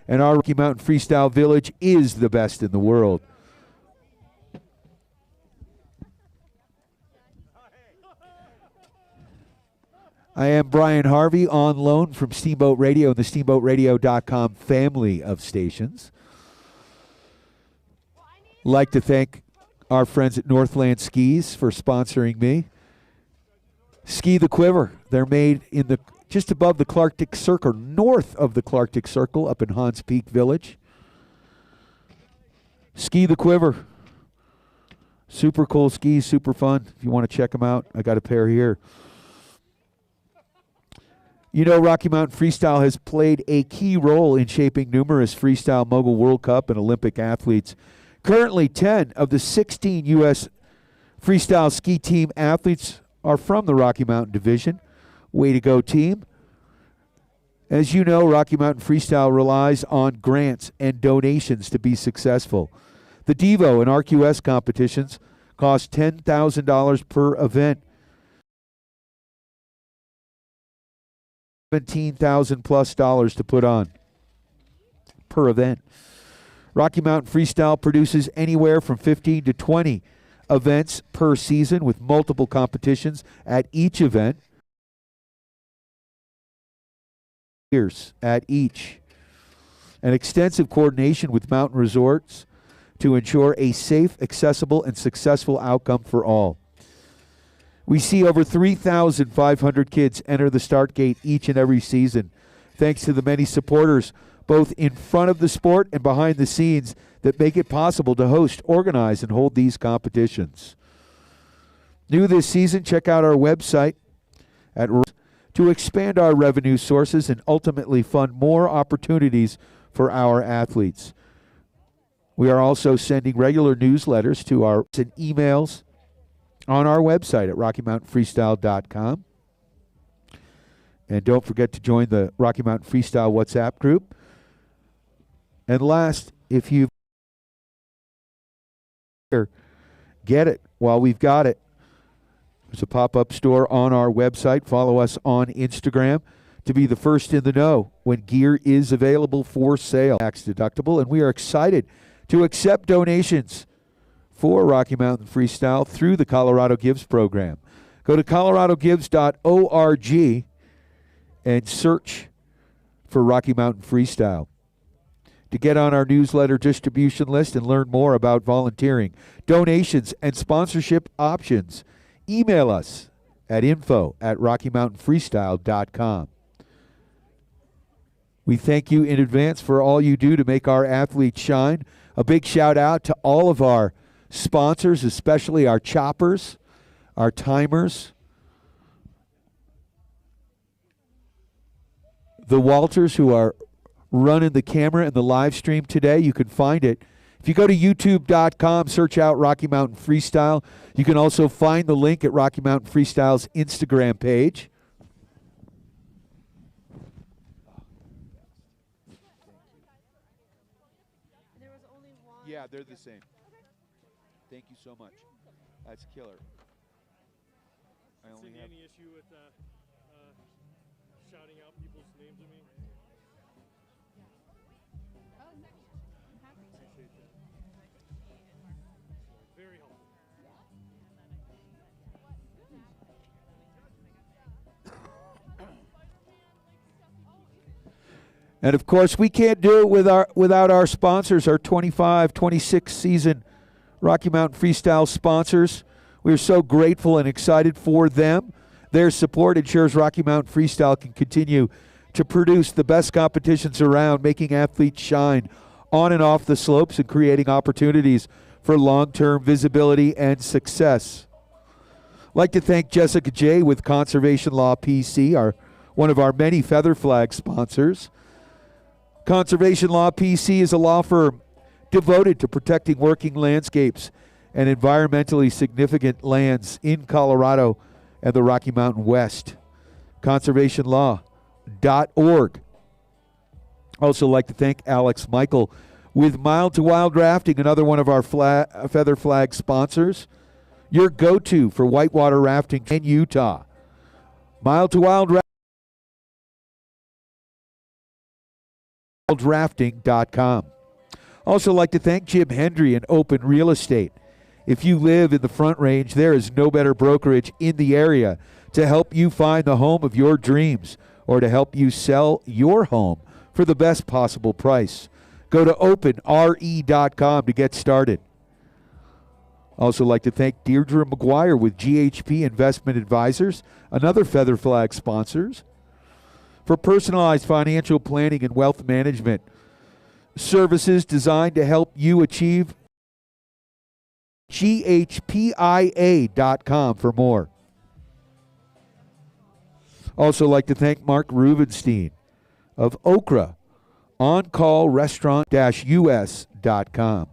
And our Rocky Mountain Freestyle Village is the best in the world. I am Brian Harvey, on loan from Steamboat Radio and the SteamboatRadio.com family of stations. Like to thank our friends at Northland Skis for sponsoring me. Ski the Quiver. They're made in the just above the Clarkdick Circle, north of the Clarkdick Circle, up in Hans Peak Village. Ski the Quiver. Super cool skis, super fun. If you want to check them out, I got a pair here. You know, Rocky Mountain Freestyle has played a key role in shaping numerous Freestyle Mogul World Cup and Olympic athletes. Currently, 10 of the 16 U.S. Freestyle ski team athletes are from the Rocky Mountain Division. Way to go, team. As you know, Rocky Mountain Freestyle relies on grants and donations to be successful. The Devo and RQS competitions cost $10,000 per event. $17,000+ to put on per event. Rocky Mountain Freestyle produces anywhere from 15 to 20 events per season with multiple competitions at each event. Years at each. An extensive coordination with mountain resorts to ensure a safe, accessible, and successful outcome for all. We see over 3,500 kids enter the start gate each and every season, thanks to the many supporters, both in front of the sport and behind the scenes, that make it possible to host, organize, and hold these competitions. New this season, check out our website to expand our revenue sources and ultimately fund more opportunities for our athletes. We are also sending regular newsletters to our emails on our website at RockyMountainFreestyle.com. And don't forget to join the Rocky Mountain Freestyle WhatsApp group. And last, if you get it while we've got it, there's a pop-up store on our website. Follow us on Instagram to be the first in the know when gear is available for sale. Tax deductible, and we are excited to accept donations for Rocky Mountain Freestyle through the Colorado Gives program. Go to coloradogives.org and search for Rocky Mountain Freestyle. To get on our newsletter distribution list and learn more about volunteering, donations, and sponsorship options, email us at info@rockymountainfreestyle.com. We thank you in advance for all you do to make our athletes shine. A big shout out to all of our sponsors, especially our choppers, our timers, the Walters who are running the camera and the live stream today. You can find it. If you go to youtube.com, search out Rocky Mountain Freestyle. You can also find the link at Rocky Mountain Freestyle's Instagram page. Yeah, they're the same. Thank you so much. That's killer. I only have any issue with shouting out people's names to me? Appreciate that. Very helpful. And of course, we can't do it without our sponsors, our 25, 26 season Rocky Mountain Freestyle sponsors. We're so grateful and excited for them. Their support ensures Rocky Mountain Freestyle can continue to produce the best competitions around, making athletes shine on and off the slopes and creating opportunities for long-term visibility and success. I'd like to thank Jessica J. with Conservation Law PC, one of our many Feather Flag sponsors. Conservation Law PC is a law firm devoted to protecting working landscapes and environmentally significant lands in Colorado and the Rocky Mountain West. Conservationlaw.org. Also like to thank Alex Michael with Mild to Wild Rafting, another one of our Feather Flag sponsors. Your go-to for whitewater rafting in Utah. Mild to Wild Rafting. Drafting.com. Also like to thank Jim Hendry and Open Real Estate. If you live in the Front Range, there is no better brokerage in the area to help you find the home of your dreams or to help you sell your home for the best possible price. Go to openre.com to get started. Also like to thank Deirdre McGuire with GHP Investment Advisors, another Feather Flag sponsors, for personalized financial planning and wealth management services designed to help you achieve. GHPIA.com for more. Also like to thank Mark Rubenstein of Okra, On-Call Restaurant-US.com.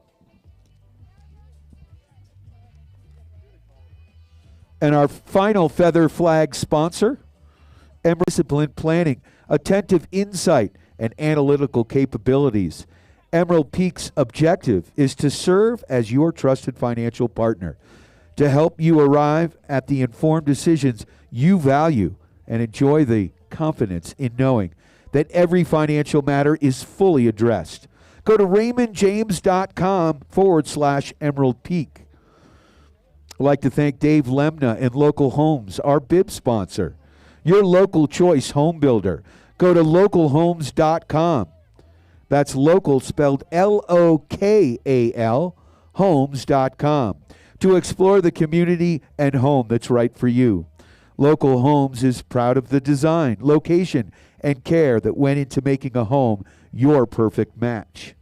And our final Feather Flag sponsor, Emerald Discipline Planning, attentive insight and analytical capabilities. Emerald Peak's objective is to serve as your trusted financial partner to help you arrive at the informed decisions you value and enjoy the confidence in knowing that every financial matter is fully addressed. Go to raymondjames.com/Emerald Peak. I'd like to thank Dave Lemna and Local Homes, our bib sponsor, your local choice home builder. Go to localhomes.com. That's local spelled L-O-K-A-L, homes.com, to explore the community and home that's right for you. Local Homes is proud of the design, location, and care that went into making a home your perfect match.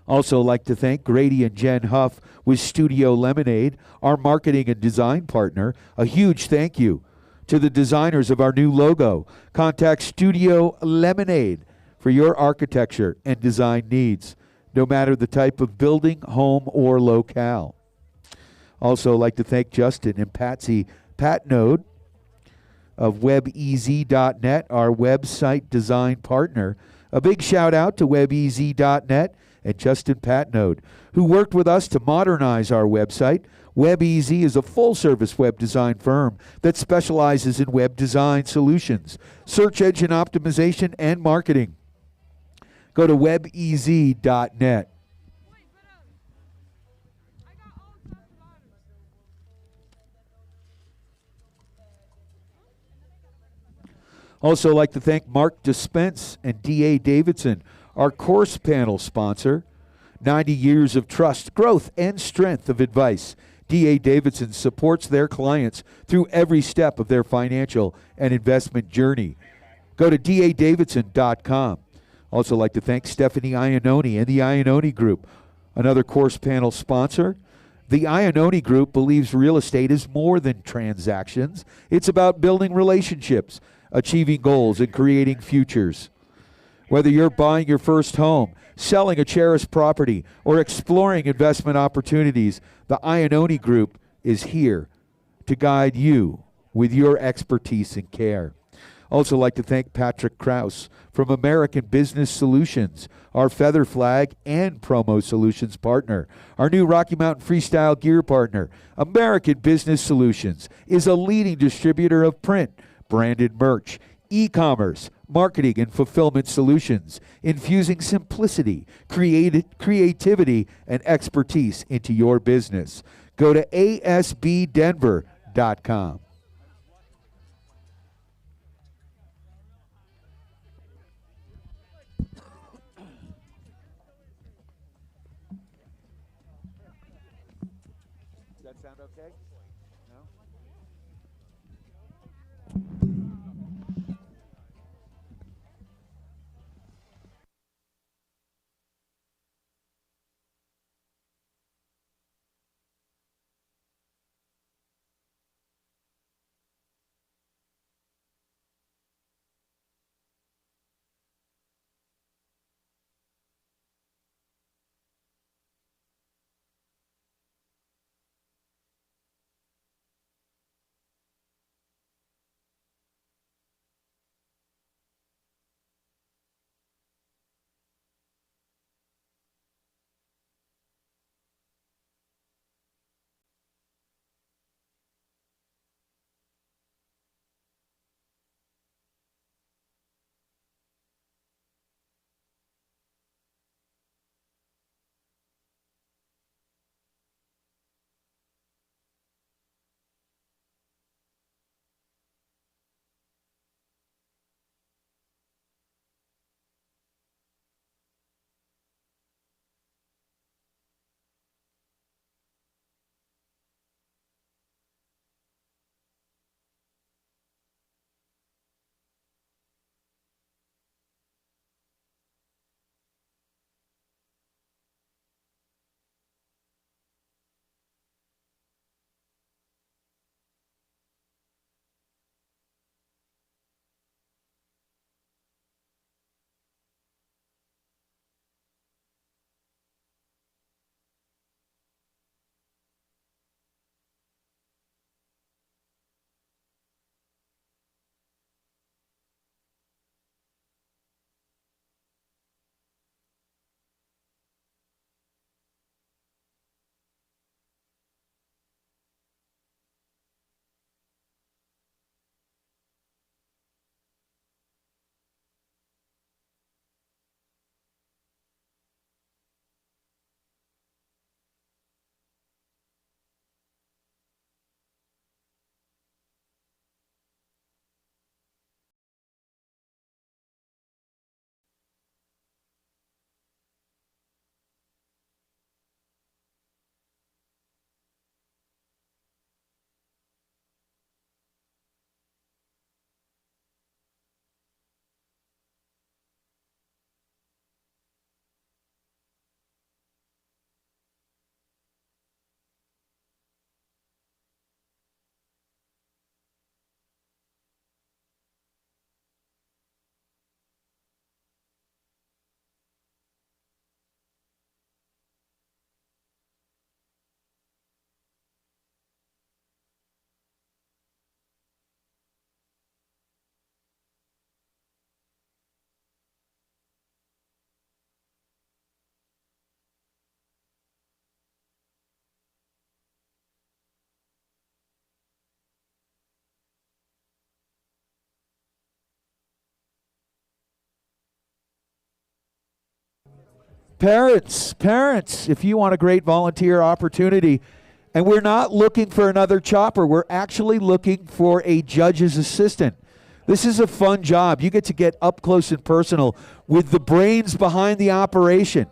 Also like to thank Grady and Jen Huff with Studio Lemonade, our marketing and design partner. A huge thank you to the designers of our new logo. Contact Studio Lemonade for your architecture and design needs, no matter the type of building, home, or locale. Also like to thank Justin and Patsy Patnode of webez.net, our website design partner. A big shout out to webez.net and Justin Patnode, who worked with us to modernize our website. WebEZ is a full-service web design firm that specializes in web design solutions, search engine optimization, and marketing. Go to webez.net. Also like to thank Mark Dispense and D.A. Davidson, our course panel sponsor. 90 years of trust, growth, and strength of advice. D.A. Davidson supports their clients through every step of their financial and investment journey. Go to dadavidson.com. Also like to thank Stephanie Iannone and the Iannone Group, another course panel sponsor. The Iannone Group believes real estate is more than transactions. It's about building relationships, achieving goals, and creating futures. Whether you're buying your first home, selling a cherished property, or exploring investment opportunities, the Iannone Group is here to guide you with your expertise and care. Also like to thank Patrick Krause from American Business Solutions, our Feather Flag and Promo Solutions partner. Our new Rocky Mountain Freestyle gear partner, American Business Solutions, is a leading distributor of print, branded merch, e-commerce, marketing, and fulfillment solutions, infusing simplicity, creativity, and expertise into your business. Go to asbdenver.com. Does that sound okay? No? Parents, if you want a great volunteer opportunity, and we're not looking for another chopper, we're actually looking for a judge's assistant. This is a fun job. You get to get up close and personal with the brains behind the operation.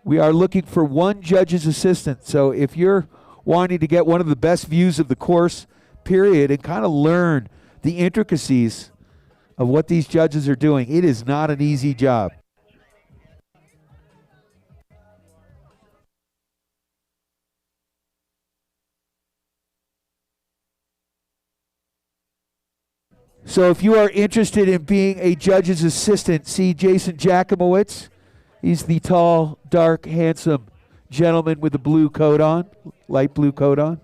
We are looking for one judge's assistant. So if you're wanting to get one of the best views of the course, period, and kind of learn the intricacies of what these judges are doing, it is not an easy job. So if you are interested in being a judge's assistant, see Jason Jakimowicz. He's the tall, dark, handsome gentleman with the blue coat on, light blue coat on.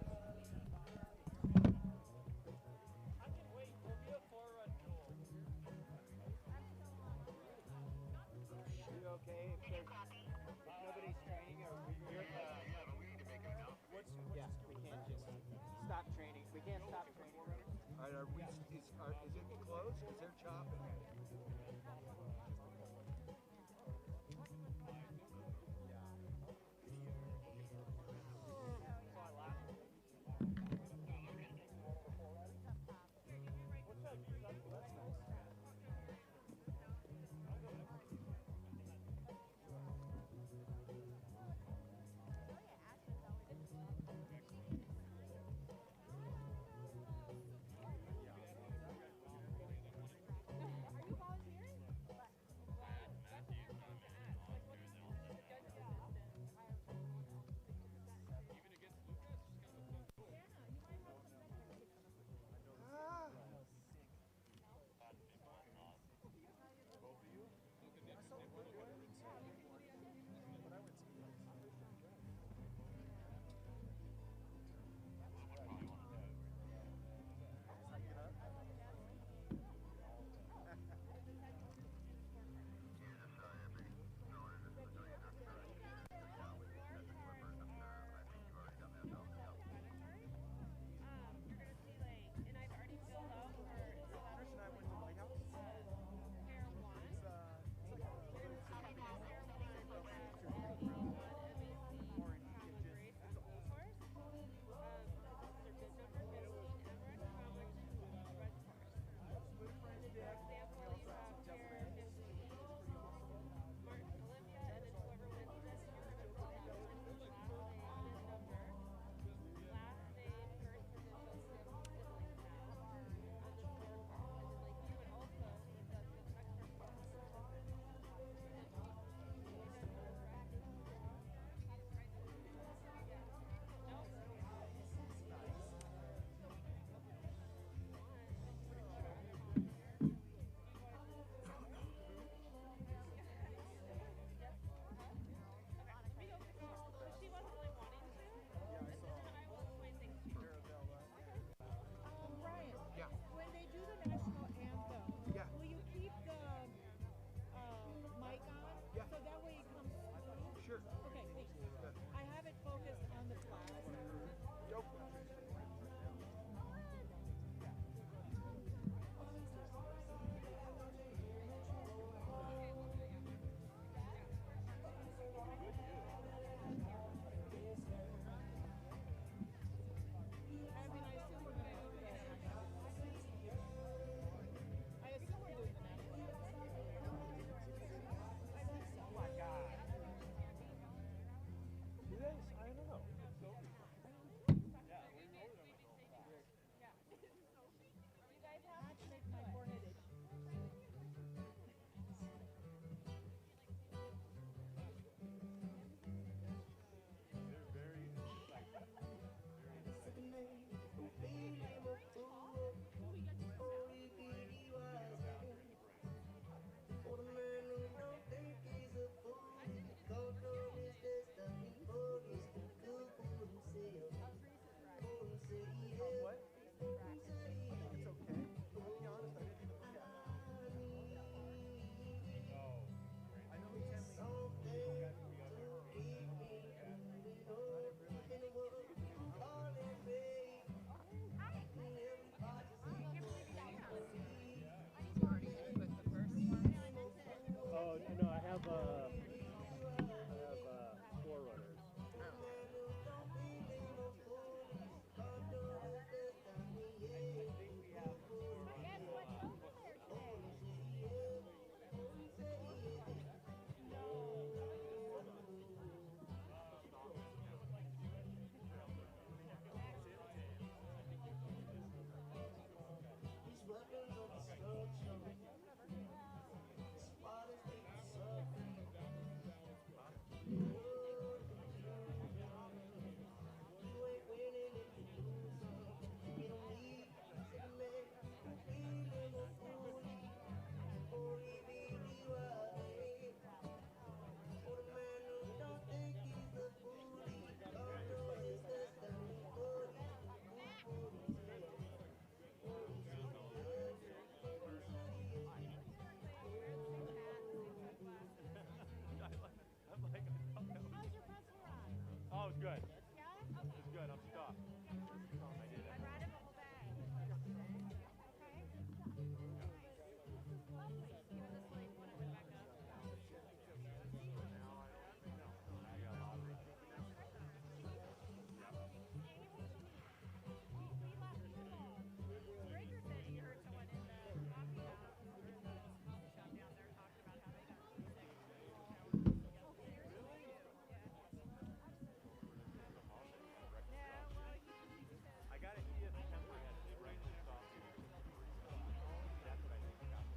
good. It's good. I'm stuck. I did it. I brought him a whole bag. Okay. He was asleep when I went back up. I got a lot of it. Breaker said he heard someone in the coffee shop down there talk about how they got sick. I got to eat it. The temper had to be right in the sauce. That's what I think got me.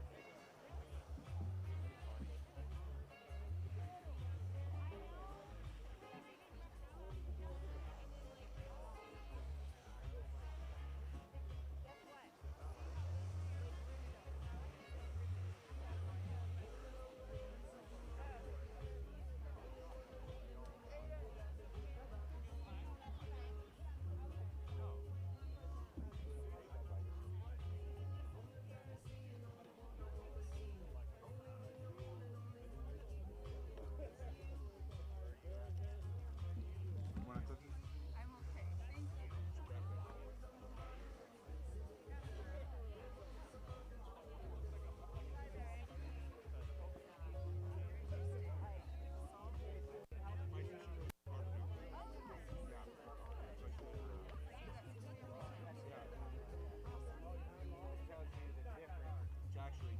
Want a cookie? I'm okay, thank you. It's actually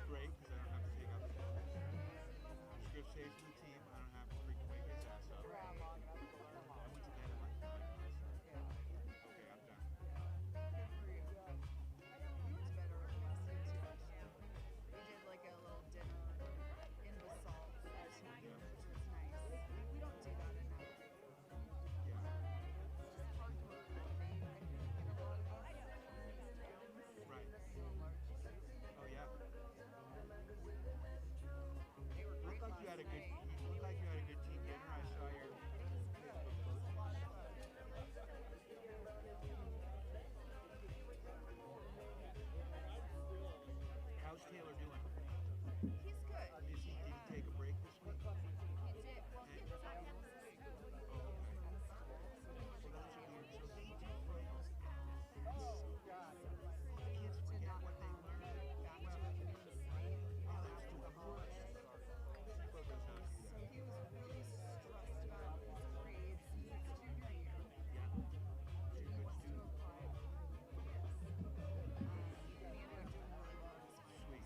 great because I don't have to take out the phone. Script saves for the team. I don't have to freaking wake his ass up. I went to bed at like 9 last night. Okay, I'm done. It's better with less too. We did like a little dinner in the salt, which was nice. We don't do that enough. Yeah. It's just hard to motivate, I think, in a lot of us. Right. So large. Oh yeah. They were great Looked like you had a good. last night. You looked like you had a good team dinner. I saw your. It was a lot of fun. How's Taylor doing? He's good. Did he take a break this week? He did. Well, he had finals this week. Oh, okay. So Well, that's weird. So they do finals. to Kids not forget what they come learned. back to a new site Oh, that's after too the hard. holidays. But there's not to be So that. he was really stressed about his grades. It's junior year. Yeah. He wants to apply. Yes. He ended up doing really well in his finals. Sweet.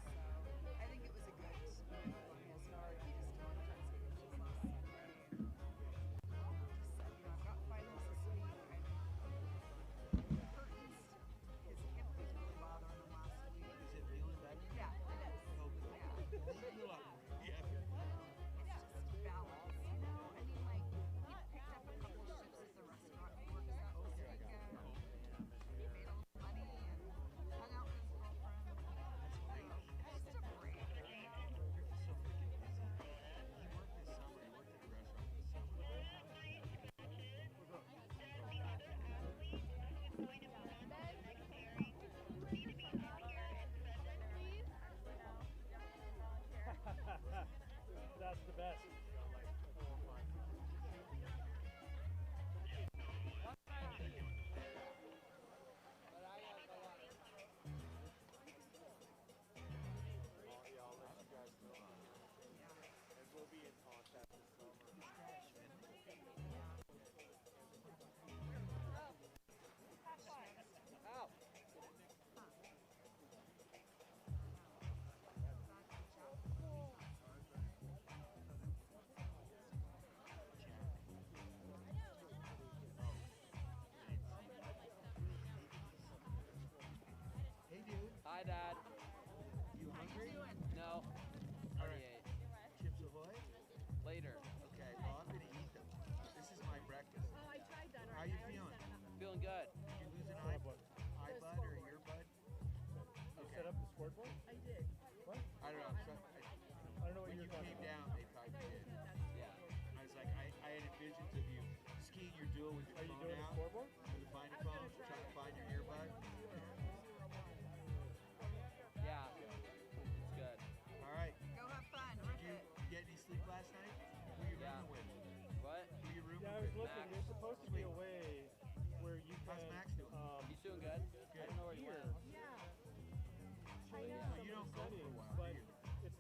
So I think it was a good move on his part. He just wanted to speeches last Sunday. And just said, you know, I've got finals this week. And curtains. His hip was really bothering him last week. Is it feeling better? Yeah, it is. Oh, good. Yeah. Heal up. Yeah. It's just balance, you know? I mean, like, he picked up a couple shifts at the restaurant he works at this weekend. Made a little money and hung out with his girlfriend. Just a break, you know? You're just so freaking busy. He worked this summer. He worked at the restaurant this summer. That's the best. I'll let you guys know. And we'll be in contact this summer. Ow. Hey, dude. Hi, Dad. You hungry? No. All Already right. ate. Chips Ahoy? Later. Okay, well, I'm gonna eat them. This is my breakfast. Oh, I tried that How already. you I already feeling? set it up. Feeling good. Did you lose an eye bud or earbud? You set up the scoreboard? I did. What? I don't know. I don't know what When you're you talking came about. down, they thought you did. Yeah. I was like, I had visions of you skiing your duel with your Are you phone doing the out, scoreboard? with the binder phone, trying to find your earbud. Yeah. It's good. All right. Go have fun. Did Rip you it. get any sleep last night? Who you Yeah. rooming with? What? Who you rooming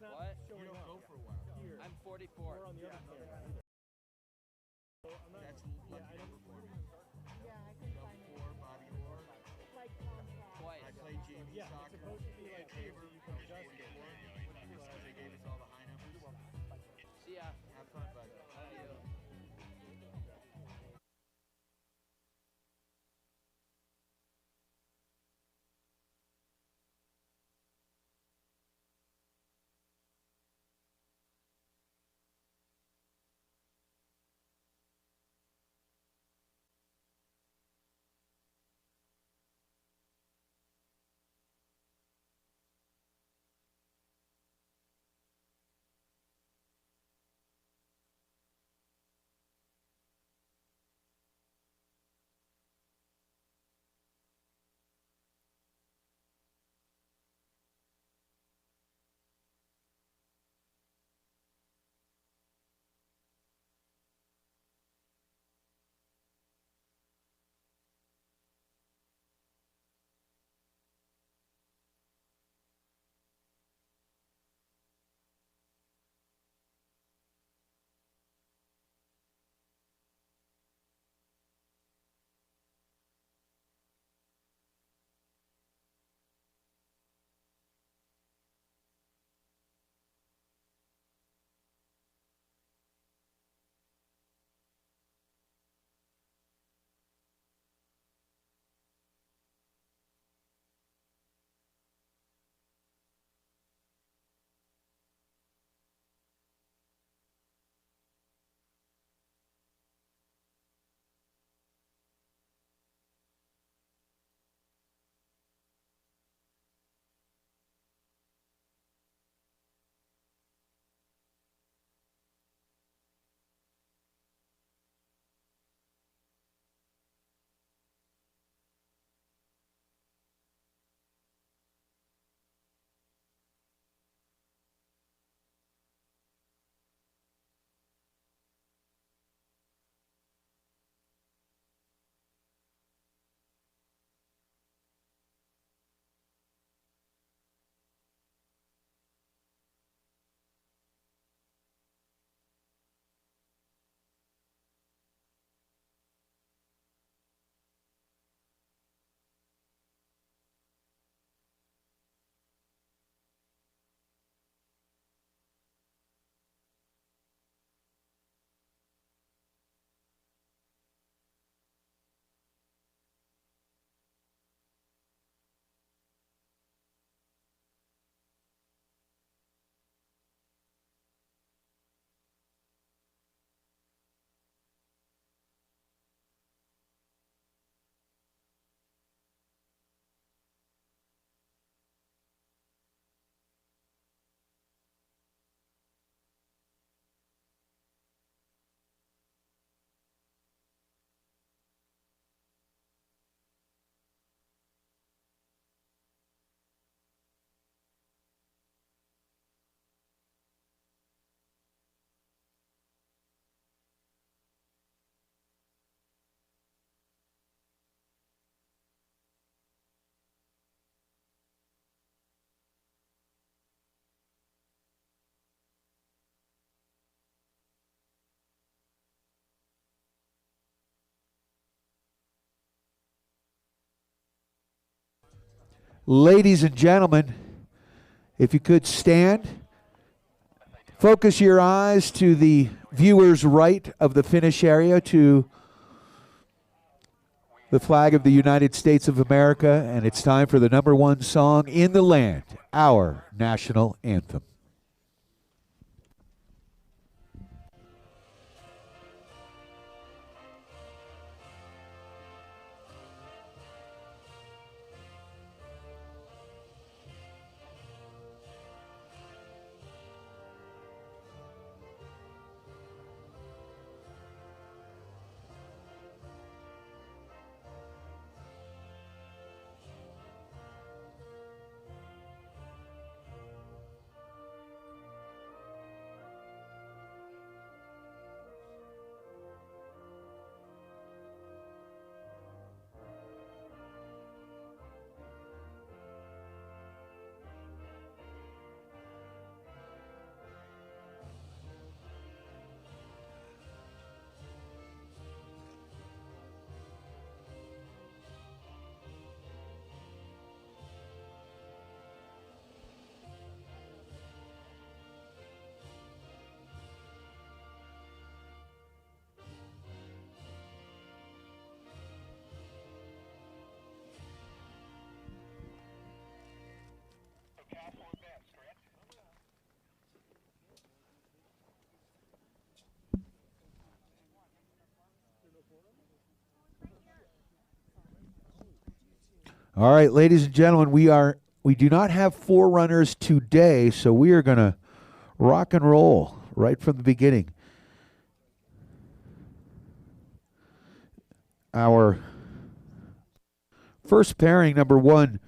not What? You showing don't up go for a while. here. I'm 44. Or on the other camera. So I'm not, That's yeah, lucky I number don't, for me. Yeah, I couldn't Bell find it. 4, Bobby Orr. Like contract. Twice. I played JV yeah, it's soccer. supposed to be like things Tabor, that you can adjust it. because they gave us all the high numbers. See ya. Have fun, bud. See you. Ladies and gentlemen, if you could stand, focus your eyes to the viewer's right of the finish area to the flag of the United States of America, and it's time for the number one song in the land, our national anthem. All right, ladies and gentlemen, we do not have forerunners today, so we are going to rock and roll right from the beginning. Our first pairing, number 1,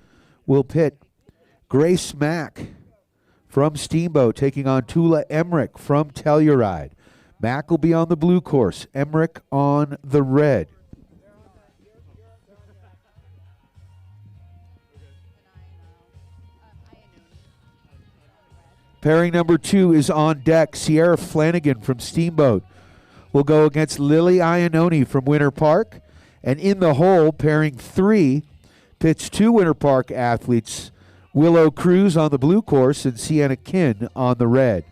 will pit Grace Mack from Steamboat taking on Tula Emmerich from Telluride. Mack will be on the blue course, Emmerich on the red. Pairing number 2 is on deck. Sierra Flanagan from Steamboat will go against Lily Iannone from Winter Park. And in the hole, pairing 3 pits 2 Winter Park athletes, Willow Cruz on the blue course and Sienna Kin on the red.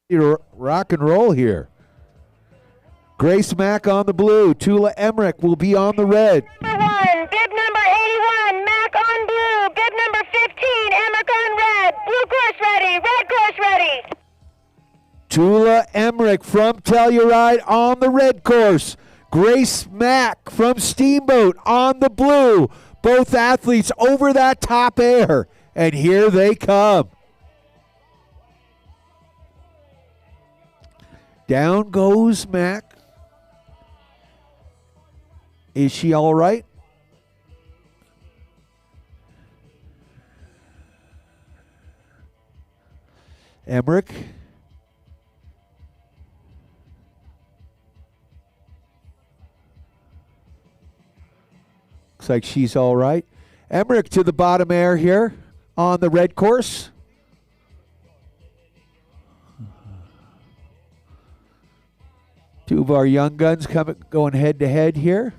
to rock and roll here. Grace Mack on the blue. Tula Emmerich will be on the red. Number 1, bib number 81, Mac on blue. Bib number 15, Emmerich on red. Blue course ready, red course ready. Tula Emmerich from Telluride on the red course. Grace Mack from Steamboat on the blue. Both athletes over that top air. And here they come. Down goes Mack. Is she all right? Emmerich. Looks like she's all right. Emmerich to the bottom air here on the red course. Two of our young guns going head to head here.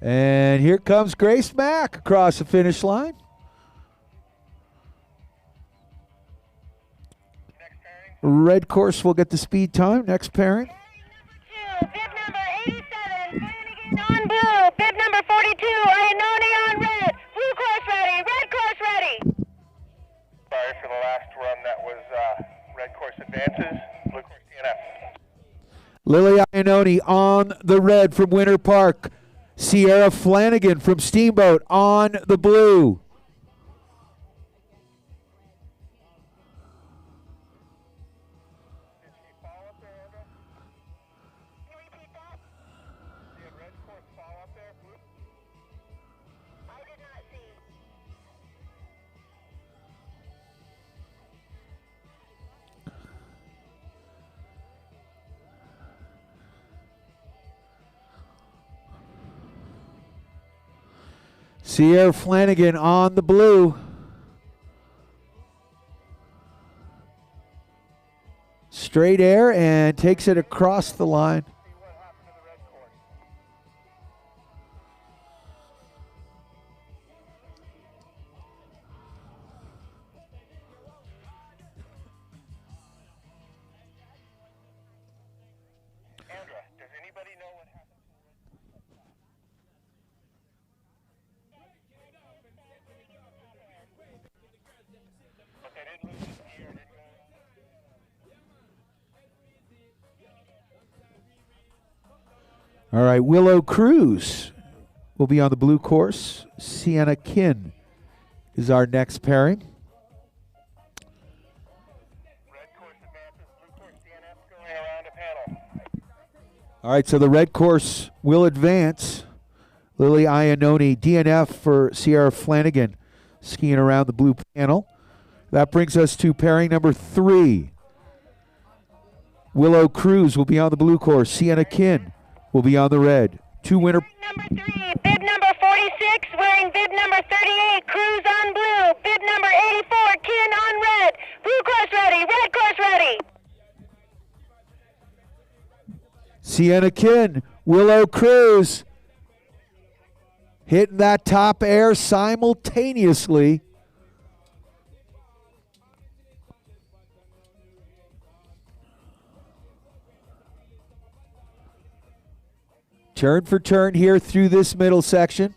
And here comes Grace Mack across the finish line. Red course will get the speed time. Next pairing. Bib number 87, Flanagan on blue. Bib number 42, Iannone on red. Blue course ready, red course ready. Sorry for the last run. That was red course advances, blue course DNF. Lily Iannone on the red from Winter Park. Sierra Flanagan from Steamboat on the blue. Did she fall up there, Andrew? Can you repeat that? Did red course fall up there? I did not see. Sierra Flanagan on the blue. Straight air and takes it across the line. See what happened to the red course. Andra, does anybody know what happened? But they didn't lose the gear, did you? All right, Willow Cruz will be on the blue course. Sienna Kin is our next pairing. Red course advances, blue course DNF going around a panel. All right, so the red course will advance. Lily Iannone, DNF for Sierra Flanagan, skiing around the blue panel. That brings us to pairing number 3. Willow Cruz will be on the blue course. Sienna Kin will be on the red. Two winner. Number 3, bib number 46, wearing bib number 38, Cruz on blue. Bib number 84, Kin on red. Blue course ready, red course ready. Sienna Kin, Willow Cruz hitting that top air simultaneously. Turn for turn here through this middle section.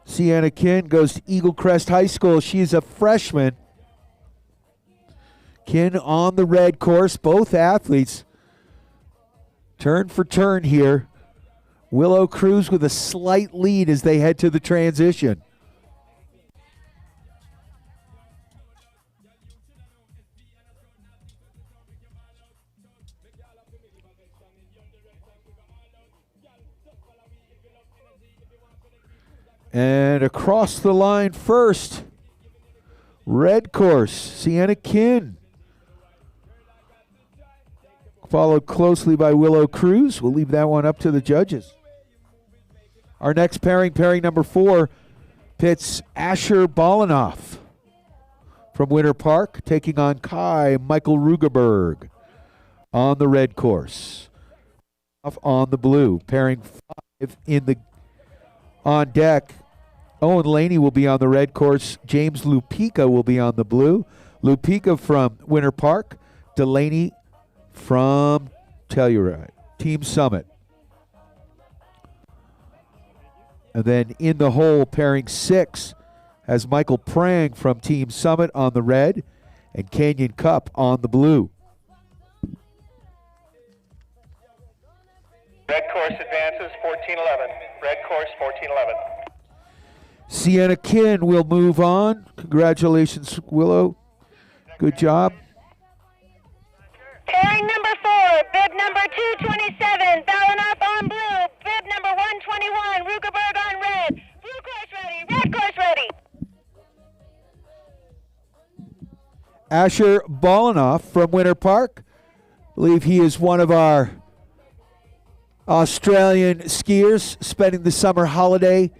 Sienna Kin goes to Eagle Crest High School. She's a freshman. Kin on the red course. Both athletes turn for turn here. Willow Cruz with a slight lead as they head to the transition. And across the line first, red course, Sienna Kin. Followed closely by Willow Cruz. We'll leave that one up to the judges. Our next pairing number 4, pits Asher Bolinoff from Winter Park, taking on Kai Michael Rugerberg on the red course. Off on the blue. Pairing 5 on deck. Owen Laney will be on the red course. James Lupica will be on the blue. Lupica from Winter Park. Delaney from Telluride. Team Summit. And then in the hole, pairing 6 has Michael Prang from Team Summit on the red and Canyon Cup on the blue. Red course advances 14-11. Red course 14-11. Sienna Kin will move on. Congratulations, Willow. Good job. Pairing number 4, bib number 227, Balanoff on blue, bib number 121, Rugerberg on red. Blue course ready, red course ready. Asher Bolinoff from Winter Park. I believe he is one of our Australian skiers spending the summer holiday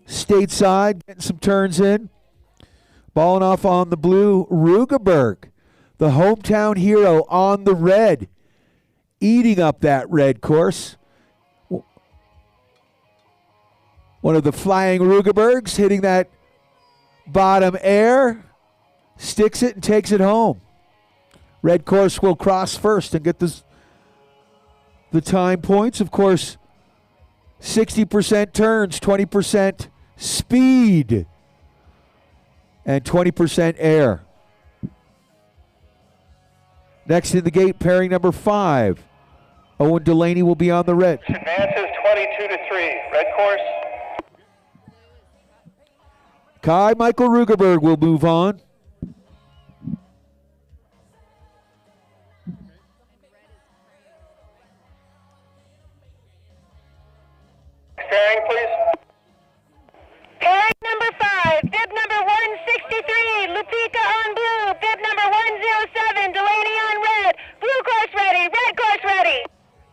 stateside, getting some turns in. Bolinoff on the blue, Rugerberg, the hometown hero, on the red, eating up that red course. One of the flying Rugerbergs hitting that bottom air, sticks it and takes it home. Red course will cross first and get the time points. Of course, 60% turns, 20% speed, and 20% air. Next in the gate, pairing number 5. Owen Delaney will be on the red. Advances 22-3. Red course. Kai Michael Rugerberg will move on. Pairing, please. Pairing number 5, bib number 163, Lupica on blue, bib number 107, Delaney on red. Blue course ready, red course ready.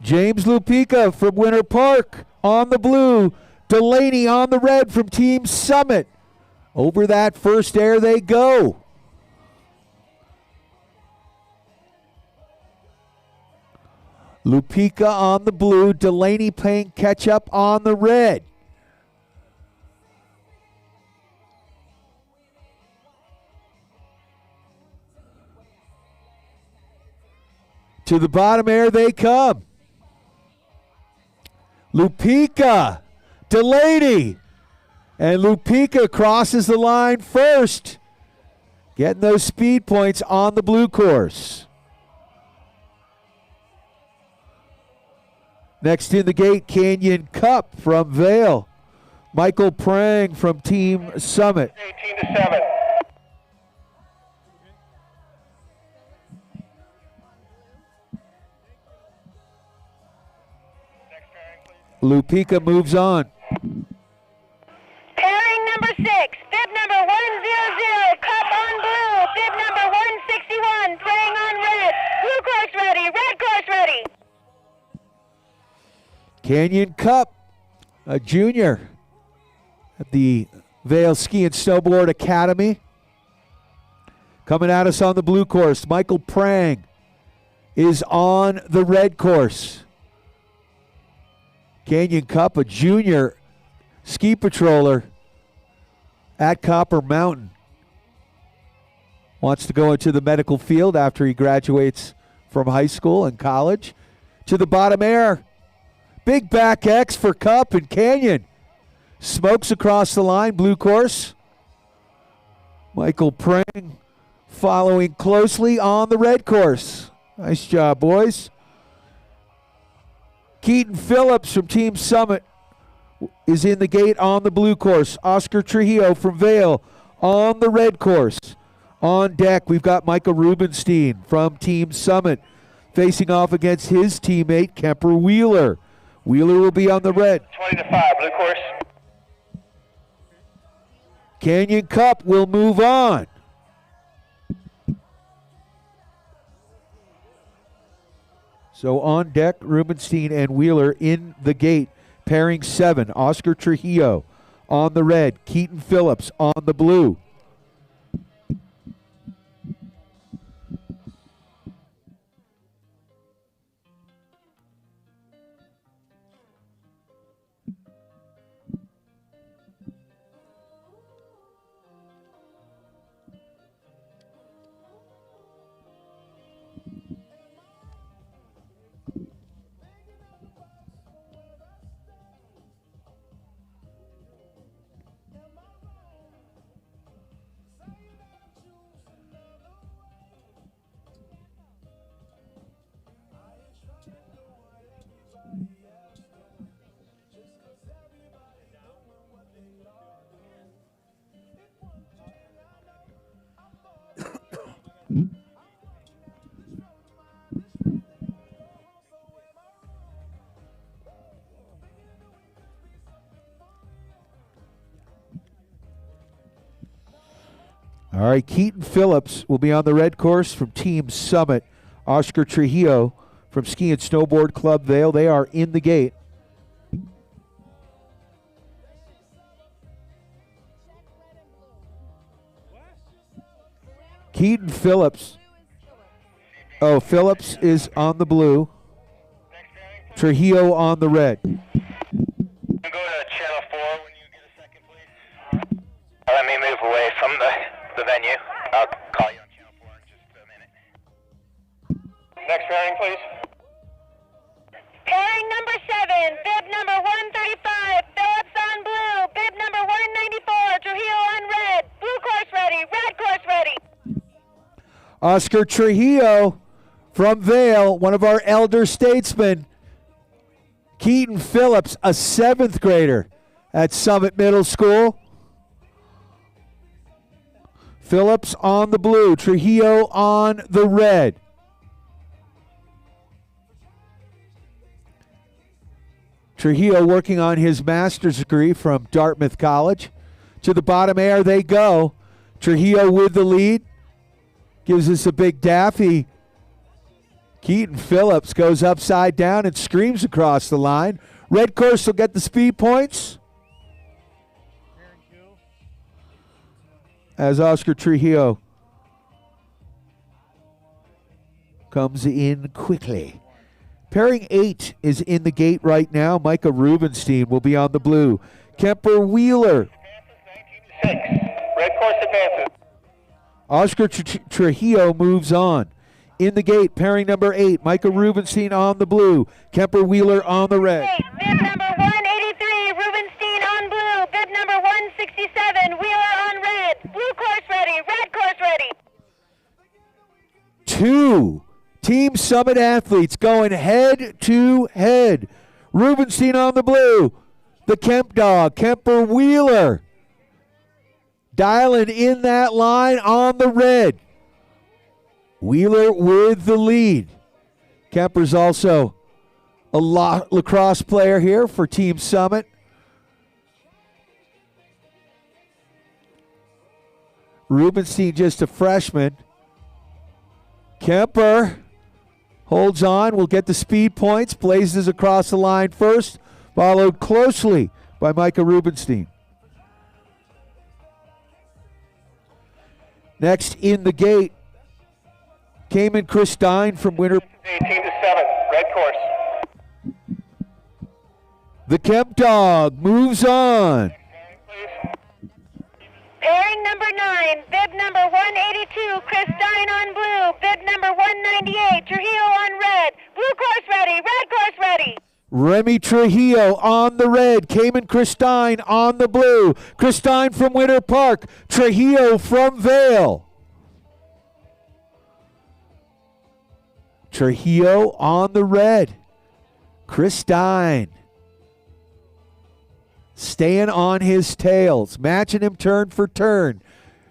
James Lupica from Winter Park on the blue. Delaney on the red from Team Summit. Over that first air they go. Lupica on the blue. Delaney playing catch up on the red. To the bottom air they come. Lupica, Delaney, and Lupica crosses the line first, getting those speed points on the blue course. Next in the gate, Canyon Cup from Vail. Michael Prang from Team Summit. 18-7. Lupica moves on. Pairing number 6, bib number 100, Cup on blue, bib number 161, Prang on red. Blue course ready, red course ready. Canyon Cup, a junior at the Vail Ski and Snowboard Academy. Coming at us on the blue course, Michael Prang is on the red course. Canyon Cup, a junior ski patroller at Copper Mountain. Wants to go into the medical field after he graduates from high school and college. To the bottom air. Big back X for Cup and Canyon. Smokes across the line, blue course. Michael Prang following closely on the red course. Nice job, boys. Keaton Phillips from Team Summit is in the gate on the blue course. Oscar Trujillo from Vail on the red course. On deck, we've got Michael Rubenstein from Team Summit facing off against his teammate, Kemper Wheeler. Wheeler will be on the red. 20-5. Blue course. Canyon Cup will move on. So on deck, Rubenstein and Wheeler in the gate. Pairing 7, Oscar Trujillo on the red. Keaton Phillips on the blue. All right, Keaton Phillips will be on the red course from Team Summit. Oscar Trujillo from Ski and Snowboard Club Vail. They are in the gate. Keaton Phillips. Oh, Phillips is on the blue. Trujillo on the red. Go to channel 4 when you get a second, please. Let me move away from the venue. I'll call you on channel 4 in just a minute. Next pairing, please. Pairing number 7, bib number 135, Phillips on blue, bib number 194, Trujillo on red, blue course ready, red course ready. Oscar Trujillo from Vail, one of our elder statesmen. Keaton Phillips, a 7th grader at Summit Middle School. Phillips on the blue, Trujillo on the red. Trujillo working on his master's degree from Dartmouth College. To the bottom air they go. Trujillo with the lead. Gives us a big daffy. Keaton Phillips goes upside down and screams across the line. Red course will get the speed points. As Oscar Trujillo comes in quickly. Pairing 8 is in the gate right now. Micah Rubenstein will be on the blue. Kemper Wheeler. 6. Red course advances. Oscar Trujillo moves on. In the gate, pairing number 8, Micah Rubenstein on the blue. Kemper Wheeler on the red. Bib number 183, Rubenstein on blue, bib number 167, Wheeler on red, blue course ready, red course ready. 2 Team Summit athletes going head to head. Rubenstein on the blue. The Kemp dog, Kemper Wheeler. Dialing in that line on the red. Wheeler with the lead. Kemper's also a lacrosse player here for Team Summit. Rubenstein just a freshman. Kemper holds on, will get the speed points, blazes across the line first, followed closely by Micah Rubenstein. Next in the gate, Cayman Christine from Winter. 18 to 7, red course. The Kemp dog moves on. Pairing number 9, bib number 182, Christine on blue, bib number 198, Trujillo on red, blue course ready, red course ready. Remy Trujillo on the red, Cayman Christine on the blue. Christine from Winter Park, Trujillo from Vail. Trujillo on the red. Christine staying on his tails, matching him turn for turn.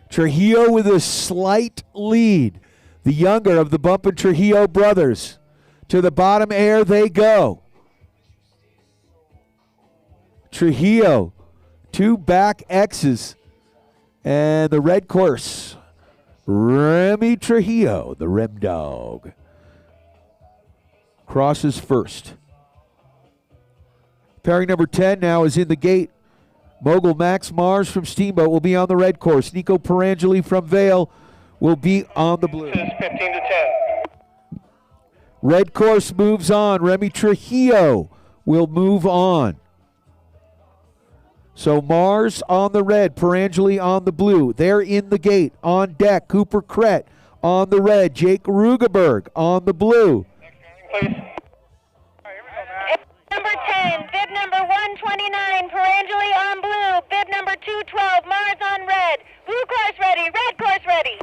Trujillo with a slight lead. The younger of the Bump and Trujillo brothers. To the bottom air they go. Trujillo, 2 back X's And the red course, Remy Trujillo, the Rem Dog, crosses first. Pairing number 10 now is in the gate. Mogul Max Mars from Steamboat will be on the red course. Nico Perangeli from Vale will be on the blue. 15 to 10. Red course moves on. Remy Trujillo will move on. So Mars on the red, Perangeli on the blue. They're in the gate. On deck, Cooper Kret on the red. Jake Rugeberg on the blue. Please. Number 10, bib number 129, Perangeli on blue. Bib number 212, Mars on red. Blue course ready, red course ready.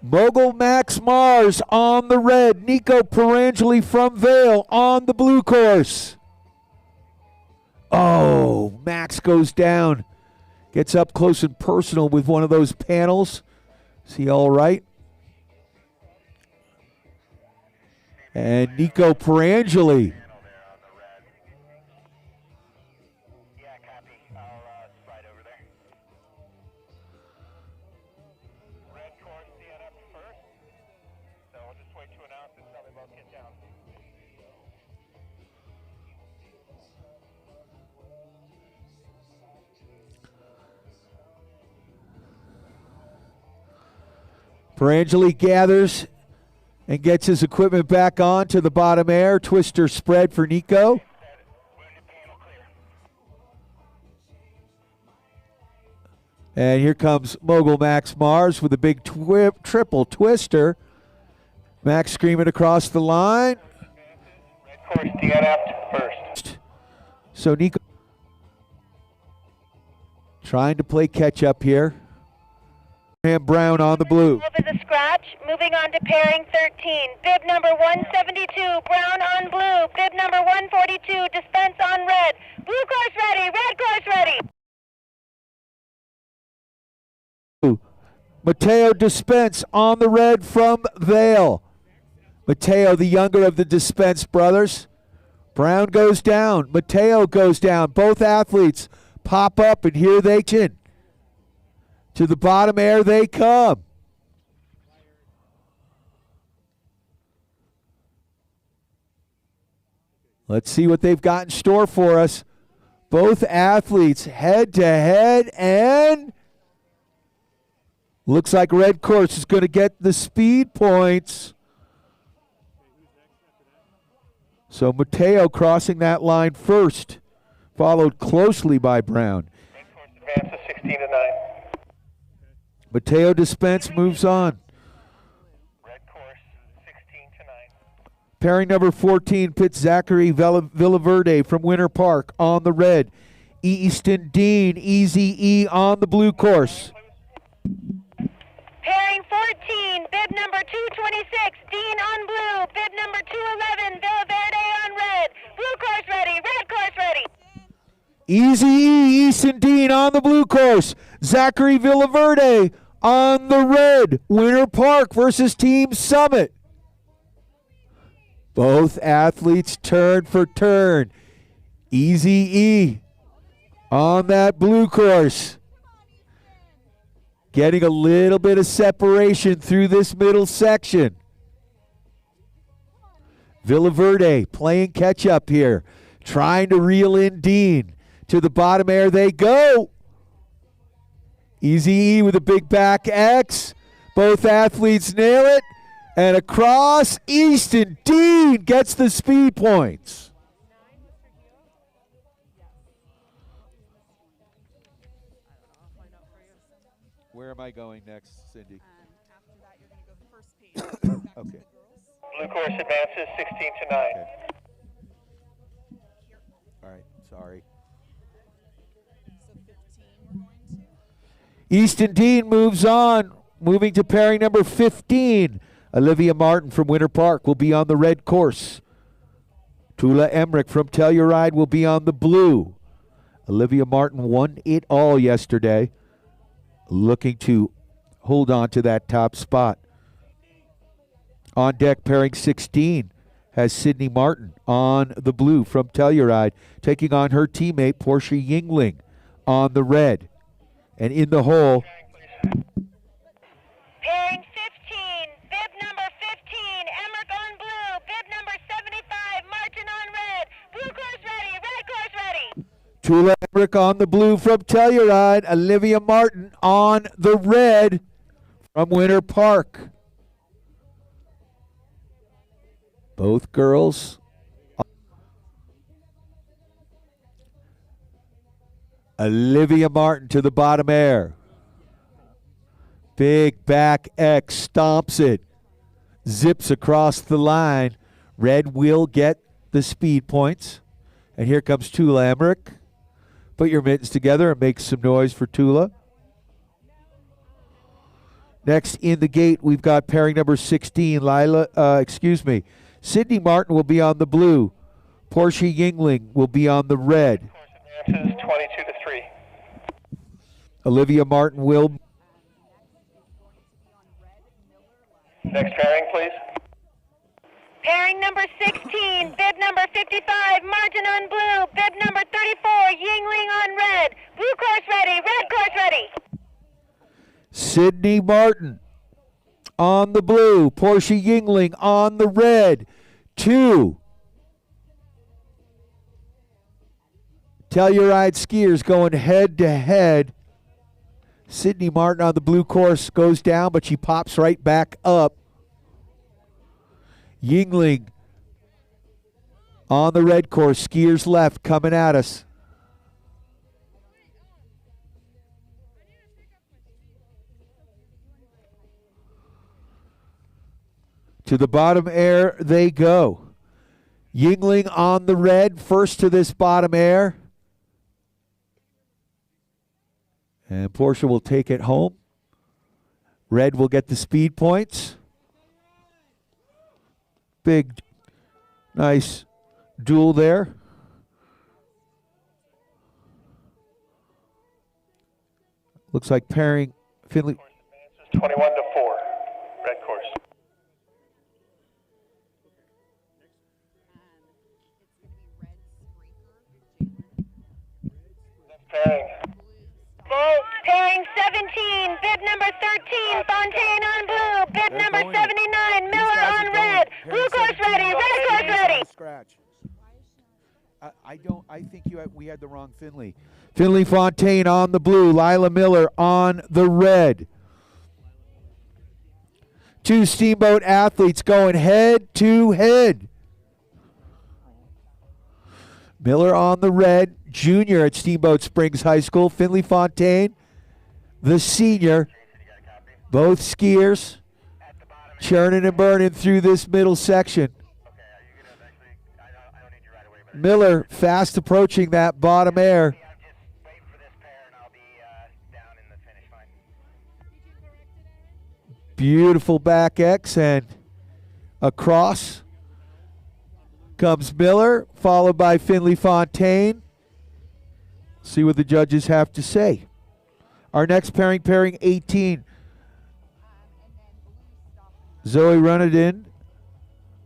Mogul Max Mars on the red. Nico Perangeli from Vale on the blue course. Oh, Max goes down. Gets up close and personal with one of those panels. Is he all right? And Nico Perangeli. Yeah, copy. I'll slide over there. Red course teeing up first. So we'll just wait to announce until they both get down. Perangeli gathers and gets his equipment back on to the bottom air. Twister spread for Nico. Wounded panel clear. And here comes Mogul Max Mars with a big triple twister. Max screaming across the line. Red course teeing up first. So Nico trying to play catch up here. And Brown on the blue. Over the scratch, moving on to pairing 13. Bib number 172, Brown on blue. Bib number 142, Dispense on red. Blue course ready, red course ready. Mateo Dispense on the red from Vale. Mateo, the younger of the Dispense brothers. Brown goes down. Mateo goes down. Both athletes pop up, and here they chin. To the bottom air they come. Let's see what they've got in store for us. Both athletes head to head, and looks like red course is going to get the speed points. So Mateo crossing that line first, followed closely by Brown. Red course advances 16 to 9. Mateo Dispense moves on. Red course 16 to 9. Pairing number 14 pits Zachary Villaverde from Winter Park on the red. Easton Dean, Easy E on the blue course. Pairing 14, bib number 226, Dean on blue. Bib number 211, Villaverde on red. Blue course ready, red course ready. Easy E, Easton Dean on the blue course. Zachary Villaverde on the red. Winter Park versus Team Summit. Both athletes turn for turn. Easy E on that blue course. Getting a little bit of separation through this middle section. Villaverde playing catch up here. Trying to reel in Dean. To the bottom air they go. Easy E with a big back X. Both athletes nail it. And across, Easton Dean gets the speed points. Where am I going next, Cindy? After that, you're going to go the first page. Back to Okay. the girls. Blue course advances 16 to 9. Okay. All right, sorry. So 15 we're going to. Easton Dean moves on, moving to pairing number 15. Olivia Martin from Winter Park will be on the red course. Tula Emmerich from Telluride will be on the blue. Olivia Martin won it all yesterday, looking to hold on to that top spot. On deck, pairing 16 has Sydney Martin on the blue from Telluride, taking on her teammate Portia Yingling on the red. And in the hole, Pairing 15, bib number 15, Emmerich on blue, bib number 75, Martin on red. Blue course ready, red course ready. Tula Emmerich on the blue from Telluride. Olivia Martin on the red from Winter Park. Both girls. Olivia Martin to the bottom air. Big back X, stomps it. Zips across the line. Red will get the speed points. And here comes Tula Emmerich. Put your mittens together and make some noise for Tula. Next in the gate, we've got pairing number 16, Sydney Martin will be on the blue. Portia Yingling will be on the red. Advances 22 to 3. Olivia Martin will. Next pairing, please. Pairing number 16, bib number 55, Martin on blue, bib number 34, Yingling on red. Blue course ready, red course ready. Sydney Martin on the blue. Portia Yingling on the red. 2 Telluride skiers going head to head. Sydney Martin on the blue course goes down, but she pops right back up. Yingling on the red course, skiers left coming at us. To the bottom air they go. Yingling on the red, first to this bottom air. And Portia will take it home. Red will get the speed points. Big, nice duel there. Looks like pairing Finley. 21 to 4. Red course. Next pairing. Pairing 17, bib number 13, Fontaine on blue, bib number 79, Miller on red. Blue course ready, red course ready. Scratch. I think we had the wrong Finley. Finley Fontaine on the blue, Lila Miller on the red. 2 Steamboat athletes going head to head. Miller on the red, junior at Steamboat Springs High School. Finley Fontaine, the senior. Both skiers churning and burning through this middle section. Miller fast approaching that bottom air. Beautiful back X, and across comes Miller, followed by Finley Fontaine. See what the judges have to say. Our next pairing 18. Zoe Runadin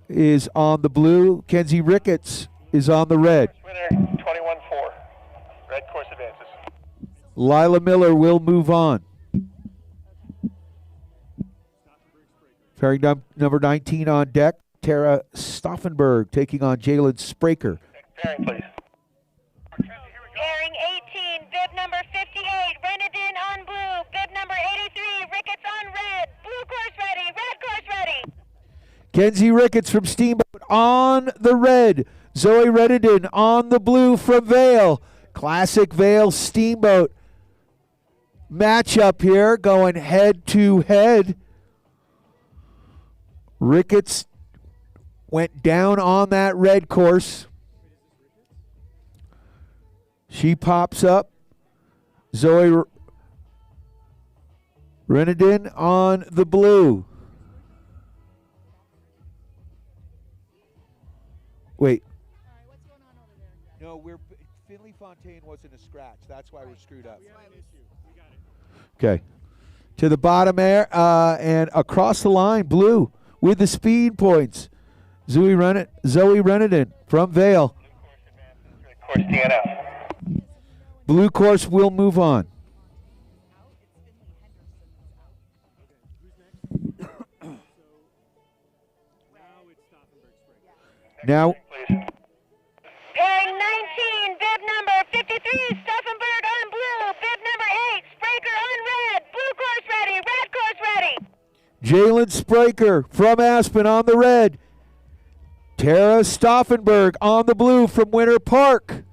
is on the blue. Kenzie Ricketts is on the red. Winner 21-4. Red course advances. Lila Miller will move on. Pairing number 19 on deck. Tara Stauffenberg taking on Jalen Spraker. Pairing, please. Pairing 18, bib number 58, Renadin on blue, bib number 83, Ricketts on red. Blue course ready, red course ready. Kenzie Ricketts from Steamboat on the red. Zoe Renadin on the blue from Vail. Classic Vail Steamboat matchup here, going head to head. Ricketts went down on that red course. She pops up. Zoe Renadin on the blue. Wait. No, Finley Fontaine wasn't a scratch. That's why we're screwed up. Okay. To the bottom air and across the line, blue with the speed points. Zoe Renadin from Vail. Course DNF. Blue course will move on. Now, Pairing 19, bib number 53, Stauffenberg on blue. Bib number 8, Spraker on red. Blue course ready, red course ready. Jalen Spraker from Aspen on the red. Tara Stauffenberg on the blue from Winter Park.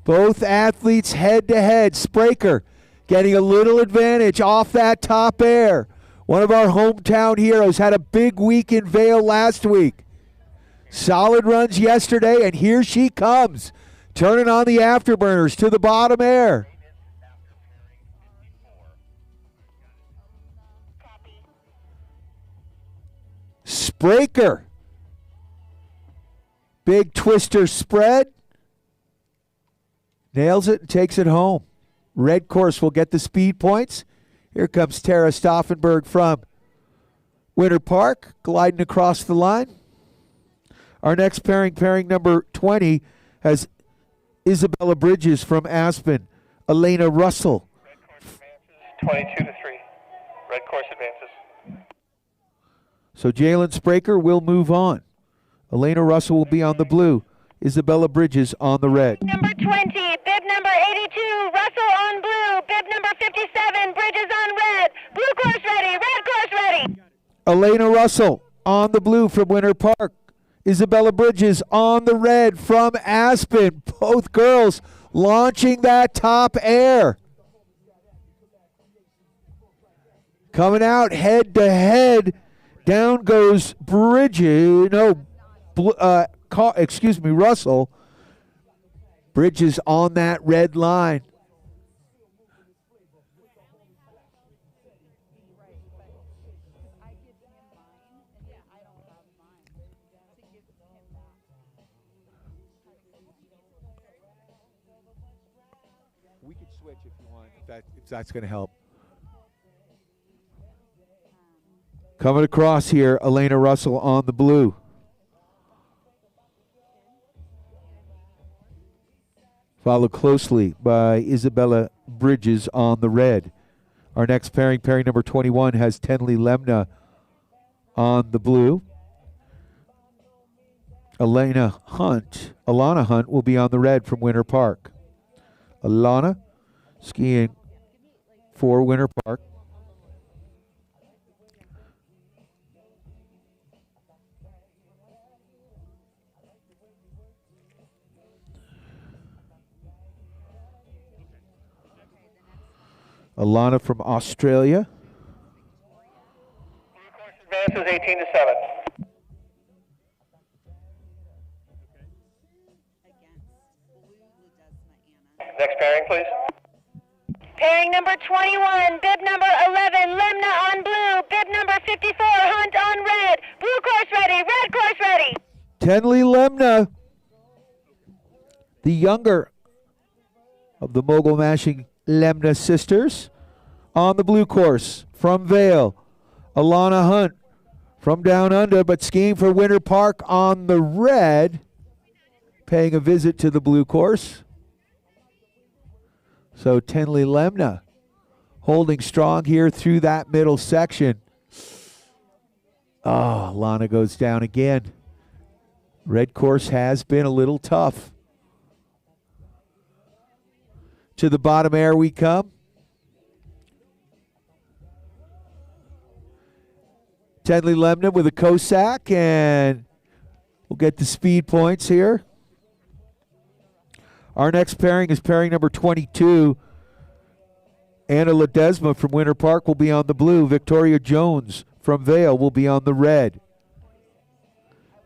Both athletes head-to-head. Spraker getting a little advantage off that top air. One of our hometown heroes had a big week in Vail last week. Solid runs yesterday, and here she comes, turning on the afterburners to the bottom air. Spraker. Big twister spread. Nails it and takes it home. Red course will get the speed points. Here comes Tara Stauffenberg from Winter Park, gliding across the line. Our next pairing, pairing number 20, has Isabella Bridges from Aspen, Elena Russell. Red course advances 22 to 3. Red course advances. So Jalen Spraker will move on. Elena Russell will be on the blue. Isabella Bridges on the red. Number 20, bib number 82, Russell on blue. Bib number 57, Bridges on red. Blue course ready, red course ready. Elena Russell on the blue from Winter Park. Isabella Bridges on the red from Aspen. Both girls launching that top air. Coming out head to head. Down goes Bridges. Russell. Bridges on that red line. We could switch if you want, if that's going to help. Coming across here, Elena Russell on the blue. Followed closely by Isabella Bridges on the red. Our next pairing, pairing number 21, has Tenley Lemna on the blue. Alana Hunt will be on the red from Winter Park. Alana skiing for Winter Park. Alana from Australia. Blue course advances 18 to 7. Next pairing, please. Pairing number 21, bib number 11, Lemna on blue. Bib number 54, Hunt on red. Blue course ready, red course ready. Tenley Lemna, the younger of the mogul mashing Lemna sisters, on the blue course from Vail. Alana Hunt from down under, but skiing for Winter Park on the red, paying a visit to the blue course. So Tenley Lemna holding strong here through that middle section. Oh, Alana goes down again. Red course has been a little tough. To the bottom air we come. Tenley Lemna with a Cossack, and we'll get the speed points here. Our next pairing is pairing number 22. Anna Ledesma from Winter Park will be on the blue. Victoria Jones from Vail will be on the red.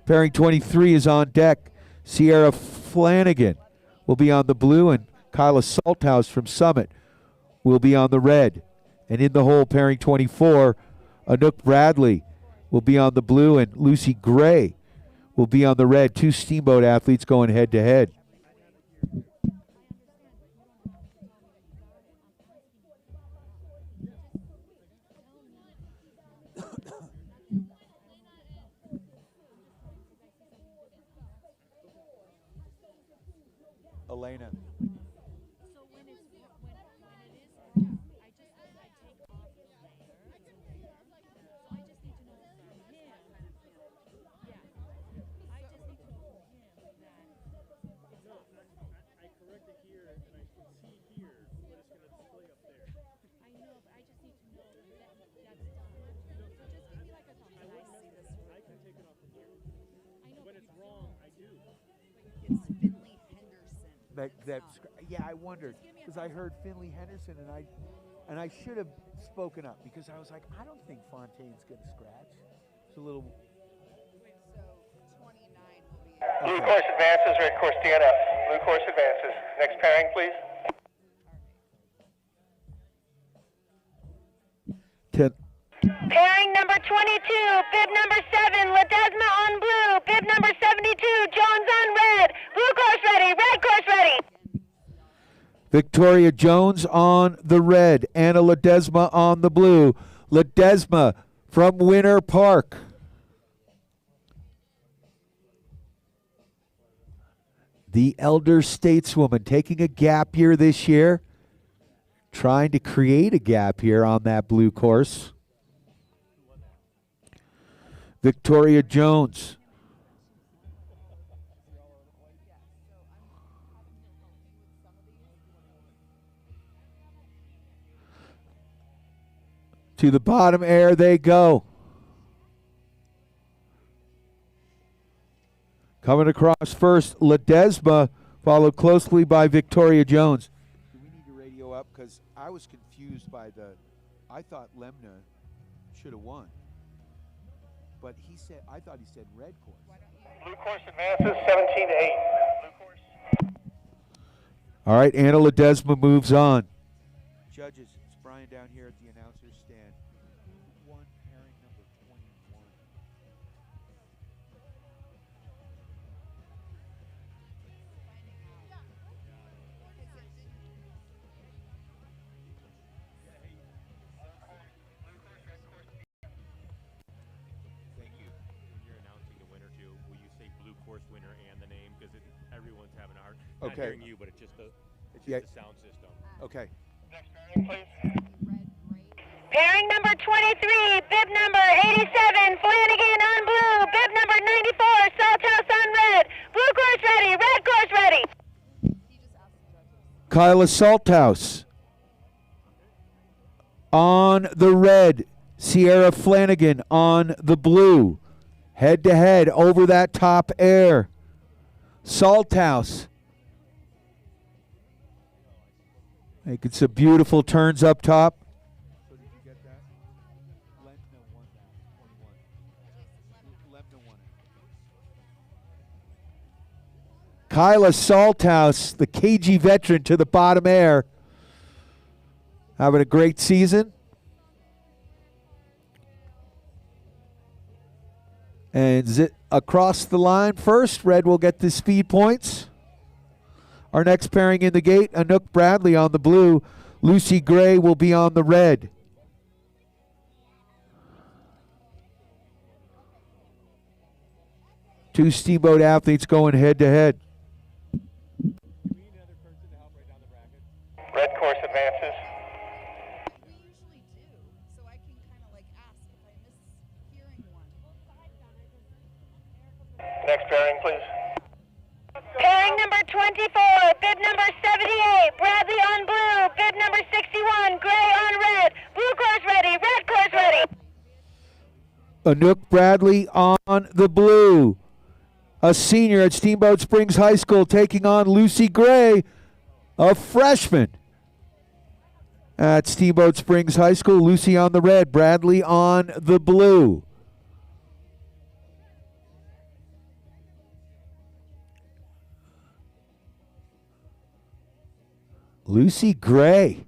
Pairing 23 is on deck. Sierra Flanagan will be on the blue, and Kyla Salthouse from Summit will be on the red. And in the hole, pairing 24, Anouk Bradley will be on the blue, and Lucy Gray will be on the red. Two Steamboat athletes going head to head. Elena. So when it is down, I take off the layer. So I just need to know if they're here. Yeah. I just need to know Yeah, I wondered because I heard Finley Henderson and I should have spoken up because I was like, I don't think Fontaine's gonna scratch. It's a little. So 29 will be. Blue course advances, red course DNF. Blue course advances. Next pairing, please. 10. Pairing number 22, bib number 7, Ledesma on blue. Bib number 72, Jones on red. Blue course ready, red course ready. Victoria Jones on the red, Anna Ledesma on the blue. Ledesma from Winter Park. The elder stateswoman taking a gap year this year, trying to create a gap here on that blue course. Victoria Jones. To the bottom air they go. Coming across first, Ledesma, followed closely by Victoria Jones. Do we need to radio up? Because I was confused by I thought Lemna should have won. But I thought he said red course. Blue course advances, 17 to 8. Blue course. All right, Anna Ledesma moves on. Judges, it's Brian down here at the announcer's stand. Who won pairing number 21? Thank you. When you're announcing the winner too, will you say blue course winner and the name? Because everyone's having a hard time hearing you, but it's just the sound system. Okay. Next pairing, please. Pairing number 23, bib number 87, Flanagan on blue. Bib number 94, Salthouse on red. Blue course ready, red course ready. Kyla Salthouse on the red. Sierra Flanagan on the blue. Head to head over that top air. Salthouse making some beautiful turns up top. So did you get that? Lemna won that, 21. Lemna won it. Kyla Salthouse, the KG veteran, to the bottom air. Having a great season. And across the line first, red will get the speed points. Our next pairing in the gate, Anouk Bradley on the blue. Lucy Gray will be on the red. Two Steamboat athletes going head to head. Red course advances. We usually do, so I can kind of like ask if I miss hearing one. Next pairing, please. Pairing number 24, bib number 78, Bradley on blue. Bib number 61, Gray on red. Blue course ready, red course ready. Anouk Bradley on the blue. A senior at Steamboat Springs High School taking on Lucy Gray, a freshman at Steamboat Springs High School. Lucy on the red, Bradley on the blue. Lucy Gray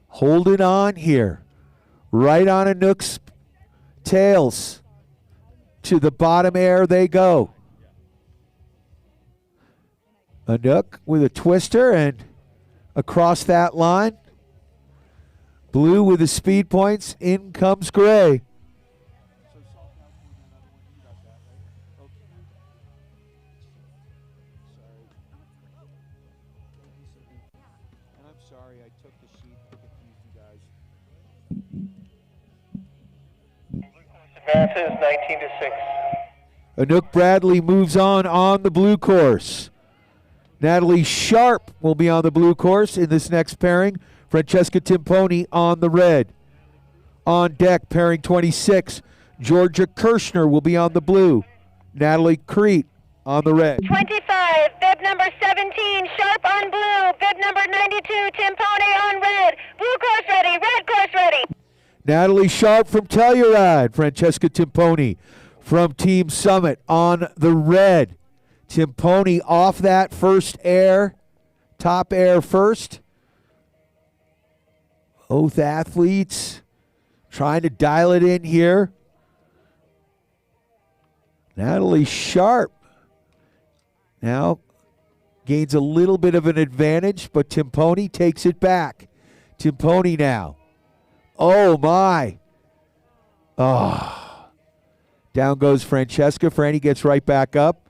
holding on here. Right on Anouk's tails. To the bottom air they go. Anouk with a twister and across that line. Blue with the speed points. In comes Gray. And I'm sorry I took the sheet to confuse you guys. Advances, 19 to 6. Anouk Bradley moves on the blue course. Natalie Sharp will be on the blue course in this next pairing. Francesca Timponi on the red. On deck, pairing 26. Georgia Kirschner will be on the blue. Natalie Crete on the red. 25, bib number 17, Sharp on blue. Bib number 92, Timpone on red. Blue course ready, red course ready. Natalie Sharp from Telluride. Francesca Timpone from Team Summit on the red. Timpone off that first air. Top air first. Both athletes trying to dial it in here. Natalie Sharp now gains a little bit of an advantage, but Timpone takes it back. Timpone now. Oh, my. Oh. Down goes Francesca. Franny gets right back up.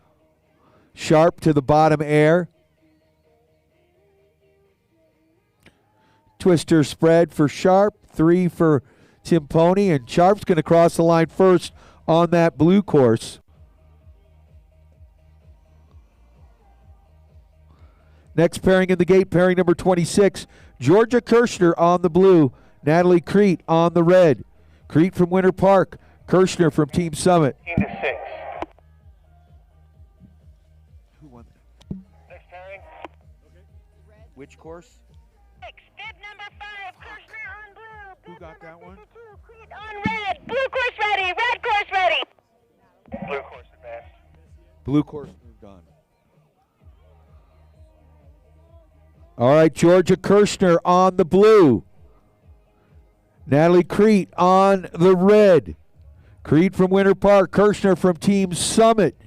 Sharp to the bottom air. Twister spread for Sharp. 3 for Timpone. And Sharp's going to cross the line first on that blue course. Next pairing in the gate, pairing number 26, Georgia Kirshner on the blue, Natalie Crete on the red. Crete from Winter Park, Kirshner from Team Summit. 15 to 6. Who won that? Next pairing. Which course? 6, bib number 5, Kirshner on blue. Who got that one? 52, Crete on red. Blue course ready, red course ready. Blue course advanced. Blue course moved on. All right, Georgia Kirshner on the blue. Natalie Crete on the red. Crete from Winter Park, Kirshner from Team Summit.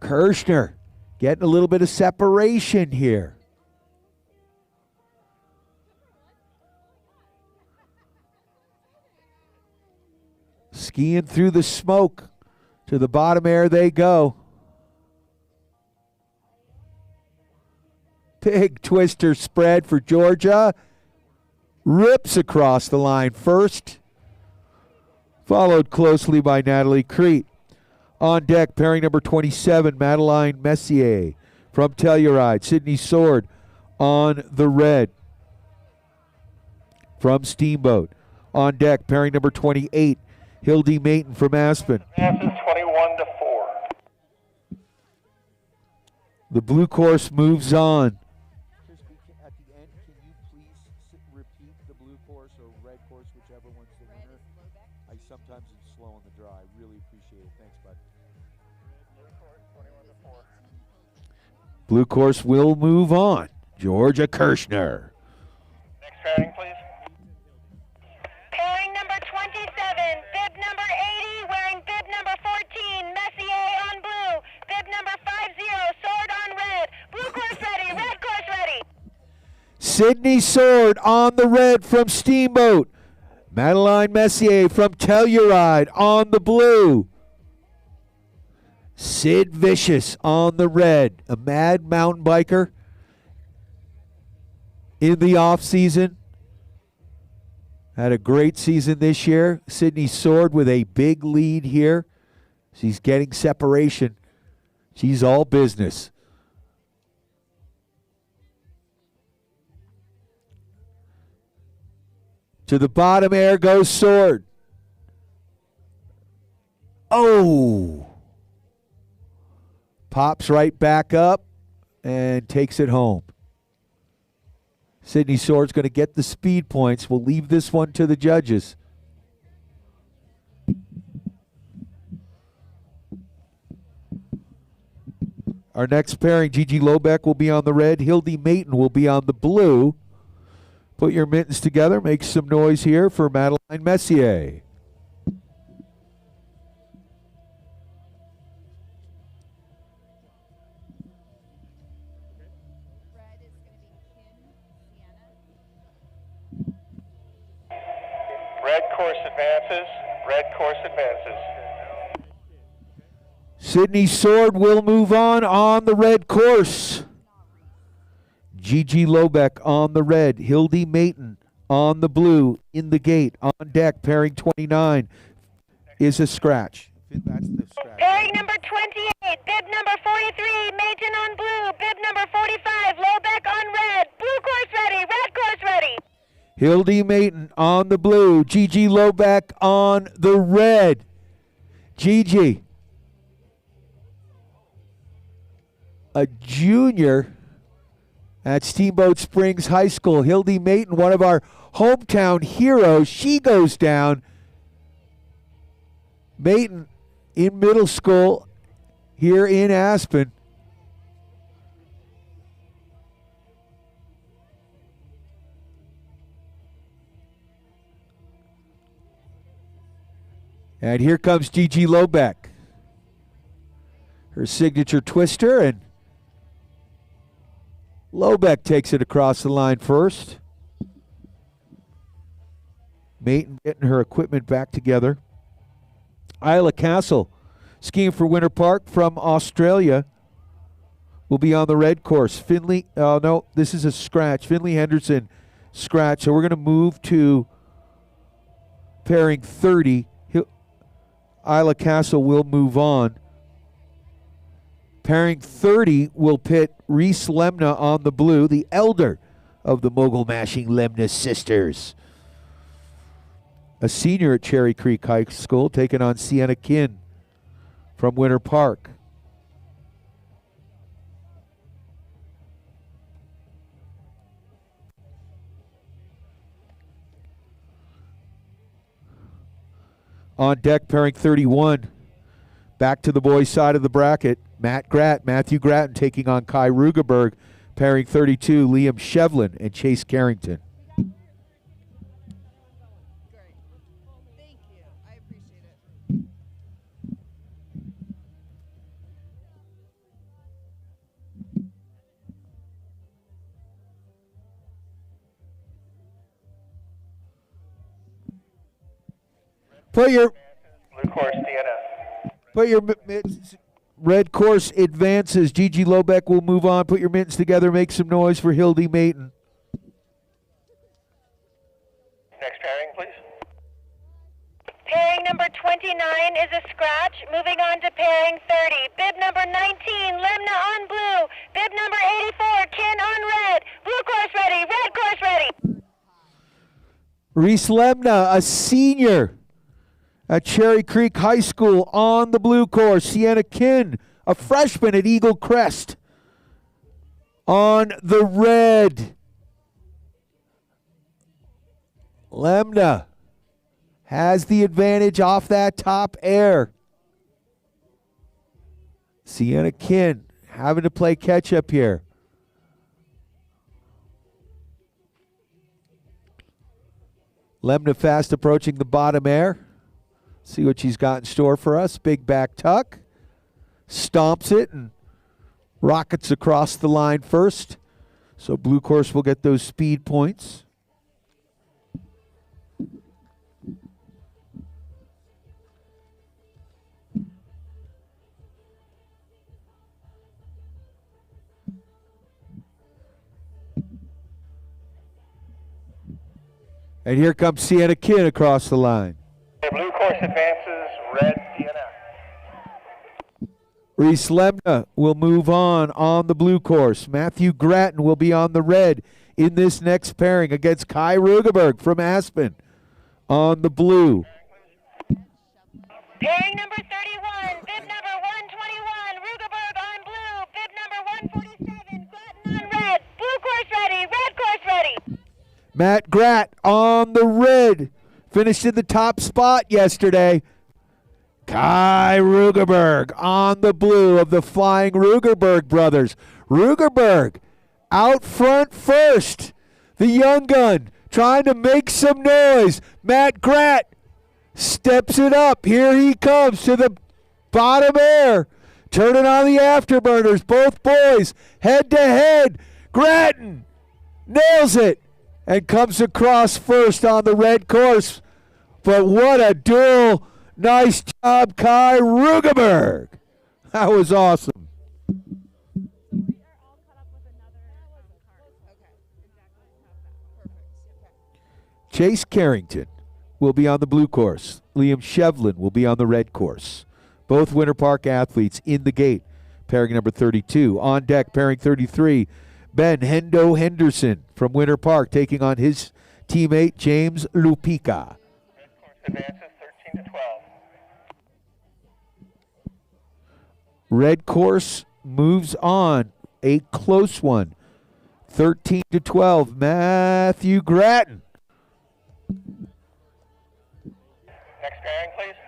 Kirshner getting a little bit of separation here. Skiing through the smoke. To the bottom air they go. Big twister spread for Georgia. Rips across the line first. Followed closely by Natalie Crete. On deck, pairing number 27, Madeline Messier from Telluride. Sydney Sword on the red from Steamboat. On deck, pairing number 28, Hildy Mayton from Aspen. Advances 21 to 4. The blue course moves on. At the end, can you please repeat the blue course or red course, whichever one's the winner? I sometimes am slow on the draw. I really appreciate it. Thanks, bud. Blue course 21 to 4. Blue course will move on. Georgia Kirshner. Next pairing, please. Pairing number 27, bib number 80, wearing bib number 14, Messier on blue. Bib number 50, Sword on red. Blue course ready, red course ready. Sydney Sword on the red from Steamboat. Madeline Messier from Telluride on the blue. Sid Vicious on the red. A mad mountain biker in the off season. Had a great season this year. Sydney Sword with a big lead here. She's getting separation. She's all business. To the bottom air goes Sword. Oh! Pops right back up and takes it home. Sydney Sword's going to get the speed points. We'll leave this one to the judges. Our next pairing, Gigi Lobeck will be on the red. Hildy Mayton will be on the blue. Put your mittens together. Make some noise here for Madeline Messier. Red course advances. Red course advances. Sydney Sword will move on the red course. Gigi Lobeck on the red. Hildy Mayton on the blue. In the gate. On deck, pairing 29 is a scratch. That's the scratch. Pairing number 28, bib number 43, Mayton on blue. Bib number 45, Lobeck on red. Blue course ready, red course ready. Hildy Mayton on the blue. Gigi Lobeck on the red. Gigi. a junior at Steamboat Springs High School. Hildy Mayton, one of our hometown heroes, she goes down. Mayton in middle school here in Aspen. And here comes Gigi Lobeck. Her signature twister, and Lobeck takes it across the line first. Mayton getting her equipment back together. Isla Castle, skiing for Winter Park from Australia, will be on the red course. Finley, no, this is a scratch. Finley Henderson, scratch. So we're going to move to pairing 30. Isla Castle will move on. Pairing 30 will pit Reese Lemna on the blue, the elder of the Mogul Mashing Lemna sisters. A senior at Cherry Creek High School, taking on Sienna Kinn from Winter Park. On deck, pairing 31. Back to the boys' side of the bracket. Matthew Gratton taking on Kai Rugerberg. Pairing 32, Liam Shevlin and Chase Carrington. Great. Thank you. I appreciate it. Put your Blue course, DNF. Put your red course advances. Gigi Lobeck will move on. Put your mittens together. Make some noise for Hildy Mayton. Next pairing, please. Pairing number 29 is a scratch. Moving on to pairing 30. Bib number 19, Lemna on blue. Bib number 84, Kin on red. Blue course ready, red course ready. Reese Lemna, a senior at Cherry Creek High School on the blue course. Sienna Kinn, a freshman at Eagle Crest on the red. Lemna has the advantage off that top air. Sienna Kinn having to play catch up here. Lemna fast approaching the bottom air. See what she's got in store for us. Big back tuck. Stomps it and rockets across the line first. So blue course will get those speed points. And here comes Sienna Kinn across the line. Blue course advances, red DNF. Reese Lemna will move on the blue course. Matthew Gratton will be on the red in this next pairing against Kai Rugerberg from Aspen on the blue. Pairing number 31, bib number 121, Rugerberg on blue. Bib number 147, Gratton on red. Blue course ready, red course ready. Matt Gratt on the red. Finished in the top spot yesterday. Kai Rugerberg on the blue of the Flying Rugerberg brothers. Rugerberg out front first. The young gun trying to make some noise. Matt Gratt steps it up. Here he comes to the bottom air. Turning on the afterburners. Both boys head to head. Gratton nails it and comes across first on the red course. But what a duel. Nice job, Kai Rugerberg. That was awesome. Chase Carrington will be on the blue course. Liam Shevlin will be on the red course. Both Winter Park athletes in the gate. Pairing number 32. On deck, pairing 33. Ben Hendo Henderson from Winter Park taking on his teammate James Lupica. Advances 13 to 12. Red course moves on. A close one. 13-12. Matthew Grattan. Next pairing, please.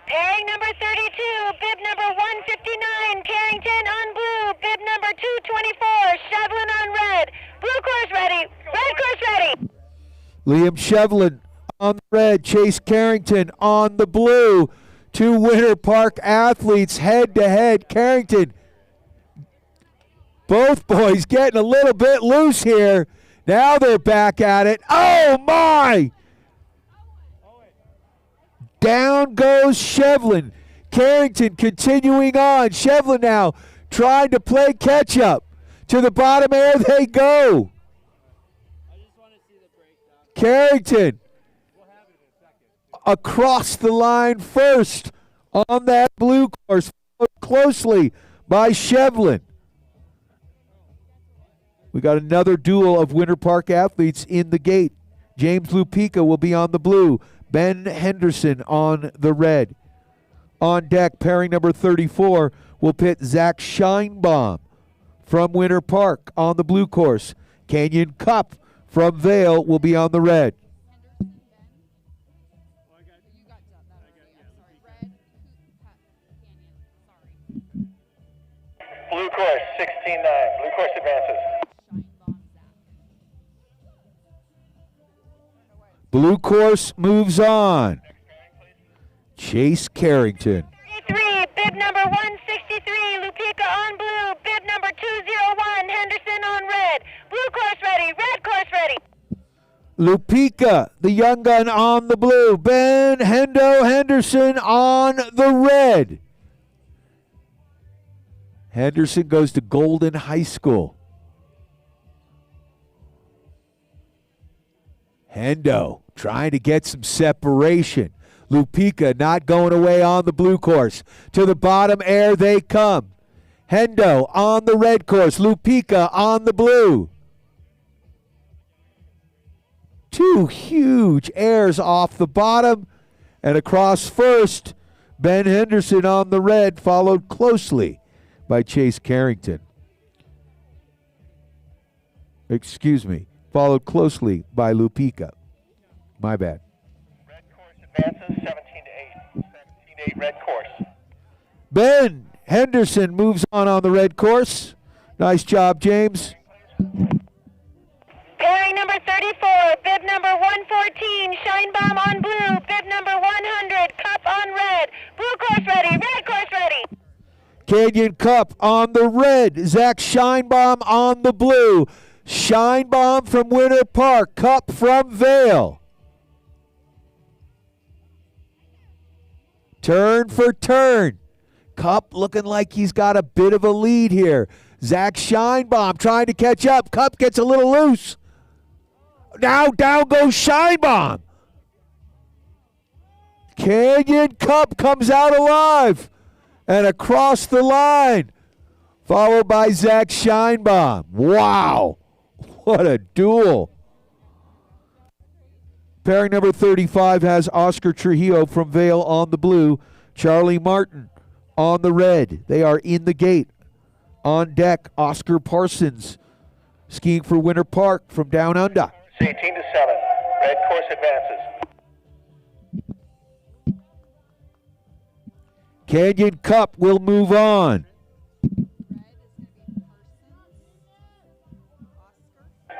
Pairing number 32, bib number 159, Carrington on blue, bib number 224, Shevlin on red. Blue course ready, red course ready. Liam Shevlin on the red. Chase Carrington on the blue. Two Winter Park athletes head-to-head. Carrington, both boys getting a little bit loose here. Now they're back at it. Oh, my! Down goes Shevlin. Carrington continuing on. Shevlin now trying to play catch-up. To the bottom air they go. Carrington across the line first on that blue course, followed closely by Shevlin. We got another duel of Winter Park athletes in the gate. James Lupica will be on the blue. Ben Henderson on the red. On deck, pairing number 34 will pit Zach Scheinbaum from Winter Park on the blue course. Canyon Cup from Vale will be on the red. Blue course, 16-9. Blue course advances. Blue course moves on. Chase Carrington. 33, bib number 163, Lupica on blue, bib number 201, Henderson on red. Blue course ready, red course ready. Lupica, the young gun on the blue. Ben Hendo Henderson on the red. Henderson goes to Golden High School. Hendo trying to get some separation. Lupica not going away on the blue course. To the bottom air they come. Hendo on the red course. Lupica on the blue. Two huge airs off the bottom and across first. Ben Henderson on the red, followed closely by Chase Carrington. Excuse me, followed closely by Lupica. My bad. Red course advances, 17-8. 17-8 red course. Ben Henderson moves on the red course. Nice job, James. Pairing number 34, bib number 114, Scheinbaum on blue, bib number 100, Cup on red. Blue course ready, red course ready. Canyon Cup on the red. Zach Scheinbaum on the blue. Scheinbaum from Winter Park. Cup from Vale. Turn for turn. Cup looking like he's got a bit of a lead here. Zach Scheinbaum trying to catch up. Cup gets a little loose. Now down goes Scheinbaum. Canyon Cup comes out alive and across the line, followed by Zach Scheinbaum. Wow, what a duel. Pairing number 35 has Oscar Trujillo from Vale on the blue, Charlie Martin on the red. They are in the gate. On deck, Oscar Parsons, skiing for Winter Park from Down Under. 18-7. Red course advances. Canyon Cup will move on.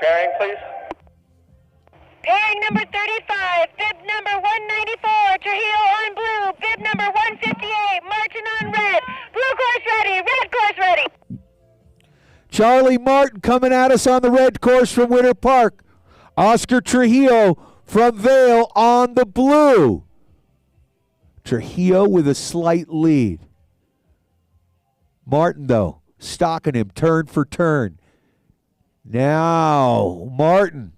Pairing, please. Pairing number 35, bib number 194, Trujillo on blue, bib number 158, Martin on red. Blue course ready, red course ready. Charlie Martin coming at us on the red course from Winter Park. Oscar Trujillo from Vale on the blue. Trujillo with a slight lead. Martin, though, stalking him turn for turn. Now, Martin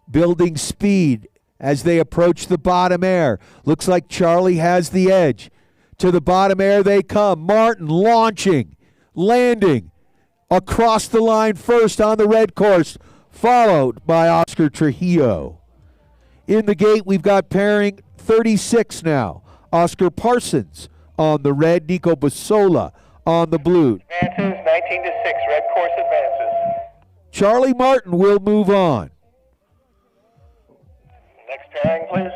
building speed as they approach the bottom air. Looks like Charlie has the edge. To the bottom air they come. Martin launching, landing across the line first on the red course, followed by Oscar Trujillo. In the gate, we've got pairing 36 now. Oscar Parsons on the red, Nico Basola on the blue. Advances 19-6. Red course advances. Charlie Martin will move on. Next pairing, please.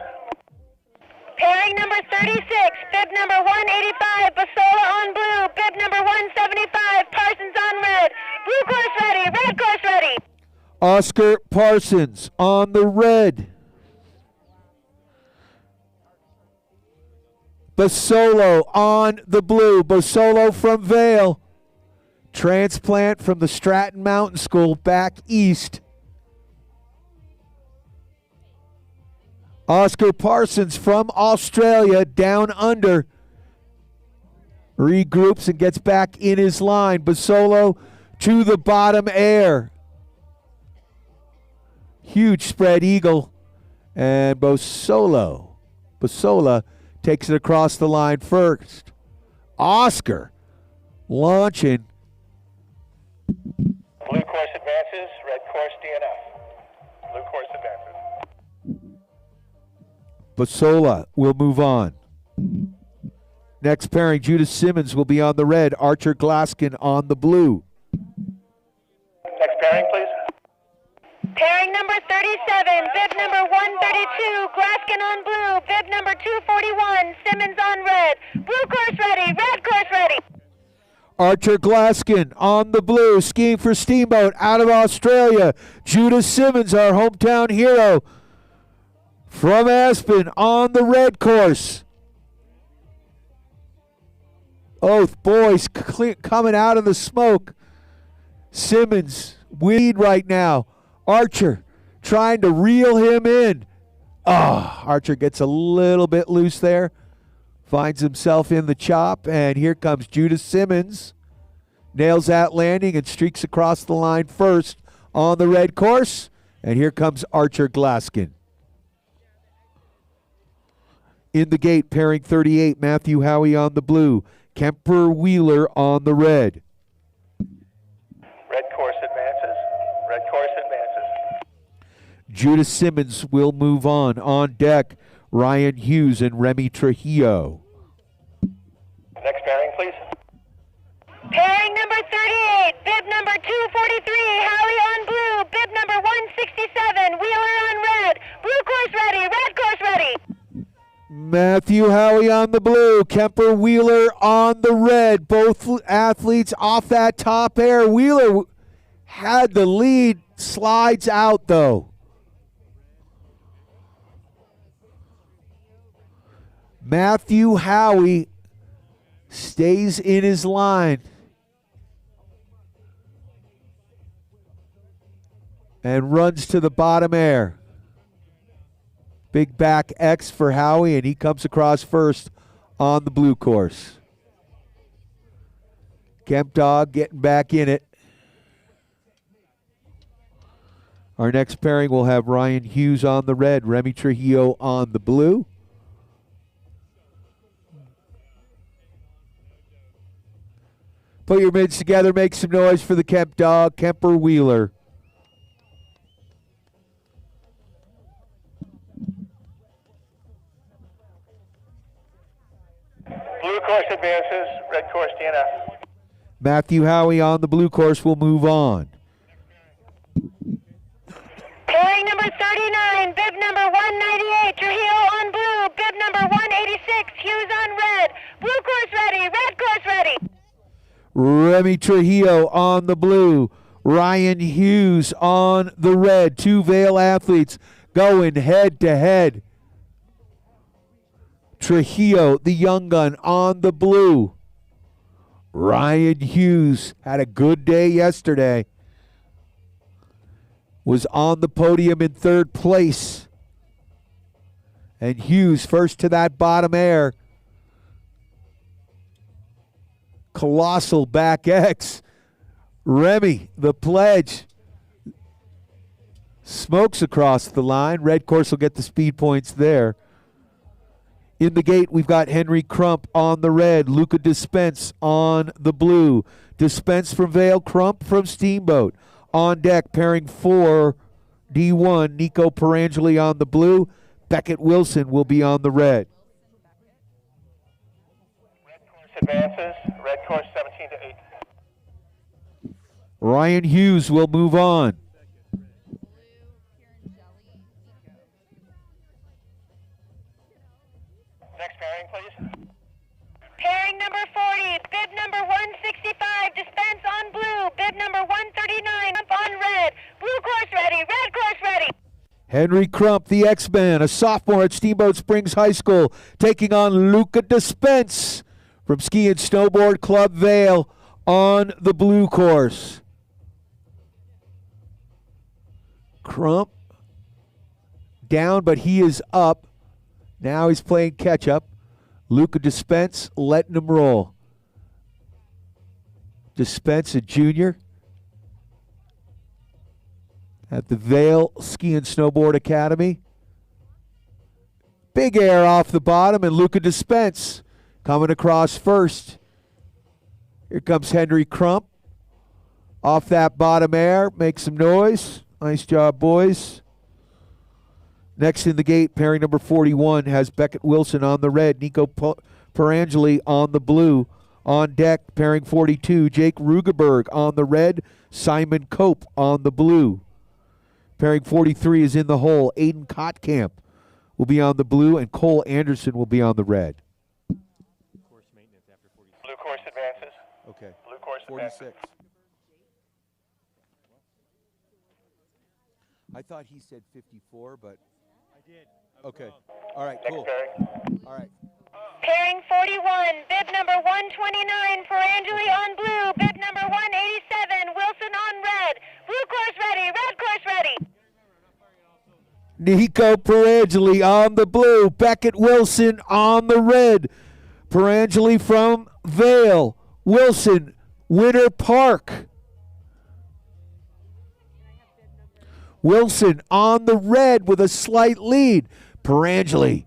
Pairing number 36, bib number 185, Basola on blue, bib number 175, Parsons on red. Blue course ready, red course ready. Oscar Parsons on the red. Basolo on the blue. Basolo from Vail. Transplant from the Stratton Mountain School back east. Oscar Parsons from Australia down under. Regroups and gets back in his line. Basolo to the bottom air. Huge spread eagle. And Basola takes it across the line first. Oscar launching. Blue course advances. Red course DNF. Blue course advances. Basola will move on. Next pairing, Judas Simmons will be on the red. Archer Glaskin on the blue. Next pairing, please. Pairing number 37, bib number 132, Glaskin on blue, bib number 241, Simmons on red. Blue course ready, red course ready. Archer Glaskin on the blue, skiing for Steamboat out of Australia. Judas Simmons, our hometown hero, from Aspen on the red course. Both boys coming out of the smoke. Simmons, lead right now. Archer trying to reel him in. Archer gets a little bit loose there. Finds himself in the chop, and here comes Judas Simmons. Nails that landing and streaks across the line first on the red course. And here comes Archer Glaskin. In the gate, pairing 38, Matthew Howie on the blue. Kemper Wheeler on the red. Red course advances. Red course advances. Judas Simmons will move on. On deck, Ryan Hughes and Remy Trujillo. Next pairing, please. Pairing number 38, bib number 243, Howie on blue, bib number 167, Wheeler on red. Blue course ready, red course ready. Matthew Howie on the blue, Kemper Wheeler on the red. Both athletes off that top air. Wheeler had the lead, slides out though. Matthew Howie stays in his line and runs to the bottom air. Big back X for Howie, and he comes across first on the blue course. Kemp Dog getting back in it. Our next pairing will have Ryan Hughes on the red, Remy Trujillo on the blue. Put your mids together, make some noise for the Kemp Dog, Kemper Wheeler. Blue course advances. Red course DNF. Matthew Howie on the blue course will move on. Pairing number 39, bib number 198, Trujillo on blue, bib number 186, Hughes on red. Blue course ready, red course ready. Remy Trujillo on the blue, Ryan Hughes on the red. Two Vail athletes going head to head. Trujillo, the young gun, on the blue. Ryan Hughes had a good day yesterday. Was on the podium in third place. And Hughes first to that bottom air. Colossal back X. Remy, the pledge, smokes across the line. Red course will get the speed points there. In the gate, we've got Henry Crump on the red, Luca Dispense on the blue. Dispense from Vail, Crump from Steamboat. On deck, pairing 4, D1, Nico Perangeli on the blue. Beckett Wilson will be on the red. Red course advances. Red course 17-6. 8. Ryan Hughes will move on. Next pairing, please. Pairing number 40, bib number 165, dispense on blue. Bib number 139, up on red. Blue course ready, red course ready. Henry Crump, the X-Man, a sophomore at Steamboat Springs High School, taking on Luca Dispense from Ski and Snowboard Club Vale on the blue course. Crump down, but he is up. Now he's playing catch-up. Luca Dispense letting him roll. Dispense, a junior at the Vale Ski and Snowboard Academy. Big air off the bottom, and Luca Dispense coming across first. Here comes Henry Crump. Off that bottom air, make some noise. Nice job, boys. Next in the gate, pairing number 41 has Beckett Wilson on the red, Nico Perangeli on the blue. On deck, pairing 42, Jake Rugeberg on the red, Simon Cope on the blue. Pairing 43 is in the hole. Aiden Kotkamp will be on the blue, and Cole Anderson will be on the red. Course maintenance after 46. Blue course advances. Okay. Blue course 46. advances. I thought he said 54, but I did. I was okay. wrong. All right, Next cool. pairing. All right. Pairing 41, bib number 129, Perangeli on blue. Bib number 187, Wilson on red. Blue course ready, red course ready. Nico Perangeli on the blue, Beckett Wilson on the red. Perangeli from Vale, Wilson, Winter Park. Wilson on the red with a slight lead. Perangeli,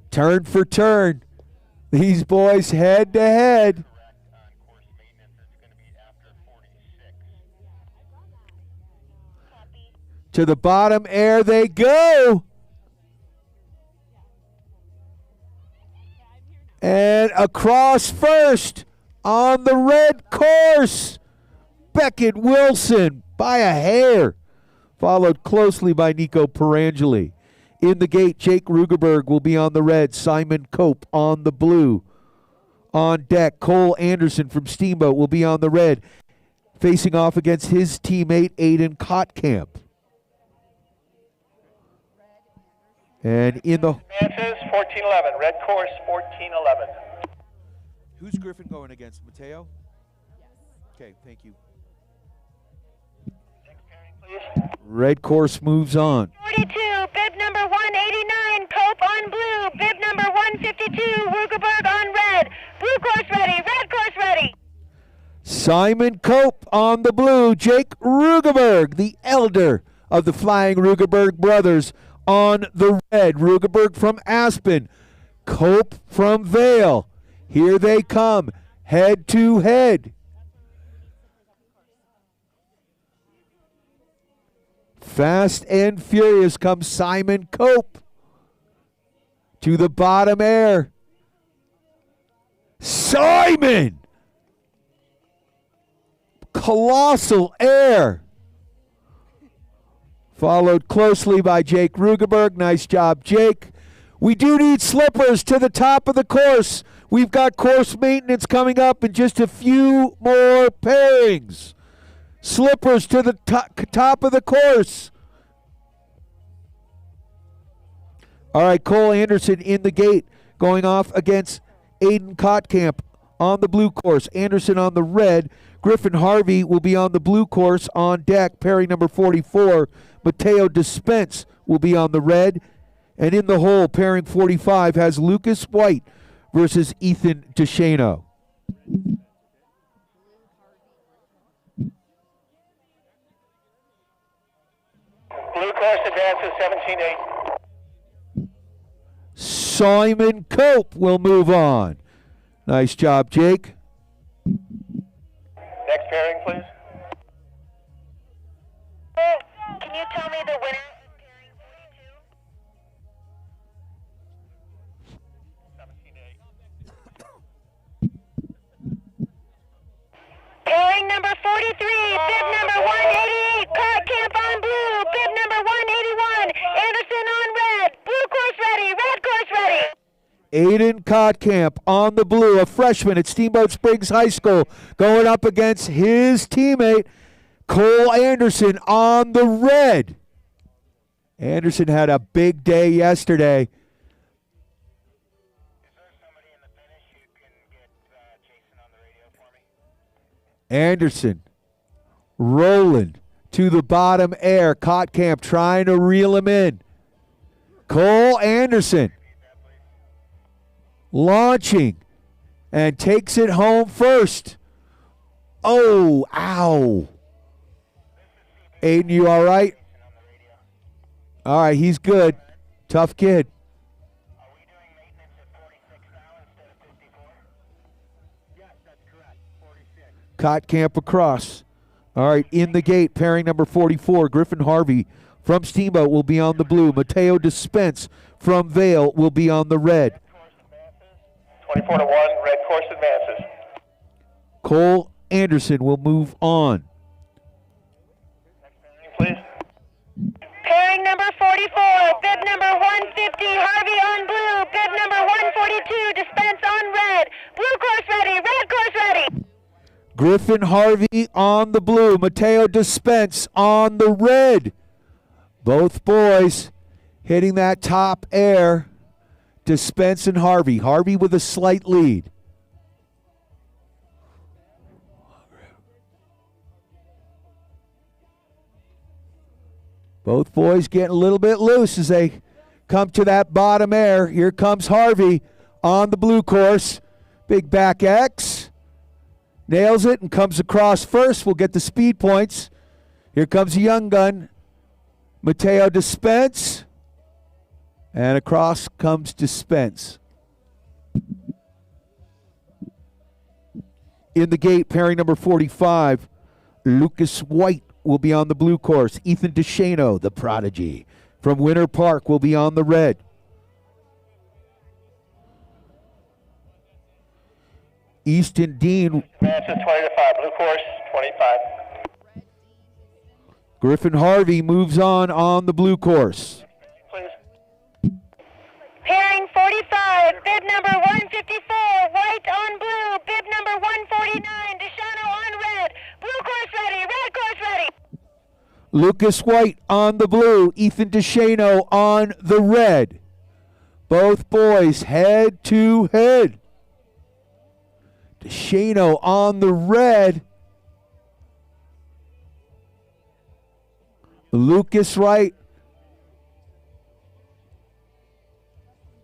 turn for turn. These boys head to head. On course maintenance, it's going to be after 46. To the bottom air they go. And across first on the red course, Beckett Wilson by a hair, followed closely by Nico Perangeli. In the gate, Jake Rugeberg will be on the red, Simon Cope on the blue. On deck, Cole Anderson from Steamboat will be on the red, facing off against his teammate Aiden Kotkamp. And in the... Advances 1411. Red course 1411. Who's Griffin going against? Mateo? Okay, thank you. Next pairing, please. Red course moves on. 42, bib number 189, Cope on blue. Bib number 152, Rugeberg on red. Blue course ready, red course ready. Simon Cope on the blue. Jake Rugeberg, the elder of the Flying Rugeberg brothers, on the red. Rugeberg from Aspen, Cope from Vale. Here they come, head to head. Fast and furious comes Simon Cope to the bottom air. Simon! Colossal air. Followed closely by Jake Rugeberg. Nice job, Jake. We do need slippers to the top of the course. We've got course maintenance coming up in just a few more pairings. Slippers to the top of the course. All right, Cole Anderson in the gate, going off against Aiden Kotkamp on the blue course. Anderson on the red. Griffin Harvey will be on the blue course on deck, pairing number 44. Mateo Dispense will be on the red. And in the hole, pairing 45 has Lucas White versus Ethan DeShano. Blue course advances 17-8. Simon Cope will move on. Nice job, Jake. Next pairing, please. Can you tell me the winner of pairing 42? 17-8. bib number 188, cart camp on blue, bib number 181, Anderson on red, blue course ready, red course ready. Aiden Kottkamp on the blue, a freshman at Steamboat Springs High School, going up against his teammate, Cole Anderson on the red. Anderson had a big day yesterday. Is there somebody in the finish who can get Jason on the radio for me? Anderson rolling to the bottom air. Kottkamp trying to reel him in. Cole Anderson launching and takes it home first. Oh, ow. Aiden, you all right? All right, he's good. Tough kid. Are we doing maintenance at 46 now instead of 54? Yes, that's correct. 46. Kottkamp across. All right, in the gate, pairing number 44, Griffin Harvey from Steamboat will be on the blue. Mateo Dispense from Vale will be on the red. 24 to 1, red course advances. Cole Anderson will move on. Please. Pairing number 44, bib number 150, Harvey on blue, bib number 142, Dispense on red, blue course ready, red course ready. Griffin Harvey on the blue. Mateo Dispense on the red. Both boys hitting that top air. Dispense and Harvey. Harvey with a slight lead. Both boys getting a little bit loose as they come to that bottom air. Here comes Harvey on the blue course. Big back X. Nails it and comes across first. We'll get the speed points. Here comes a young gun. Mateo Dispense. And across comes Dispense. In the gate, pairing number 45, Lucas White will be on the blue course. Ethan DeShano, the prodigy, from Winter Park will be on the red. Easton Dean. Advances 20 to 5, blue course 25. Griffin Harvey moves on the blue course. Please. Pairing 45, bib number 154, White on blue, bib number 149, Deshano on red, blue course ready, red course ready. Lucas White on the blue, Ethan DeShano on the red. Both boys head to head. DeShano on the red. Lucas Wright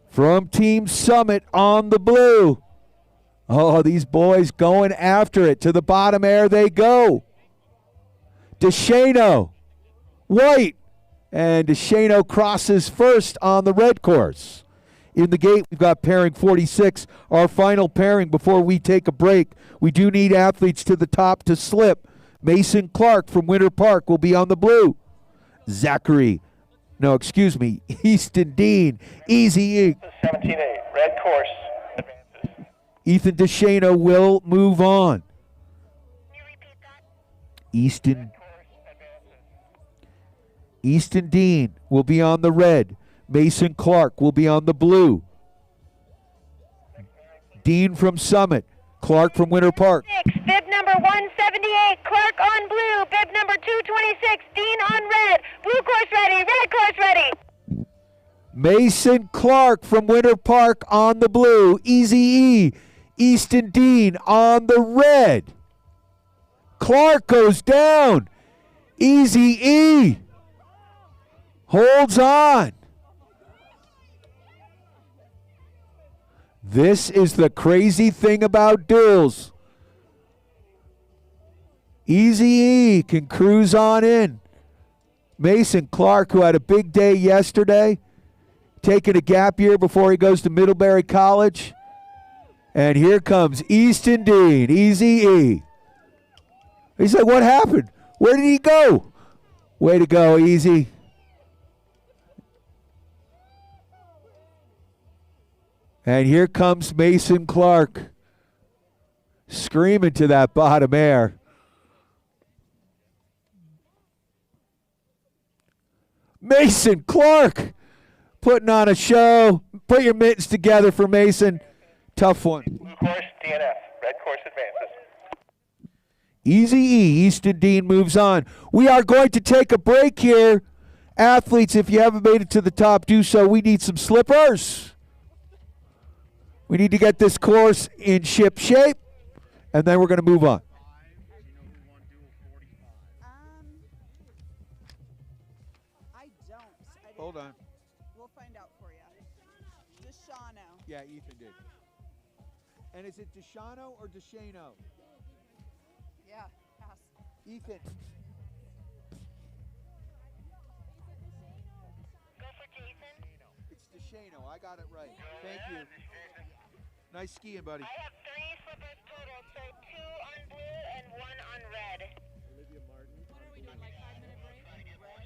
from Team Summit on the blue. Oh, these boys going after it. To the bottom air they go. DeShano, White, and DeShano crosses first on the red course. In the gate, we've got pairing 46, our final pairing before we take a break. We do need athletes to the top to slip. Mason Clark from Winter Park will be on the blue. Easton Dean, Easy E. 17-8, red course advances. Ethan DeShano will move on. Easton Dean will be on the red. Mason Clark will be on the blue. Dean from Summit. Clark from Winter Park. Bib number 178, Clark on blue, bib number 226, Dean on red, blue course ready, red course ready. Mason Clark from Winter Park on the blue. Easy E. Easton Dean on the red. Clark goes down. Easy E holds on. This is the crazy thing about duels. Easy E can cruise on in. Mason Clark, who had a big day yesterday, taking a gap year before he goes to Middlebury College. And here comes Easton Dean, Easy E. He said, what happened? Where did he go? Way to go, Easy. And here comes Mason Clark, screaming to that bottom air. Mason Clark putting on a show. Put your mittens together for Mason. Tough one. Blue course, DNF. Red course advances. Easy E. Easton Dean moves on. We are going to take a break here. Athletes, if you haven't made it to the top, do so. We need some slippers. We need to get this course in ship shape, and then we're going to move on. I don't. Hold on. We'll find out for you. Deshano. Yeah, Ethan did. And is it Deshano or Deshano? Yeah, pass. Ethan. Go for Jason. It's Deshano. I got it right. Thank you. Nice skiing, buddy. I have 3 slippers total, so 2 on blue and 1 on red. Olivia Martin. What are we doing, like 5-minute break? Red,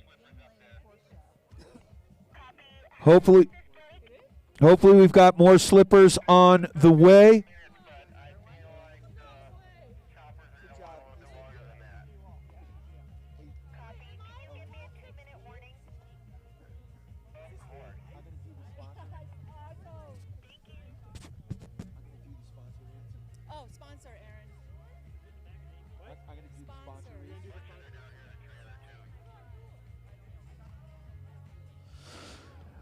course Hopefully, we've got more slippers on the way. Copy. Can you give me a 2-minute warning? Oh, sponsor, Aaron. I'm going to do the sponsor.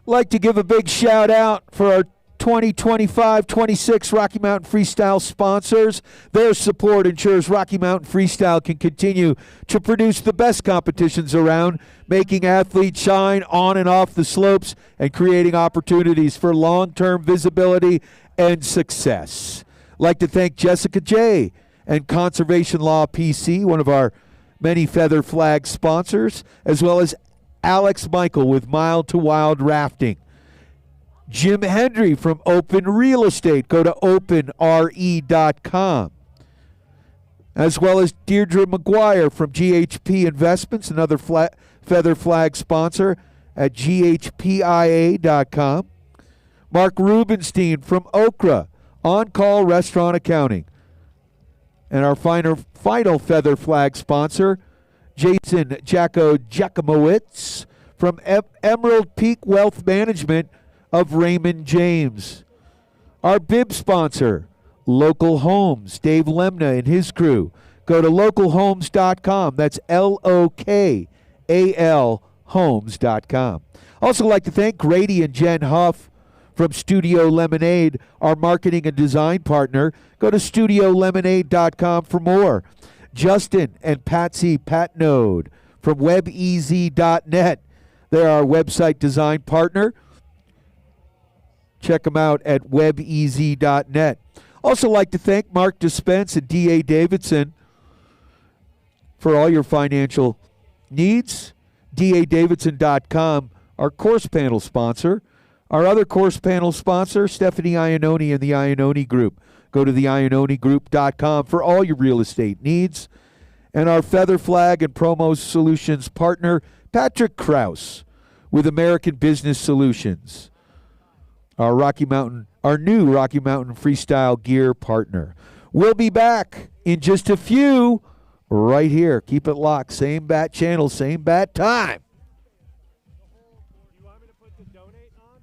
Like to give a big shout out for our 2025-26 Rocky Mountain Freestyle sponsors. Their support ensures Rocky Mountain Freestyle can continue to produce the best competitions around, making athletes shine on and off the slopes and creating opportunities for long-term visibility and success. Like to thank Jessica J. and Conservation Law PC, one of our many Feather Flag sponsors, as well as Alex Michael with Mild to Wild Rafting. Jim Hendry from Open Real Estate. Go to openre.com. As well as Deirdre McGuire from GHP Investments, another Feather Flag sponsor at ghpia.com. Mark Rubenstein from Okra, On-Call Restaurant Accounting. And our final Feather Flag sponsor, Jason Jakimowicz from Emerald Peak Wealth Management of Raymond James. Our bib sponsor, Local Homes, Dave Lemna and his crew. Go to localhomes.com. That's LOKAL homes.com. Also like to thank Grady and Jen Huff from Studio Lemonade, our marketing and design partner. Go to studiolemonade.com for more. Justin and Patsy Patnode from WebEZ.net. They're our website design partner. Check them out at webez.net. Also like to thank Mark Dispense and D.A. Davidson for all your financial needs. DADavidson.com, our course panel sponsor. Our other course panel sponsor, Stephanie Iannone and the Iannone Group. Go to theiononegroup.com for all your real estate needs. And our Feather Flag and Promo Solutions partner, Patrick Krause with American Business Solutions. Our new Rocky Mountain Freestyle gear partner. We'll be back in just a few right here. Keep it locked. Same bat channel, same bat time. You want me to put the donate on?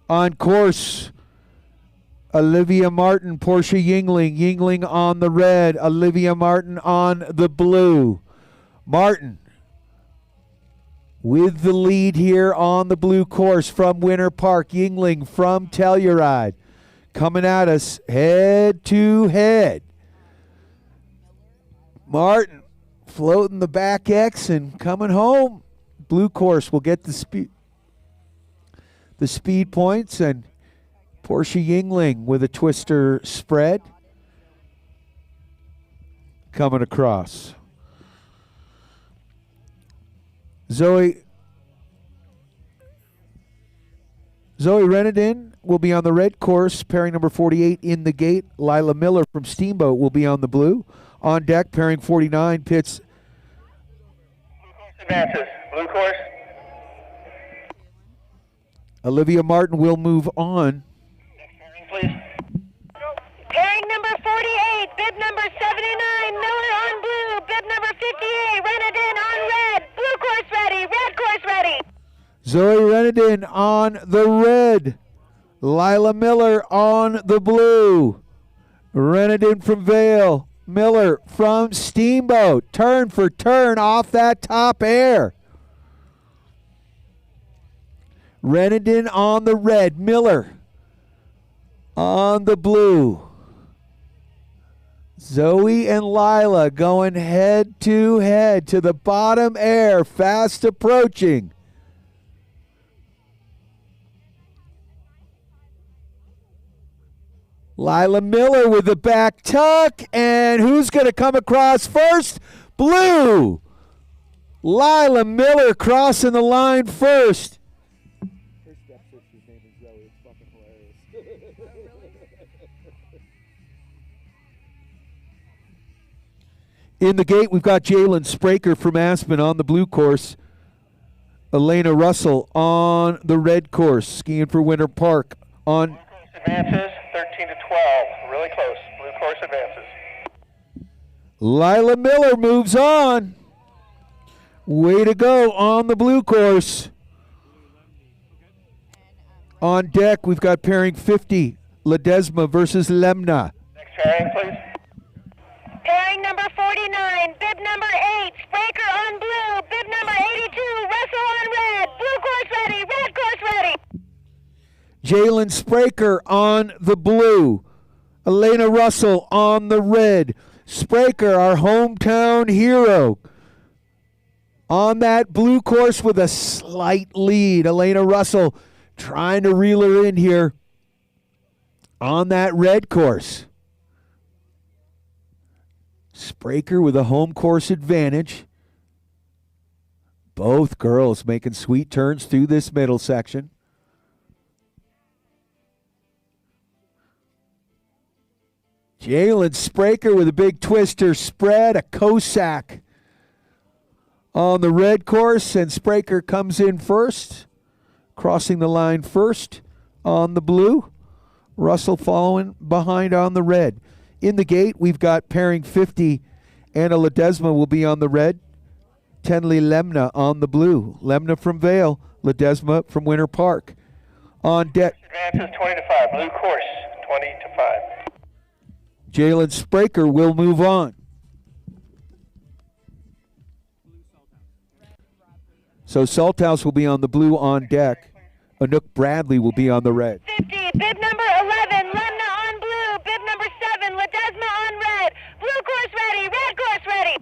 On course, Olivia Martin, Portia Yingling. Yingling on the red, Olivia Martin on the blue. Martin with the lead here on the blue course from Winter Park. Yingling from Telluride coming at us head to head. Martin floating the back X and coming home. Blue course will get the speed points, and Portia Yingling with a twister spread coming across. Zoe Renadin will be on the red course, pairing number 48 in the gate. Lila Miller from Steamboat will be on the blue. On deck, pairing 49, pits. Advances. Blue course. Olivia Martin will move on. Next pairing, please. Pairing number 48, bib number 79, Miller on blue, bib number 58, Renadin on red, blue course ready, red course ready. Zoe Renadin on the red. Lila Miller on the blue. Renadin from Vale. Miller from Steamboat. Turn for turn off that top air. Renadin on the red. Miller on the blue. Zoe and Lila going head to the bottom air, fast approaching. Lila Miller with the back tuck, and who's going to come across first? Blue. Lila Miller crossing the line first. Her stepsister's name is Zoe. It's fucking hilarious. In the gate, we've got Jalen Spraker from Aspen on the blue course. Elena Russell on the red course, skiing for Winter Park. On Advances 13 to 12. Really close. Blue course advances. Lila Miller moves on. Way to go on the blue course. On deck, we've got pairing 50, Ledesma versus Lemna. Next pairing, please. Pairing number 49, bib number 8, Spraker on blue, bib number 82, Russell on red, blue course ready, red course ready. Jalen Spraker on the blue. Elena Russell on the red. Spraker, our hometown hero, on that blue course with a slight lead. Elena Russell trying to reel her in here on that red course. Spraker with a home course advantage. Both girls making sweet turns through this middle section. Jalen Spraker with a big twister spread, a Cossack on the red course, and Spraker comes in first, crossing the line first on the blue. Russell following behind on the red. In the gate, we've got pairing 50. Anna Ledesma will be on the red. Tenley Lemna on the blue. Lemna from Vale, Ledesma from Winter Park. On deck. Advances 20 to 5. Blue course 20 to 5. Jalen Spraker will move on. So Salthouse will be on the blue on deck. Anouk Bradley will be on the red. 50, bib number 11, Lemna on blue, bib number 7, Ledesma on red, blue course ready, red course ready.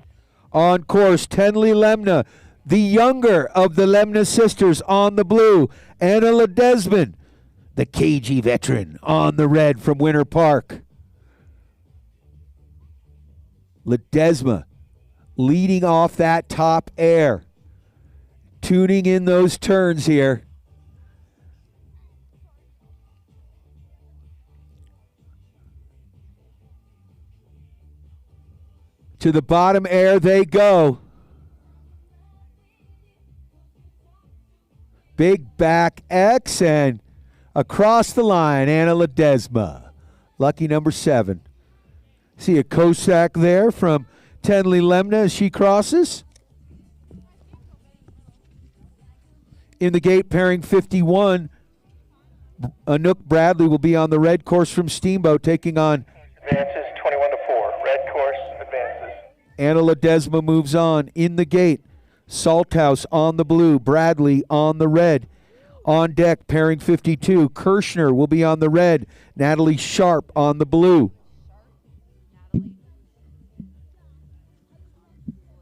On course, Tenley Lemna, the younger of the Lemna sisters, on the blue. Anna Ledesman, the KG veteran, on the red from Winter Park. Ledesma leading off that top air. Tuning in those turns here. To the bottom air they go. Big back X and across the line, Anna Ledesma. Lucky number 7. See a Cossack there from Tenley Lemna as she crosses. In the gate, pairing 51, Anook Bradley will be on the red course from Steamboat, taking on Advances 21-4. Red course advances. Anna Ledesma moves on. In the gate, Salthouse on the blue, Bradley on the red. On deck, pairing 52, Kirshner will be on the red, Natalie Sharp on the blue.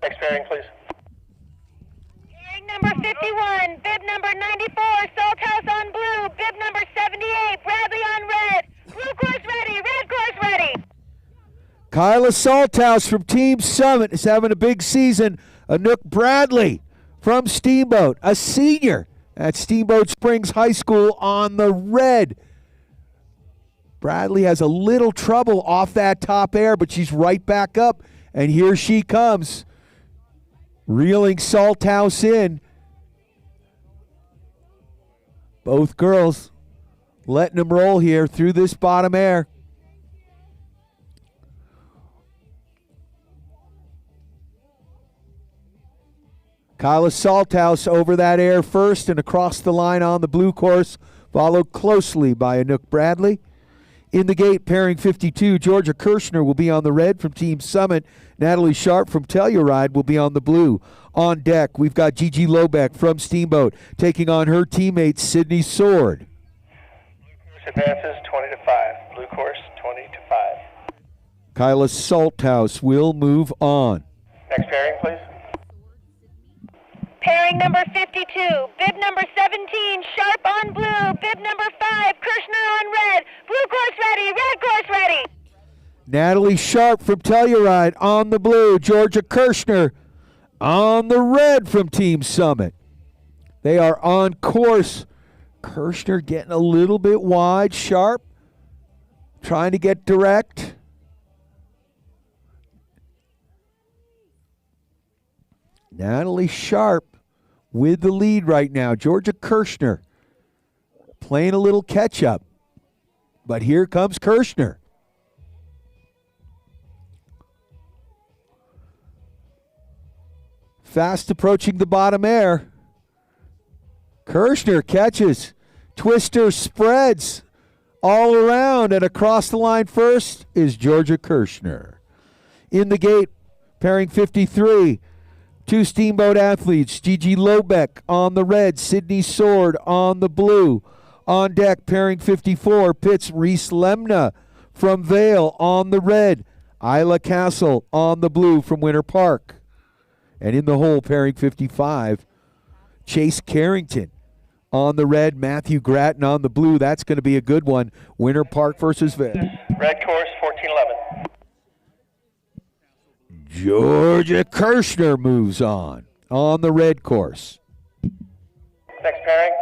Next pairing, please. Pairing number 51, bib number 94, Salthouse on blue, bib number 78, Bradley on red. Blue course ready, red course ready. Kyla Salthouse from Team Summit is having a big season. Anook Bradley from Steamboat, a senior at Steamboat Springs High School on the red. Bradley has a little trouble off that top air, but she's right back up, and here she comes. Reeling Salthouse in. Both girls letting them roll here through this bottom air. Kyla Salthouse over that air first and across the line on the blue course, followed closely by Anook Bradley. In the gate, pairing 52, Georgia Kirshner will be on the red from Team Summit. Natalie Sharp from Telluride will be on the blue. On deck, we've got Gigi Lobeck from Steamboat taking on her teammate Sydney Sword. Blue course advances 20-5. Blue course 20-5. Kyla Salthouse will move on. Next pairing, please. Pairing number 52, bib number 17, Sharp on blue, bib number 5, Kirshner on red. Blue course ready, red course ready. Natalie Sharp from Telluride on the blue. Georgia Kirshner on the red from Team Summit. They are on course. Kirshner getting a little bit wide. Sharp trying to get direct. Natalie Sharp with the lead right now. Georgia Kirshner playing a little catch-up. But here comes Kirshner. Fast approaching the bottom air. Kirshner catches. Twister spreads all around, and across the line first is Georgia Kirshner. In the gate, pairing 53, two Steamboat athletes, Gigi Lobeck on the red, Sydney Sword on the blue. On deck, pairing 54, pits Reese Lemna from Vale on the red, Isla Castle on the blue from Winter Park. And in the hole, pairing 55, Chase Carrington on the red, Matthew Gratton on the blue. That's going to be a good one. Winter Park versus Vale. Red course 14-11. Georgia Kirshner moves on the red course. Next pairing.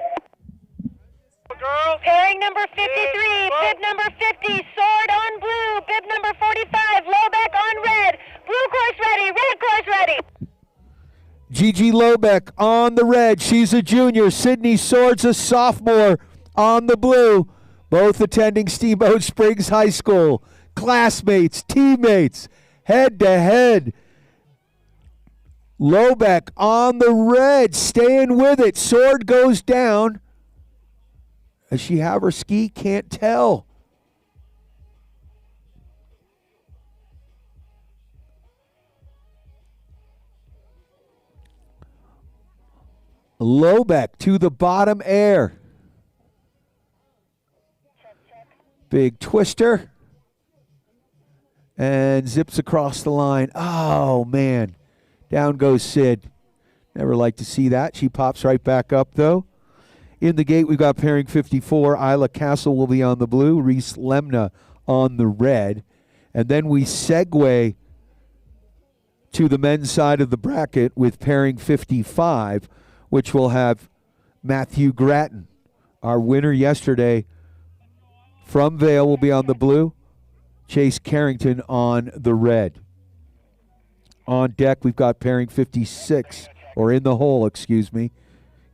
Pairing number 53, bib number 50, Sword on blue, bib number 45, Lobeck on red. Blue course ready, red course ready. Gigi Lobeck on the red. She's a junior. Sydney Sword's a sophomore on the blue. Both attending Steamboat Springs High School. Classmates, teammates, head to head. Lobeck on the red, staying with it. Sword goes down. Does she have her ski? Can't tell. Lobeck to the bottom air. Big twister. And zips across the line. Oh, man. Down goes Sid. Never like to see that. She pops right back up, though. In the gate, we've got pairing 54. Isla Castle will be on the blue. Reese Lemna on the red. And then we segue to the men's side of the bracket with pairing 55, which will have Matthew Gratton, our winner yesterday from Vale, will be on the blue. Chase Carrington on the red. On deck, we've got pairing 56, or in the hole, excuse me.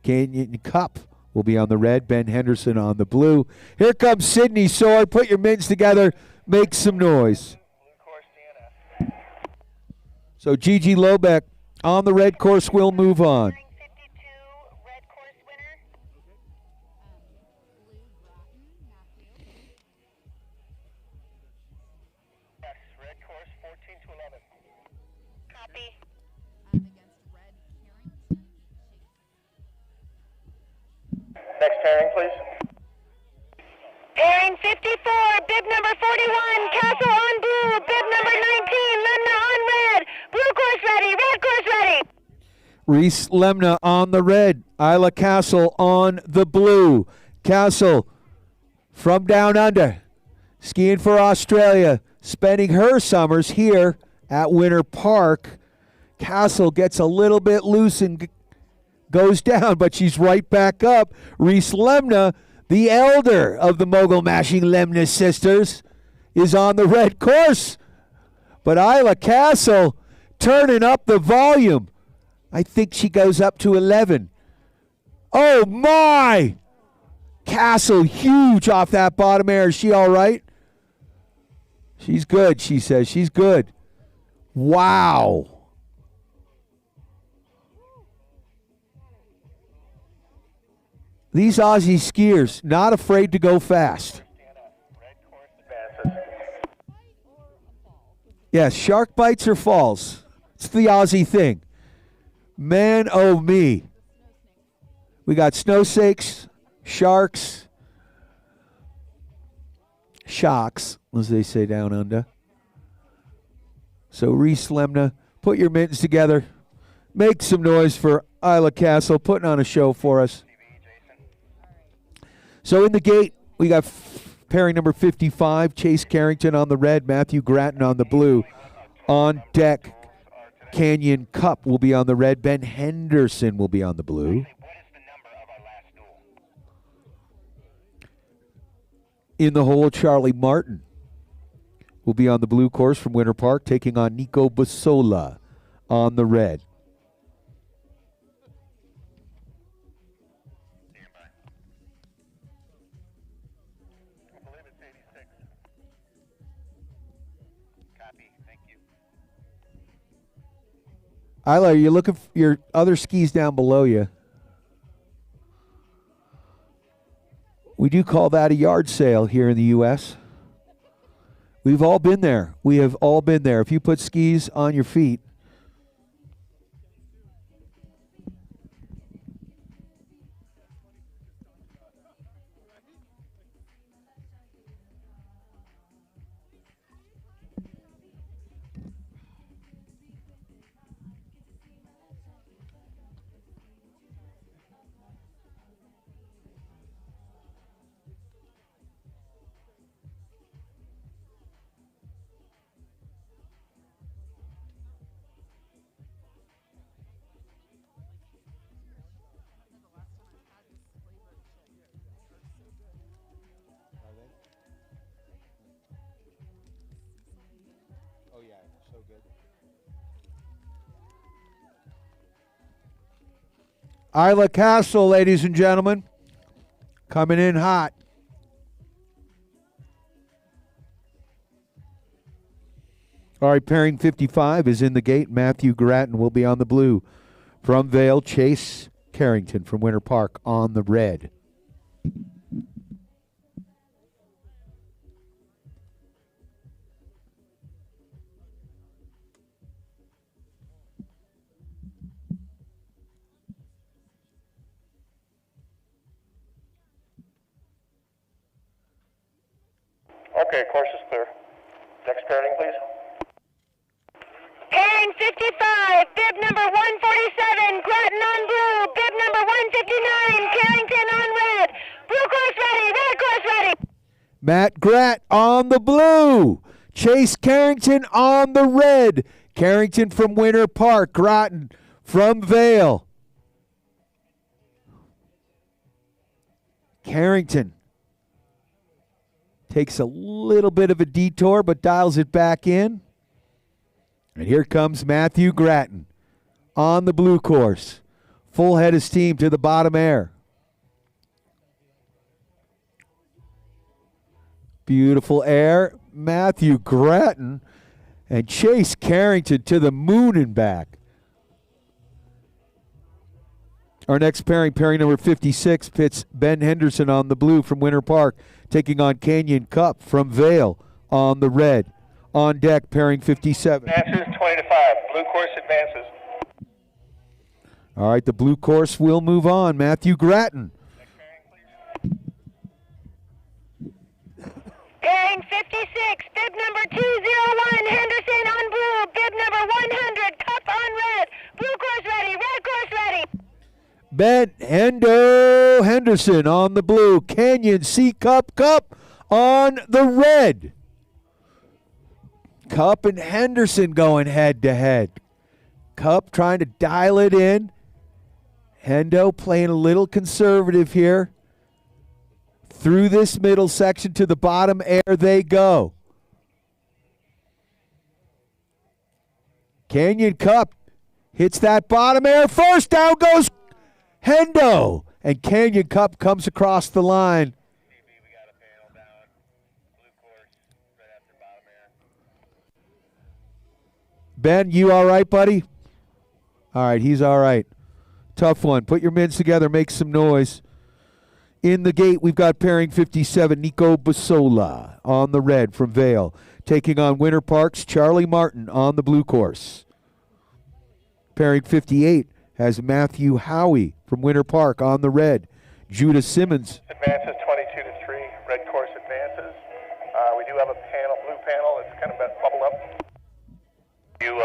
Canyon Cup will be on the red. Ben Henderson on the blue. Here comes Sydney Sword. Put your mitts together. Make some noise. So Gigi Lobeck on the red course will move on. Next pairing, please. Pairing 54, bib number 41, Castle on blue, bib number 19, Lemna on red. Blue course ready, red course ready. Reese Lemna on the red. Isla Castle on the blue. Castle from down under, skiing for Australia, spending her summers here at Winter Park. Castle gets a little bit loose and goes down, but she's right back up. Reese Lemna, the elder of the mogul mashing Lemna sisters, is on the red course. But Isla Castle turning up the volume. I think she goes up to 11. Oh, my! Castle huge off that bottom air. Is she all right? She's good, she says. She's good. Wow. These Aussie skiers, not afraid to go fast. Yes, shark bites or falls. It's the Aussie thing. Man, oh me. We got snow snakes, sharks, shocks, as they say down under. So Reese Lemna, put your mittens together. Make some noise for Isla Castle, putting on a show for us. So in the gate, we got pairing number 55, Chase Carrington on the red, Matthew Grattan on the blue. On deck, Canyon Cup will be on the red, Ben Henderson will be on the blue. In the hole, Charlie Martin will be on the blue course from Winter Park, taking on Nico Basola on the red. Isla, are you looking for your other skis down below you? We do call that a yard sale here in the U.S. We've all been there. We have all been there. If you put skis on your feet, Isla Castle, ladies and gentlemen, coming in hot. All right, pairing 55 is in the gate. Matthew Grattan will be on the blue. From Vale, Chase Carrington from Winter Park on the red. Okay, course is clear. Next pairing, please. Pairing 55, bib number 147, Grattan on blue, bib number 159, Carrington on red. Blue course ready, red course ready. Matt Gratt on the blue. Chase Carrington on the red. Carrington from Winter Park. Grattan from Vale. Carrington takes a little bit of a detour, but dials it back in. And here comes Matthew Grattan on the blue course. Full head of steam to the bottom air. Beautiful air. Matthew Grattan and Chase Carrington to the moon and back. Our next pairing, pairing number 56, pits Ben Henderson on the blue from Winter Park, taking on Canyon Cup from Vale on the red. On deck, pairing 57. Advances 20-5. Blue course advances. All right, the blue course will move on. Matthew Grattan pairing 56, bib number 201, Henderson on blue, bib number 100, Cup on red, blue course ready, red course ready. Ben Hendo Henderson on the blue, Canyon C Cup on the red. Cup and Henderson going head to head. Cup trying to dial it in. Hendo playing a little conservative here. Through this middle section to the bottom air they go. Canyon Cup hits that bottom air first. Down goes Hendo. And Canyon Cup comes across the line. We got a panel down. Blue course right after bottom air. Ben, you all right, buddy? All right, he's all right. Tough one. Put your mids together, make some noise. In the gate, we've got pairing 57, Nico Basola on the red from Vale, taking on Winter Park's Charlie Martin on the blue course. Pairing 58 has Matthew Howie from Winter Park on the red. Judah Simmons. Advances 22-3. Red course advances. We do have a panel, blue panel. It's kind of bubble up. You,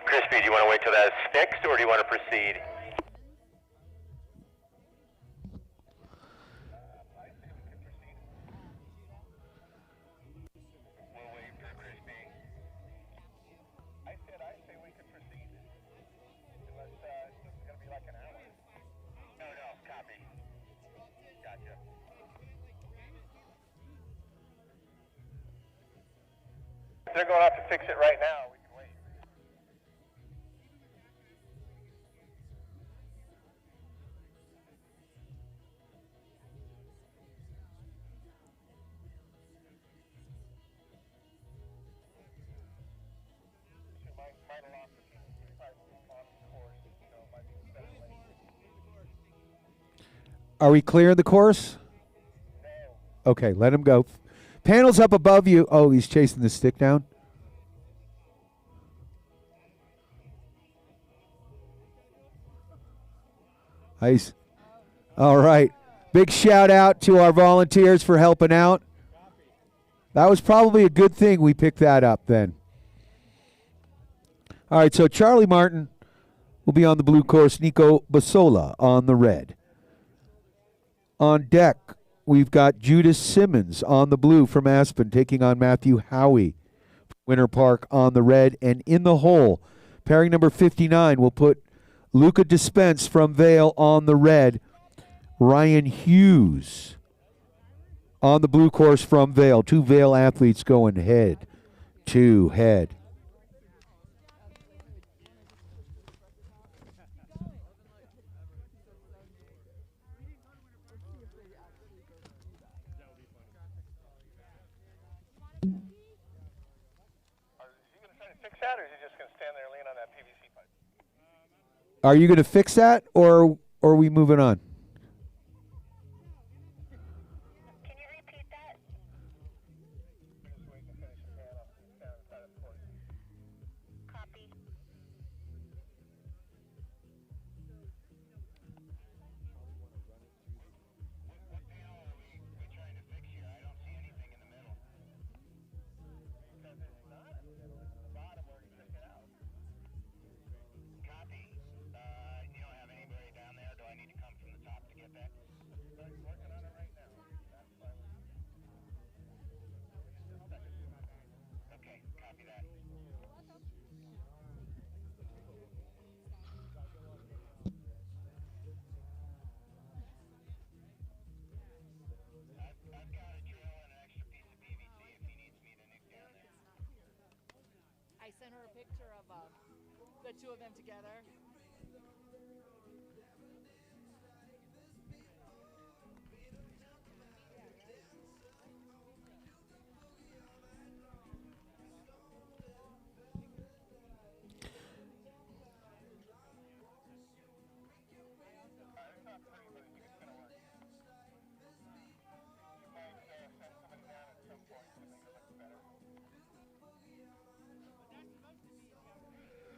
Crispy, do you want to wait till that is fixed, or do you want to proceed? We'll wait for Crispy. I say we could proceed. Unless it's going to be like an hour. No, copy. Gotcha. If they're going to have to fix it right now, we can wait. Might have lost a few on the course, might be better late. Are we clear in the course? No. Okay, let him go. Panel's up above you. Oh, he's chasing the stick down. Nice. All right. Big shout out to our volunteers for helping out. That was probably a good thing we picked that up then. All right, so Charlie Martin will be on the blue course, Nico Basola on the red. On deck, we've got Judas Simmons on the blue from Aspen, taking on Matthew Howie, Winter Park on the red. And in the hole, pairing number 59 will put Luca Dispense from Vale on the red. Ryan Hughes on the blue course from Vale. Two Vale athletes going head to head. Fix that, or is he just going to stand there and lean on that PVC pipe? Are you going to fix that, or are we moving on? Can you repeat that? Just wait to finish the panel down inside of the court. Copy. What panel are we trying to fix here? I don't see anything in the middle. Because it's not at the bottom where you took it out. Copy. You don't have anybody down there? Do I need to come from the top to get that? They're working on it right now. That's why we're... Okay, copy that. I've got a drill and an extra piece of PVC if he needs me to nick down there. I sent her a picture of the two of them together.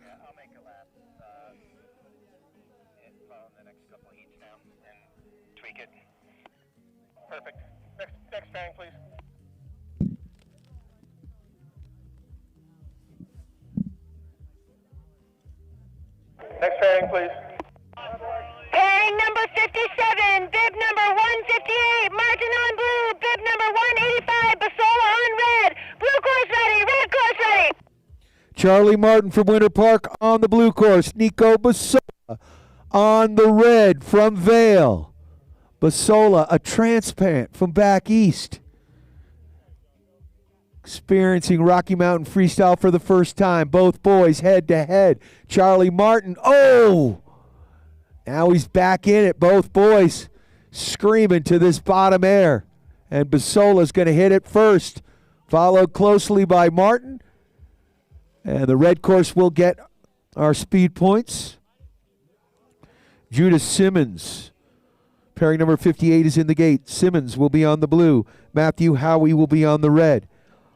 Yeah, I'll make a lap. In the next couple of heats now and tweak it. Perfect. Next pairing, please. Next pairing, please. Pairing number 57, bib number 158, Martin on blue, bib number 185, Basola on red. Blue course ready, red course ready. Charlie Martin from Winter Park on the blue course. Nico Basola on the red from Vale. Basola, a transplant from back east. Experiencing Rocky Mountain Freestyle for the first time. Both boys head to head. Charlie Martin, oh! Now he's back in it. Both boys screaming to this bottom air. And Basola's going to hit it first. Followed closely by Martin. And the red course will get our speed points. Judah Simmons, pairing number 58, is in the gate. Simmons will be on the blue. Matthew Howie will be on the red.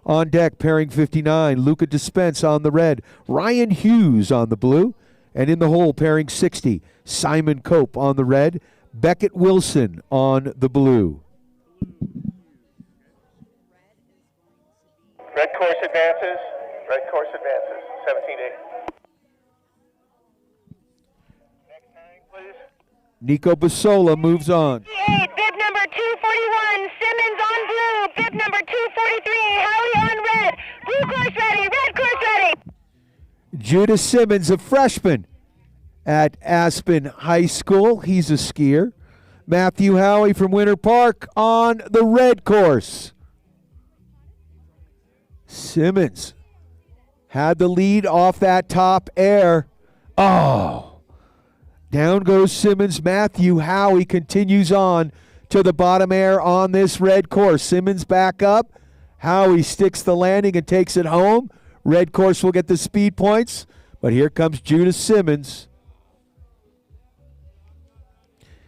On deck, pairing 59, Luca Dispense on the red. Ryan Hughes on the blue. And in the hole, pairing 60, Simon Cope on the red. Beckett Wilson on the blue. Red course advances. Red course advances. 17-8. Next pairing, please. Nico Basola moves on. 58, bib number 241, Simmons on blue, bib number 243, Howie on red. Blue course ready, red course ready. Judah Simmons, a freshman at Aspen High School. He's a skier. Matthew Howie from Winter Park on the red course. Simmons had the lead off that top air. Oh, down goes Simmons. Matthew Howie continues on to the bottom air on this red course. Simmons back up. Howie sticks the landing and takes it home. Red course will get the speed points, but here comes Judah Simmons.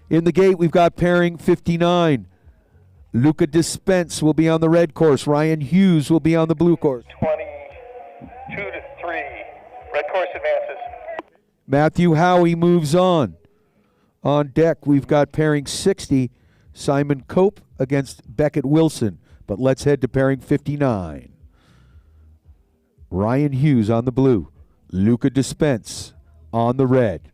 In the gate, we've got pairing 59. Luca Dispense will be on the red course. Ryan Hughes will be on the blue course. 22-3. Red course advances. Matthew Howie moves on. On deck, we've got pairing 60, Simon Cope against Beckett Wilson. But let's head to pairing 59. Ryan Hughes on the blue. Luca Dispense on the red.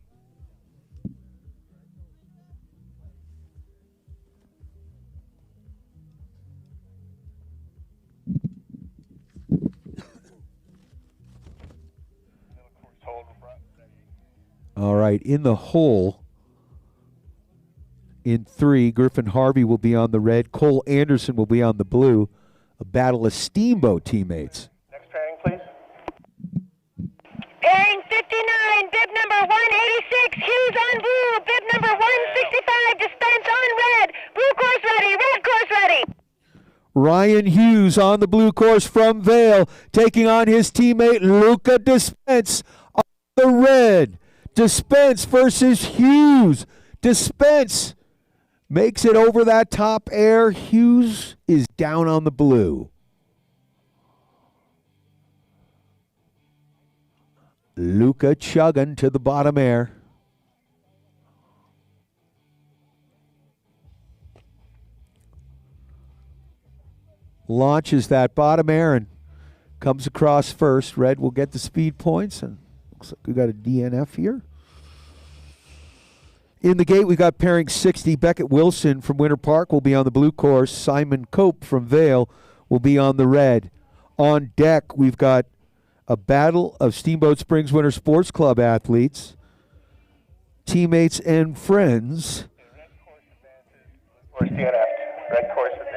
All right, in the hole, in 3, Griffin Harvey will be on the red. Cole Anderson will be on the blue. A battle of Steamboat teammates. Next pairing, please. Pairing 59, bib number 186, Hughes on blue, bib number 165, Dispense on red. Blue course ready, red course ready. Ryan Hughes on the blue course from Vale, taking on his teammate Luca Dispense on the red. Dispense versus Hughes. Dispense makes it over that top air. Hughes is down on the blue. Luca chugging to the bottom air. Launches that bottom air and comes across first. Red will get the speed points, and looks like we got a DNF here. In the gate, we got pairing 60. Beckett Wilson from Winter Park will be on the blue course. Simon Cope from Vale will be on the red. On deck, we've got a battle of Steamboat Springs Winter Sports Club athletes, teammates and friends. Red course advances. Course DNF. Red course advances.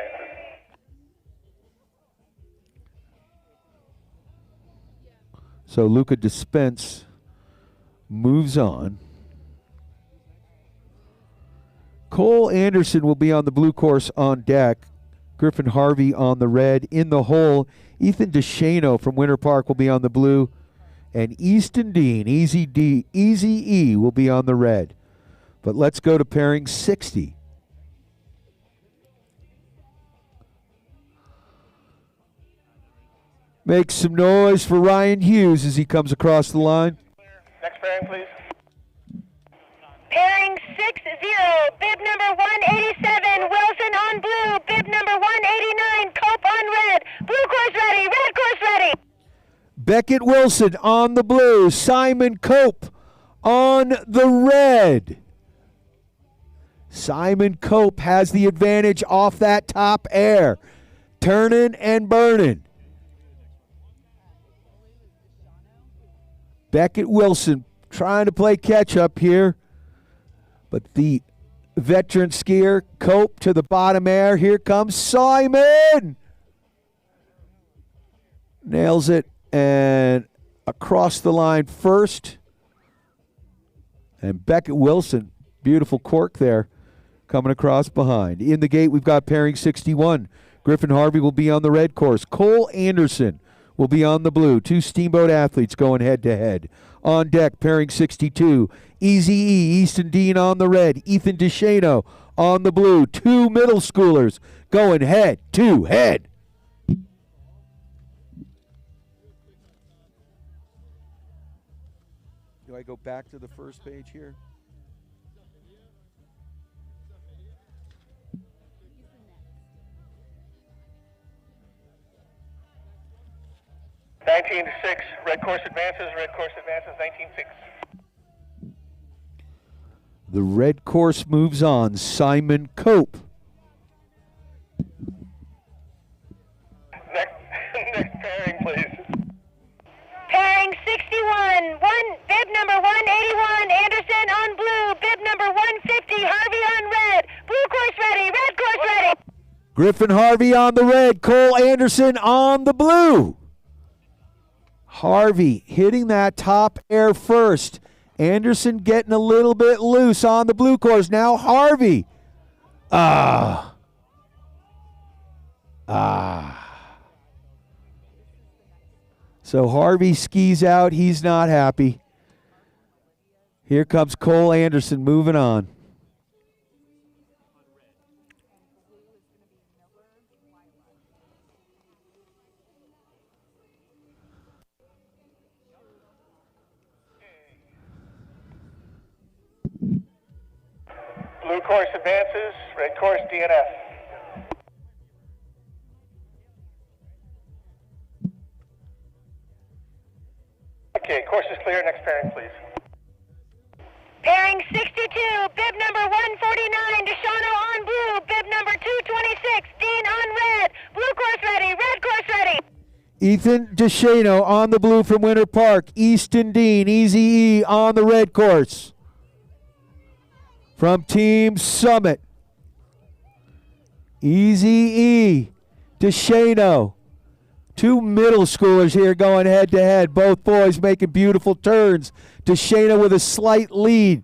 So Luca Dispense moves on. Cole Anderson will be on the blue course on deck. Griffin Harvey on the red. In the hole, Ethan DeShano from Winter Park will be on the blue. And Easton Dean, Easy E, will be on the red. But let's go to pairing 60. Make some noise for Ryan Hughes as he comes across the line. Next pairing, please. Pairing 60, bib number 187, Wilson on blue, bib number 189, Cope on red. Blue course ready, red course ready. Beckett Wilson on the blue. Simon Cope on the red. Simon Cope has the advantage off that top air. Turning and burning. Beckett Wilson trying to play catch up here. But the veteran skier, Cope to the bottom air. Here comes Simon. Nails it and across the line first. And Beckett Wilson, beautiful cork there, coming across behind. In the gate, we've got pairing 61. Griffin Harvey will be on the red course. Cole Anderson will be on the blue. Two Steamboat athletes going head-to-head. On deck, pairing 62. Easy E, Easton Dean on the red. Ethan DeShano on the blue. Two middle schoolers going head-to-head. Do I go back to the first page here? $19-6, red course advances, 19-6. The red course moves on. Simon Cope. Next pairing, please. Pairing 61, bib number 181, Anderson on blue, bib number 150, Harvey on red, blue course ready, red course ready. Griffin Harvey on the red, Cole Anderson on the blue. Harvey hitting that top air first. Anderson getting a little bit loose on the blue course. Now Harvey. So Harvey skis out. He's not happy. Here comes Cole Anderson moving on. Blue course advances, red course DNF. Okay, course is clear. Next pairing, please. Pairing 62, bib number 149, DeShano on blue, bib number 226, Dean on red, blue course ready, red course ready. Ethan DeShano on the blue from Winter Park. Easton Dean, Easy E on the red course. From Team Summit. Easy E, DeShano. Two middle schoolers here going head-to-head. Both boys making beautiful turns. DeShano with a slight lead.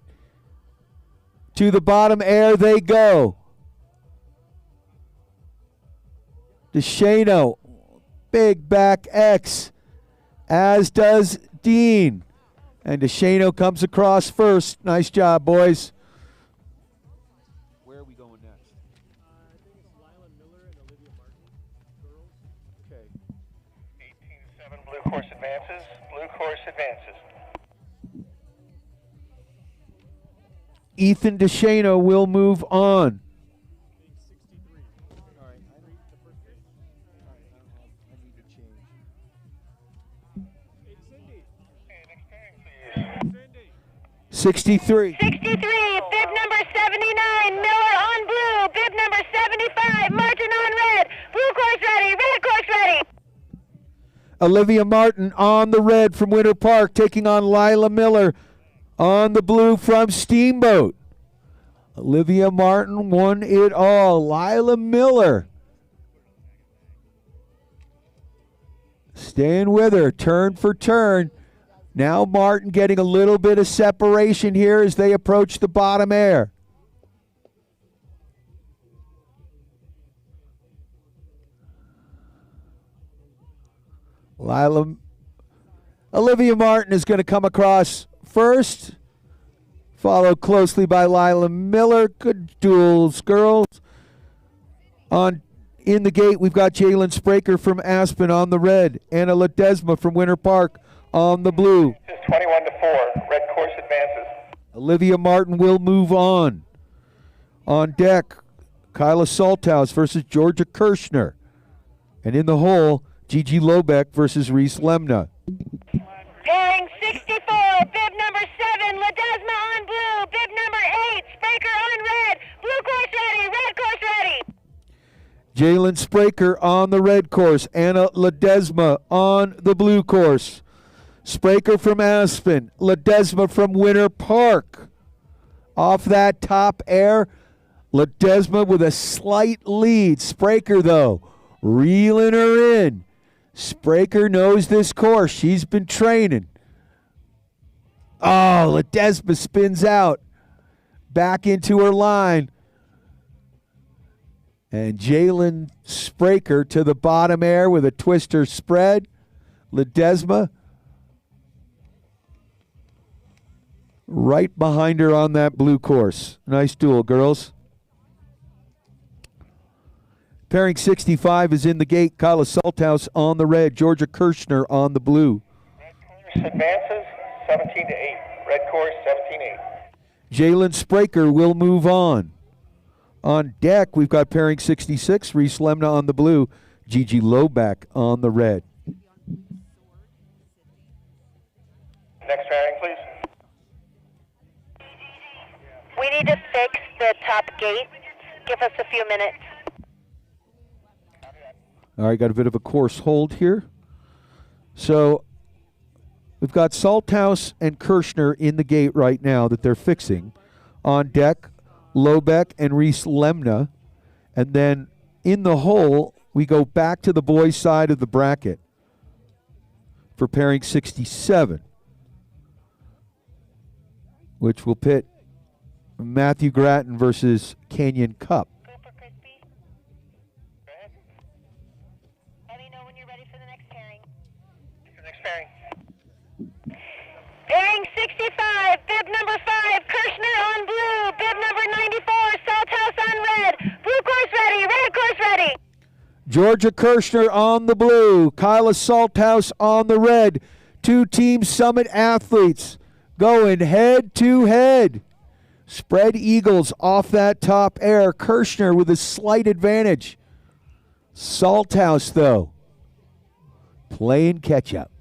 To the bottom air they go. DeShano, big back X, as does Dean. And DeShano comes across first. Nice job, boys. Where are we going next? I think it's Lila Miller and Olivia Martin, girls. Okay. 18-7, blue course advances, blue course advances. Ethan DeShano will move on. 63. All right, I need the first page. All right, I need to change. Hey, Cindy. Okay, next pairing, please. Cindy. 63. 63, bib number 79, Miller on blue, bib number 75, Martin on red, blue course ready, red course ready. Olivia Martin on the red from Winter Park, taking on Lila Miller on the blue from Steamboat. Olivia Martin won it all. Lila Miller staying with her, turn for turn. Now Martin getting a little bit of separation here as they approach the bottom air. Olivia Martin is going to come across first, followed closely by Lila Miller. Good duels, girls. In the gate, we've got Jalen Spraker from Aspen on the red. Anna Ledesma from Winter Park on the blue. It's 21-4, red course advances. Olivia Martin will move on. On deck, Kyla Salthouse versus Georgia Kirshner. And in the hole, Gigi Lobeck versus Reese Lemna. Pairing 64, bib number 7, Ledesma on blue. Bib number 8, Spraker on red. Blue course ready, red course ready. Jalen Spraker on the red course. Anna Ledesma on the blue course. Spraker from Aspen. Ledesma from Winter Park. Off that top air, Ledesma with a slight lead. Spraker, though, reeling her in. Spraker knows this course. She's been training. Oh, Ledesma spins out. Back into her line. And Jalen Spraker to the bottom air with a twister spread. Ledesma right behind her on that blue course. Nice duel, girls. Pairing 65 is in the gate. Kyla Salthouse on the red. Georgia Kirshner on the blue. Red course advances 17-8. Red course 17-8. Jalen Spraker will move on. On deck, we've got pairing 66, Reese Lemna on the blue, Gigi Loback on the red. Next pairing, please. We need to fix the top gate. Give us a few minutes. All right, got a bit of a course hold here. So we've got Salthouse and Kirshner in the gate right now that they're fixing. On deck, Lobeck and Reese Lemna. And then in the hole, we go back to the boys' side of the bracket for pairing 67, which will pit Matthew Gratton versus Canyon Cup. Go for Crispy. Let me know when you're ready for the next pairing. Next pairing. Pairing 65, bib number 5, Kirshner on blue. Bib number 94, Salthouse on red. Blue course ready, red course ready. Georgia Kirshner on the blue, Kyla Salthouse on the red. Two Team Summit athletes going head to head. Spread eagles off that top air. Kirshner with a slight advantage. Salthouse, though, playing catch up.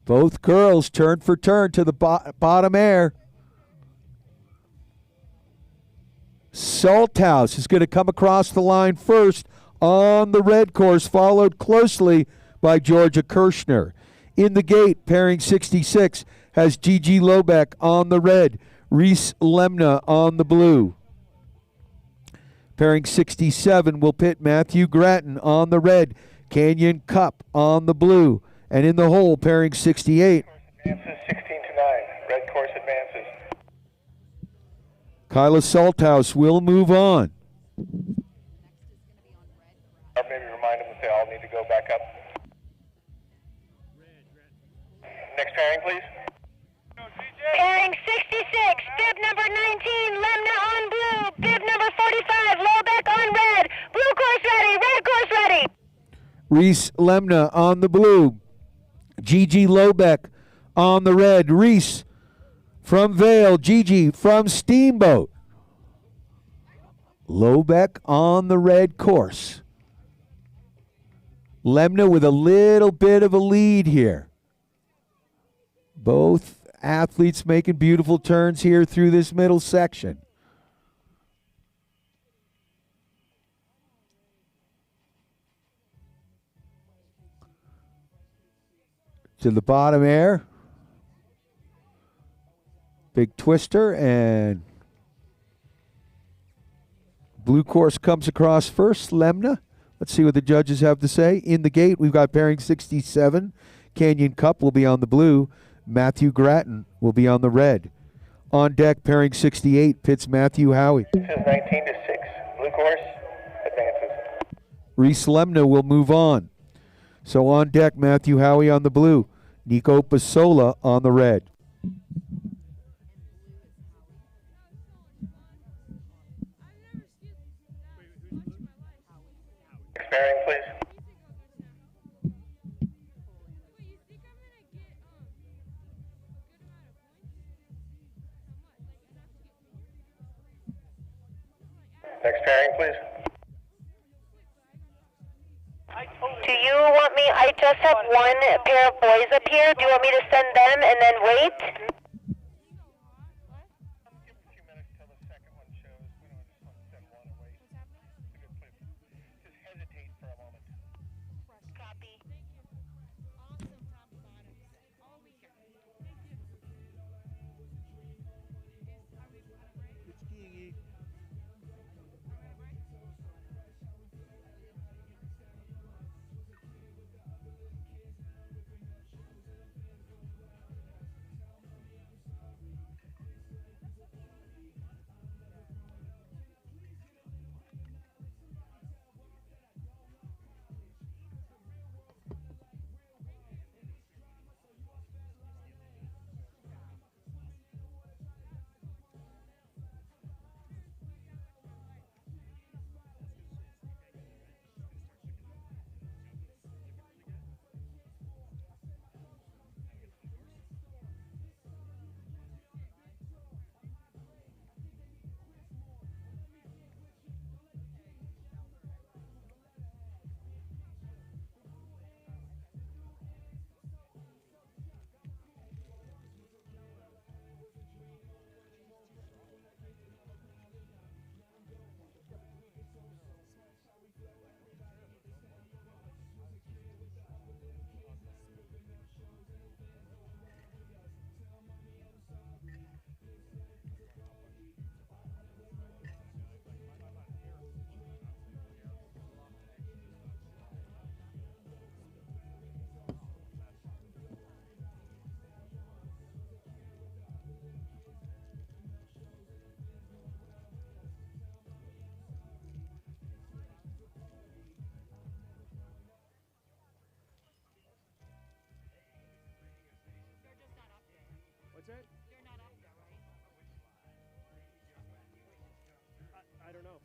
Both girls turn for turn to the bottom air. Salthouse is going to come across the line first on the red course, followed closely by Georgia Kirshner. In the gate, pairing 66 has Gigi Lobeck on the red, Reese Lemna on the blue. Pairing 67 will pit Matthew Gratton on the red, Canyon Cup on the blue. And in the hole, pairing 68. Advances 16-9. Red course advances. Kyla Salthouse will move on. Or maybe remind them that they all need to go back up. Next pairing, please. Pairing 66, bib number 19, Lemna on blue. Bib number 45, Lobeck on red. Blue course ready, red course ready. Reese Lemna on the blue. Gigi Lobeck on the red. Reese from Vale. Gigi from Steamboat. Lobeck on the red course. Lemna with a little bit of a lead here. Both athletes making beautiful turns here through this middle section. To the bottom air. Big twister, and blue course comes across first. Lemna. Let's see what the judges have to say. In the gate, we've got pairing 67. Canyon Cup will be on the blue. Matthew Gratton will be on the red. On deck, pairing 68 pits Matthew Howie. This is 19-6. Blue course advances. Reese Lemna will move on. So on deck, Matthew Howie on the blue. Nico Pasola on the red. Next pairing, please. Next pairing, please. Do you want me? I just have one pair of boys up here. Do you want me to send them and then wait? Give a few minutes till the second one shows. We don't just want to send one and wait. It's a good place. Just hesitate for a moment. Copy. Awesome top to bottom. All weekend. Are we on a break? It's Gigi. What's that? You're not up there, right? I don't know. I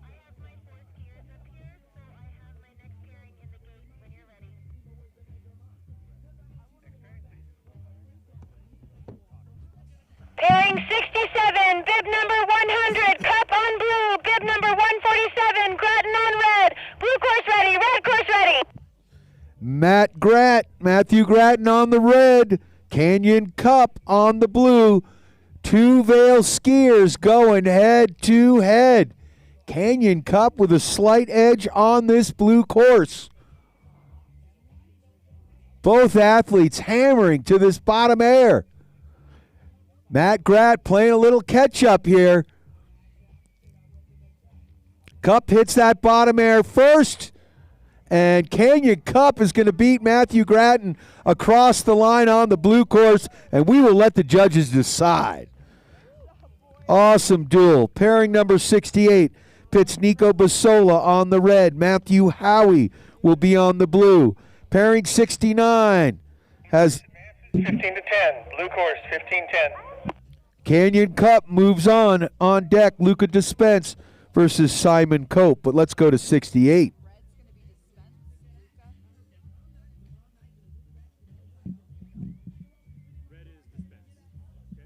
have my four skiers up here, so I have my next pairing in the gate when you're ready. Pairing 67, bib number 100, cup on blue, bib number 147, Grattan on red, blue course ready, red course ready. Matthew Grattan on the red, Canyon Cup on the blue. Two Vale skiers going head to head. Canyon Cup with a slight edge on this blue course. Both athletes hammering to this bottom air. Matt Gratt playing a little catch-up here. Cup hits that bottom air first, and Canyon Cup is going to beat Matthew Grattan across the line on the blue course, and we will let the judges decide. Awesome duel. Pairing number 68 pits Nico Basola on the red. Matthew Howie will be on the blue. Pairing 69 has 15 to 10. Blue course, 15-10. Canyon Cup moves on deck. Luca Dispense versus Simon Cope. But let's go to 68. Red is dispense. Okay.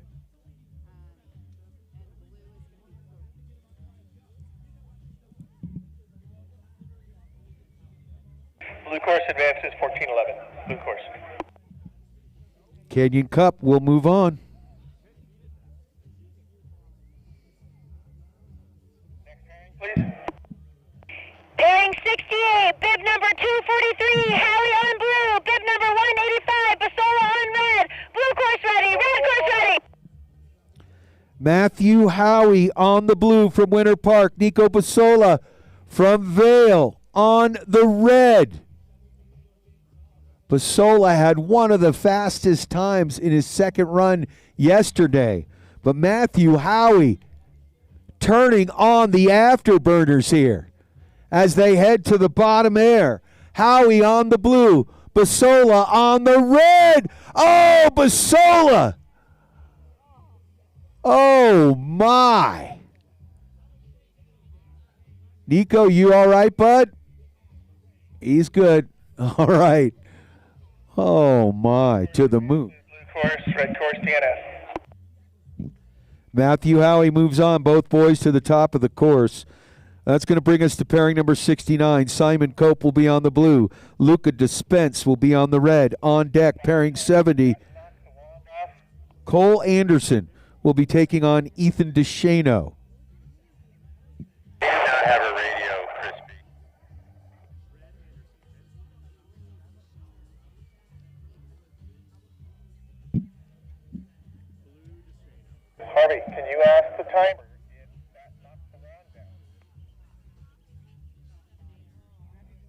Blue course advances 14-11. Blue course. Canyon Cup will move on. Please. Pairing 68, bib number 243, Howie on blue, bib number 185, Basola on red, blue course ready, red course ready. Matthew Howie on the blue from Winter Park. Nico Basola from Vale on the red. Basola had one of the fastest times in his second run yesterday. But Matthew Howie turning on the afterburners here as they head to the bottom air. Howie on the blue. Basola on the red. Oh, Basola. Oh, my. Nico, you all right, bud? He's good. All right. Oh, my. To the moon. Blue course, red course, DNS. Matthew Howie moves on, both boys to the top of the course. That's going to bring us to pairing number 69. Simon Cope will be on the blue. Luca Dispense will be on the red. On deck, pairing 70. Cole Anderson will be taking on Ethan DeShano. Do not have a radio, Crispy. Harvey, can you ask the timer if that knocks the wand down?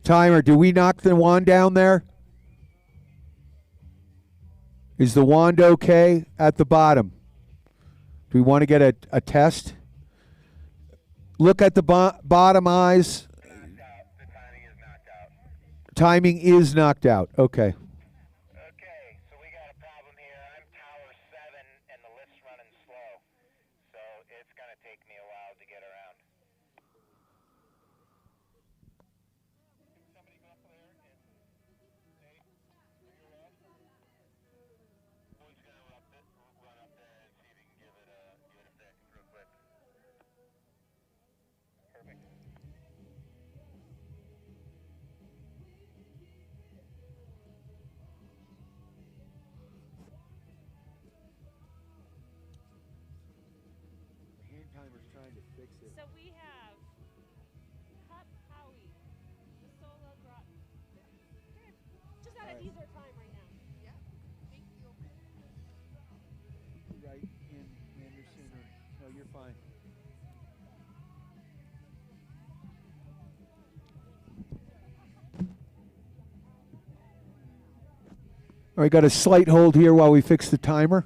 Timer, do we knock the wand down there? Is the wand okay at the bottom? Do we want to get a test? Look at the bottom eyes. The timing is knocked out. Timing is knocked out. Okay. Okay, so we got a problem here. I'm tower 7 and the lift's running slow. So it's going to take me a while to get around. Somebody go up there and say, are you around? Boy's going to run up there and see if he can give it a fix real quick. Perfect. Hand timer's trying to fix it. So we have Cup Howie, the solo drop. Just at an easier time right now. Yeah. Thank you. Right in Anderson or no, you're fine. All right, got a slight hold here while we fix the timer.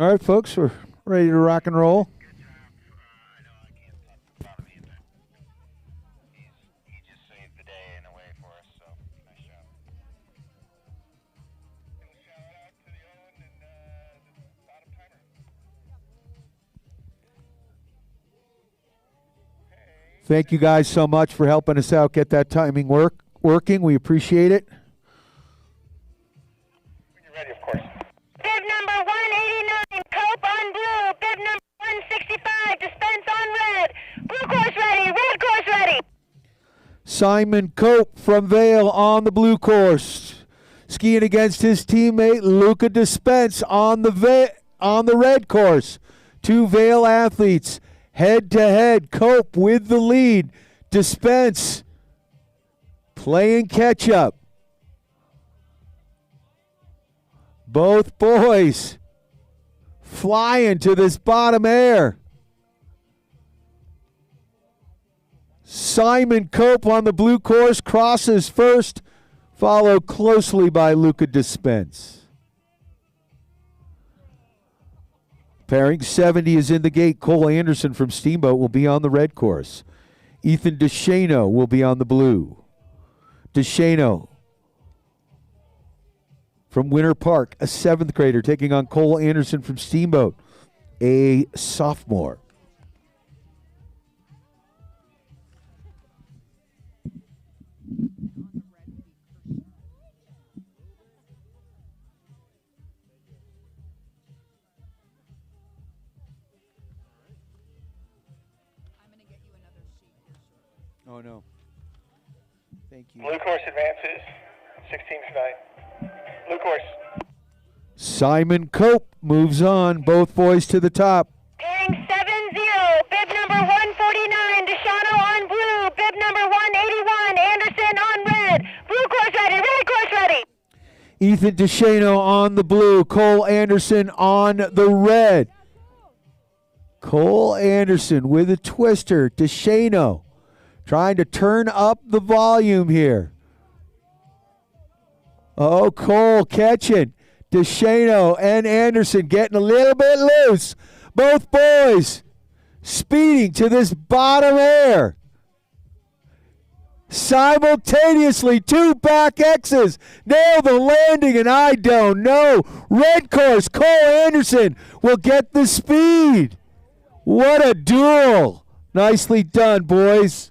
All right, folks, we're ready to rock and roll. Good job. I know I can't talk about him, but he just saved the day in a way for us, so nice job. And shout out to the Owen and the bottom timer. Thank you guys so much for helping us out get that timing working. We appreciate it. When you're ready, of course. Bib number 189, Cope on blue. Bib number 165, Dispense on red. Blue course ready, red course ready. Simon Cope from Vale on the blue course. Skiing against his teammate Luca Dispense on the red course. Two Vale athletes head to head. Cope with the lead. Dispense playing catch up. Both boys flying to this bottom air. Simon Cope on the blue course crosses first, followed closely by Luca Dispense. Pairing 70 is in the gate. Cole Anderson from Steamboat will be on the red course. Ethan DeShano will be on the blue. DeShano from Winter Park, a 7th grader, taking on Cole Anderson from Steamboat, a sophomore. Oh, no. Thank you. Blue course advances. 16-9. Blue course. Simon Cope moves on. Both boys to the top. Pairing 7-0, bib number 149, Deshano on blue. Bib number 181, Anderson on red. Blue course ready, red course ready. Ethan DeShano on the blue. Cole Anderson on the red. Cole Anderson with a twister. DeShano trying to turn up the volume here. Oh, Cole catching. DeShano and Anderson getting a little bit loose. Both boys speeding to this bottom air. Simultaneously, two back X's. Nail the landing, and I don't know. Red course, Cole Anderson will get the speed. What a duel. Nicely done, boys.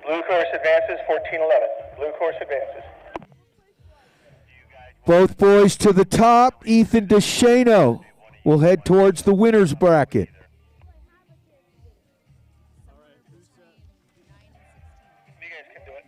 Blue course advances. 14-11. Blue course advances. Both boys to the top. Ethan DeShano will head towards the winner's bracket. You guys can do it.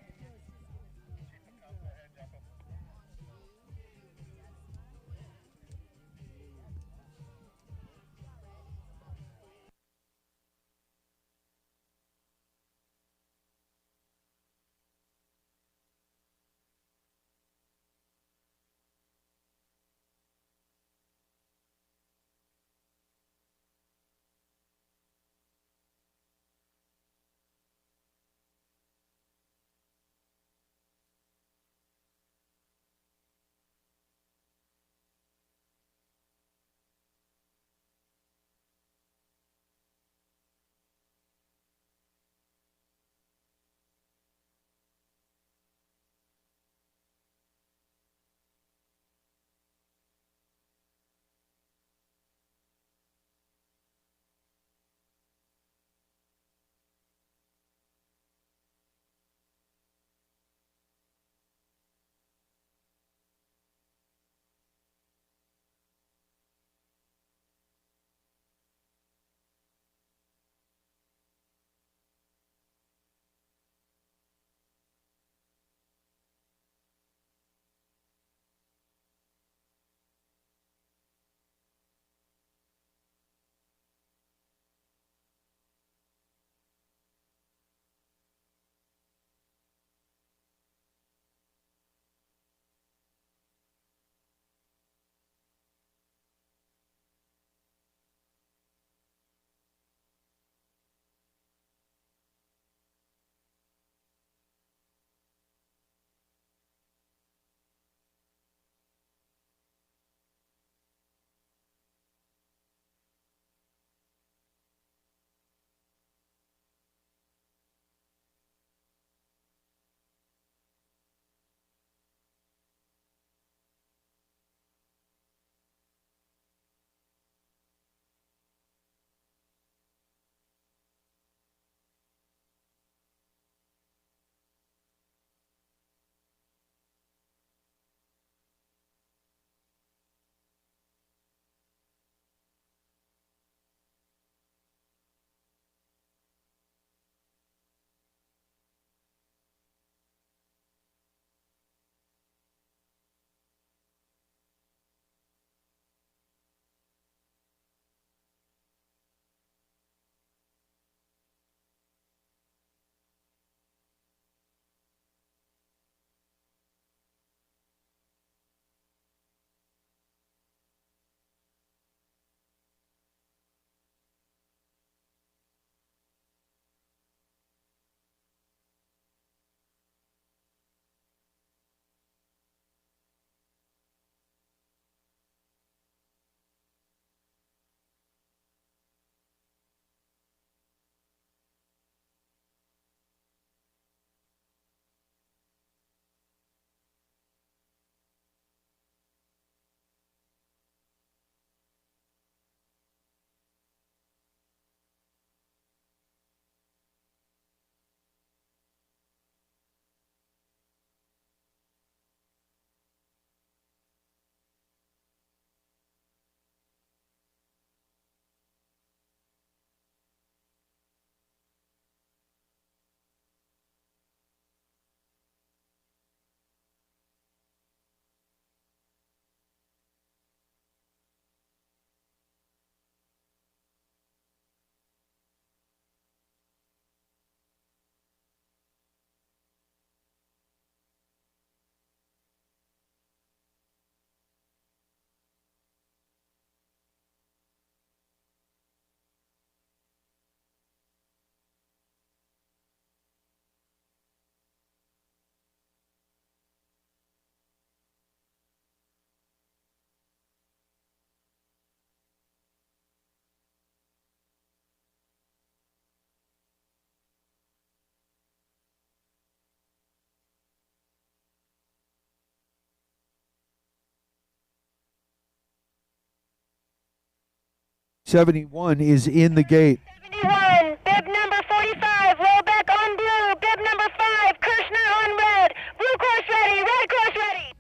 71 is in the gate. 71, bib number 45, roll back on blue, bib number 5, Kirshner on red, blue course ready, red course ready.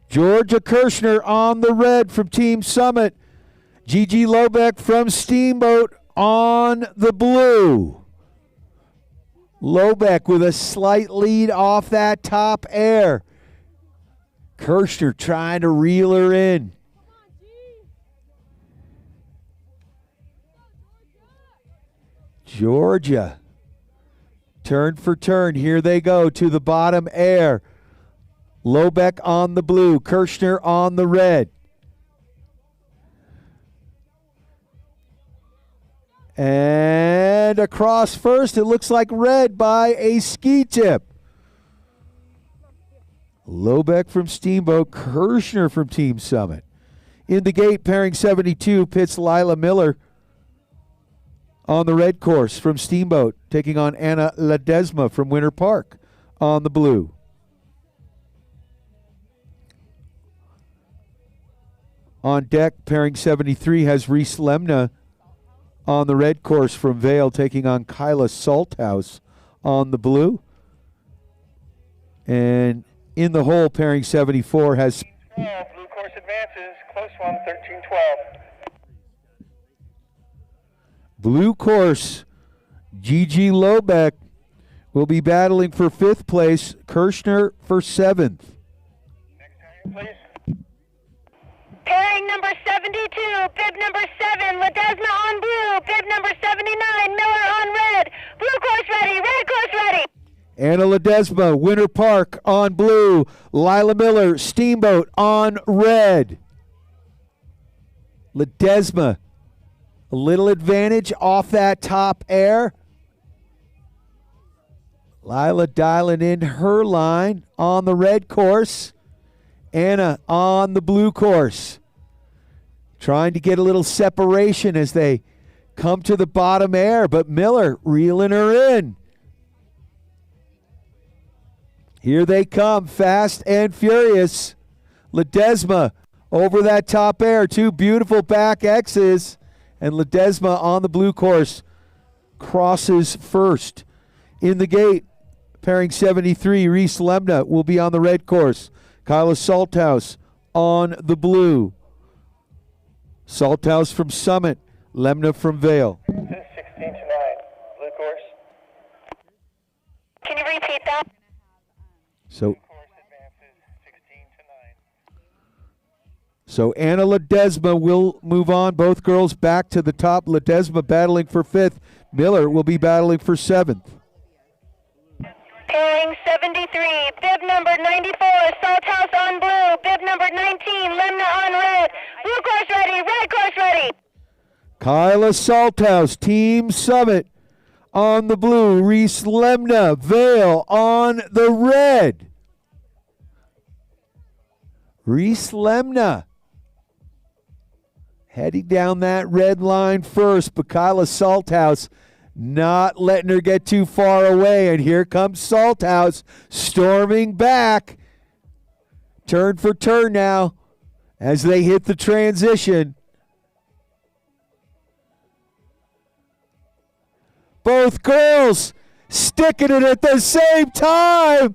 Georgia Kirshner on the red from Team Summit. Gigi Lobeck from Steamboat on the blue. Lobeck with a slight lead off that top air. Kirshner trying to reel her in. Georgia. Turn for turn. Here they go to the bottom air. Lobeck on the blue. Kirshner on the red. And across first, it looks like red by a ski tip. Lobeck from Steamboat, Kirshner from Team Summit. In the gate, pairing 72, pits Lila Miller on the red course from Steamboat, taking on Anna Ledesma from Winter Park on the blue. On deck, pairing 73 has Reese Lemna on the red course from Vale, taking on Kyla Salthouse on the blue. And in the hole, pairing 74 has... 12, blue course advances, close one, 13-12. Blue course, Gigi Lobeck will be battling for 5th place, Kirshner for 7th. Next time, please. Pairing number 72, bib number 7, Ledesma on blue, bib number 79, Miller on red, blue course ready, red course ready. Anna Ledesma, Winter Park on blue, Lila Miller, Steamboat on red. Ledesma, a little advantage off that top air. Lila dialing in her line on the red course. Anna on the blue course. Trying to get a little separation as they come to the bottom air, but Miller reeling her in. Here they come, fast and furious. Ledesma over that top air, 2 beautiful back X's, and Ledesma on the blue course crosses first. In the gate, pairing 73, Reese Lemna will be on the red course. Kyla Salthouse on the blue. Salthouse from Summit, Lemna from Vale. This is 16-9, blue course. Can you repeat that? So, Blue course advances, 16-9. so Anna Ledesma will move on. Both girls back to the top. Ledesma battling for 5th. Miller will be battling for 7th. Pairing 73, bib number 94, Salthouse on blue, bib number 19, Lemna on red, blue course ready, red course ready. Kyla Salthouse, Team Summit on the blue. Reese Lemna, Vale on the red. Reese Lemna heading down that red line first, but Kyla Salthouse not letting her get too far away. And here comes Salthouse storming back. Turn for turn now as they hit the transition. Both girls sticking it at the same time.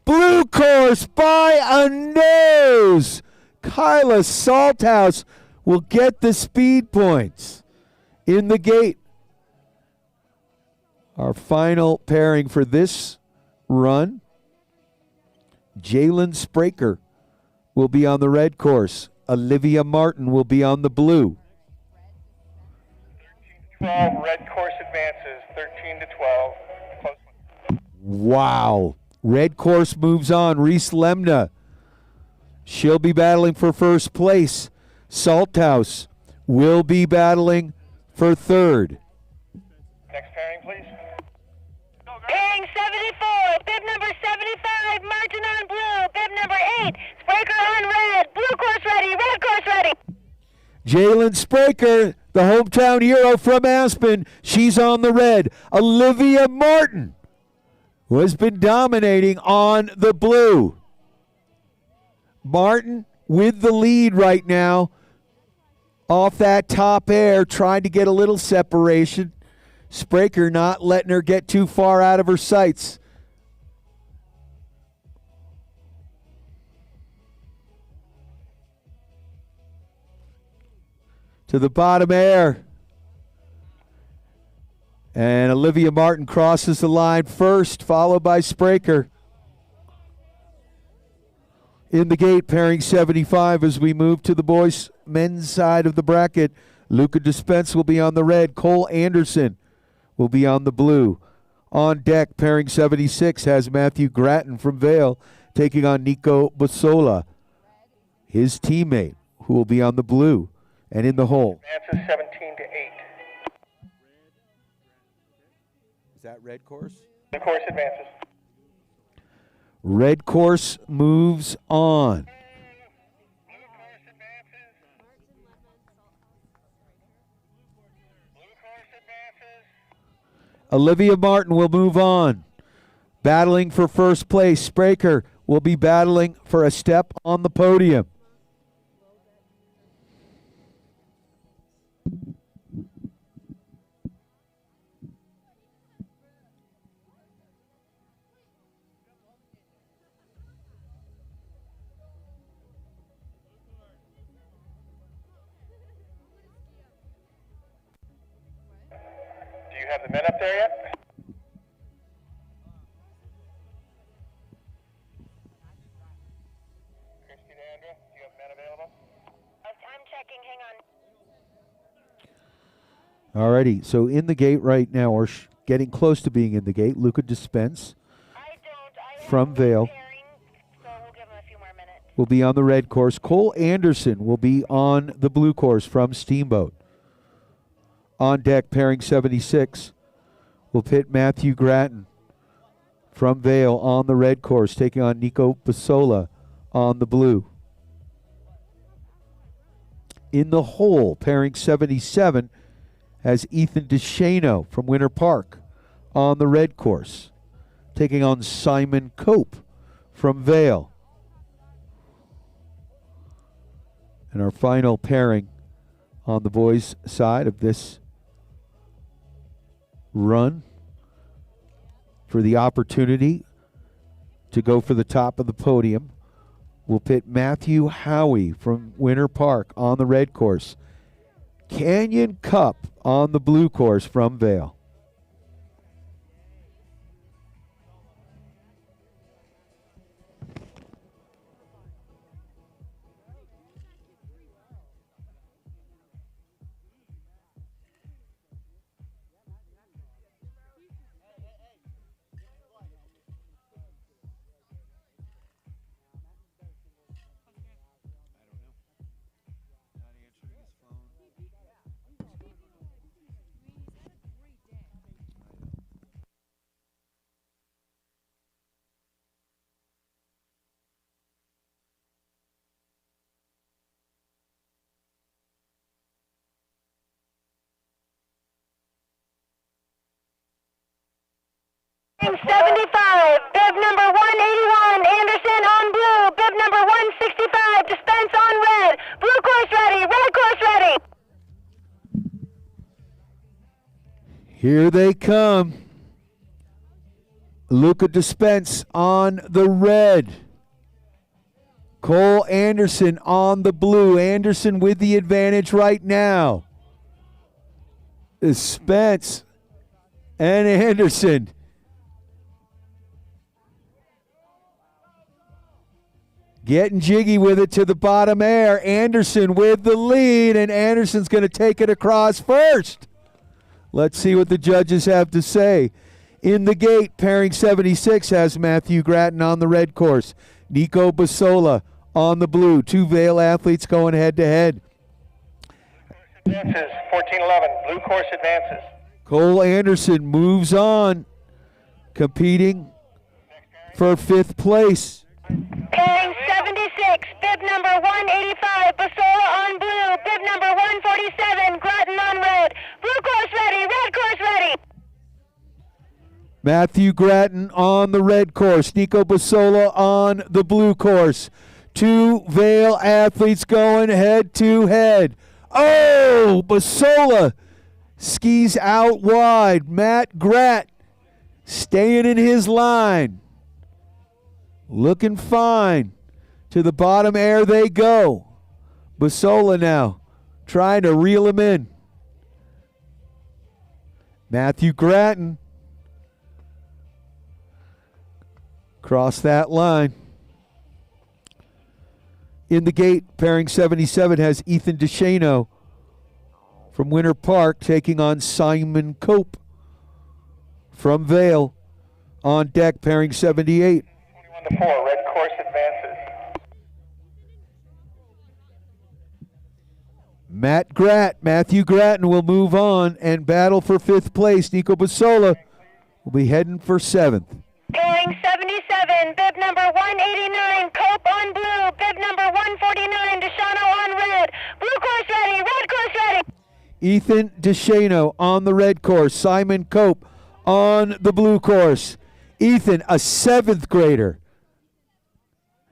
Blue course by a nose. Kyla Salthouse will get the speed points. In the gate, our final pairing for this run, Jalen Spraker will be on the red course. Olivia Martin will be on the blue. 13-12, red course advances, 13-12. Close one. Wow. Red course moves on. Reese Lemna. She'll be battling for first place. Salthouse will be battling for 3rd. Next pairing, please. Pairing 74, bib number 75, Martin on blue, bib number 8, Spraker on red, blue course ready, red course ready. Jalen Spraker, the hometown hero from Aspen, she's on the red. Olivia Martin, who has been dominating on the blue. Martin with the lead right now. Off that top air, trying to get a little separation. Spraker not letting her get too far out of her sights. To the bottom air. And Olivia Martin crosses the line first, followed by Spraker. In the gate, pairing 75 as we move to the boys' men's side of the bracket. Luca Dispense will be on the red. Cole Anderson will be on the blue. On deck, pairing 76 has Matthew Gratton from Vail taking on Nico Basola, his teammate, who will be on the blue. And in the hole. Advances 17 to 8. Is that red course? The course advances. Red course moves on. Blue course advances. Blue course advances. Olivia Martin will move on. Battling for first place. Spraker will be battling for a step on the podium. Do you have the men up there yet? Christy Dandra, do you have men available? I'm checking, hang on. Alrighty, so in the gate right now, or getting close to being in the gate, Luca Dispense from Vail So we'll give him a few more minutes. will be on the red course. Cole Anderson will be on the blue course from Steamboat. On deck, pairing 76 will pit Matthew Gratton from Vail on the red course, taking on Nico Basola on the blue. In the hole, pairing 77 has Ethan DeShano from Winter Park on the red course, taking on Simon Cope from Vail. And our final pairing on the boys' side of this run for the opportunity to go for the top of the podium will pit Matthew Howie from Winter Park on the red course, Canyon Cup on the blue course from Vail. Pairing 75, bib number 181, Anderson on blue, bib number 165, Dispense on red, blue course ready, red course ready. Here they come. Luca Dispense on the red. Cole Anderson on the blue. Anderson with the advantage right now. Dispense and Anderson. Getting jiggy with it to the bottom air. Anderson with the lead, and Anderson's going to take it across first. Let's see what the judges have to say. In the gate, pairing 76 has Matthew Gratton on the red course. Nico Basola on the blue. Two Vail athletes going head-to-head. Advances 14-11. Blue course advances. Cole Anderson moves on, competing for fifth place. Pairing 76, bib number 185, Basola on blue, bib number 147, Gratton on red, blue course ready, red course ready. Matthew Gratton on the red course. Nico Basola on the blue course. Two Vail athletes going head-to-head. Oh, Basola skis out wide. Matt Gratt staying in his line. Looking fine. To the bottom air they go. Basola now trying to reel him in. Matthew Grattan. Cross that line. In the gate, pairing 77 has Ethan DeShano from Winter Park taking on Simon Cope from Vale. On deck, pairing 78. 21-4, red course advances. Matthew Grattan will move on and battle for 5th place. Nico Basola will be heading for 7th. Pairing 77, bib number 189, Cope on blue, bib number 149, Deshano on red. Blue course ready, red course ready. Ethan DeShano on the red course. Simon Cope on the blue course. Ethan, a 7th grader,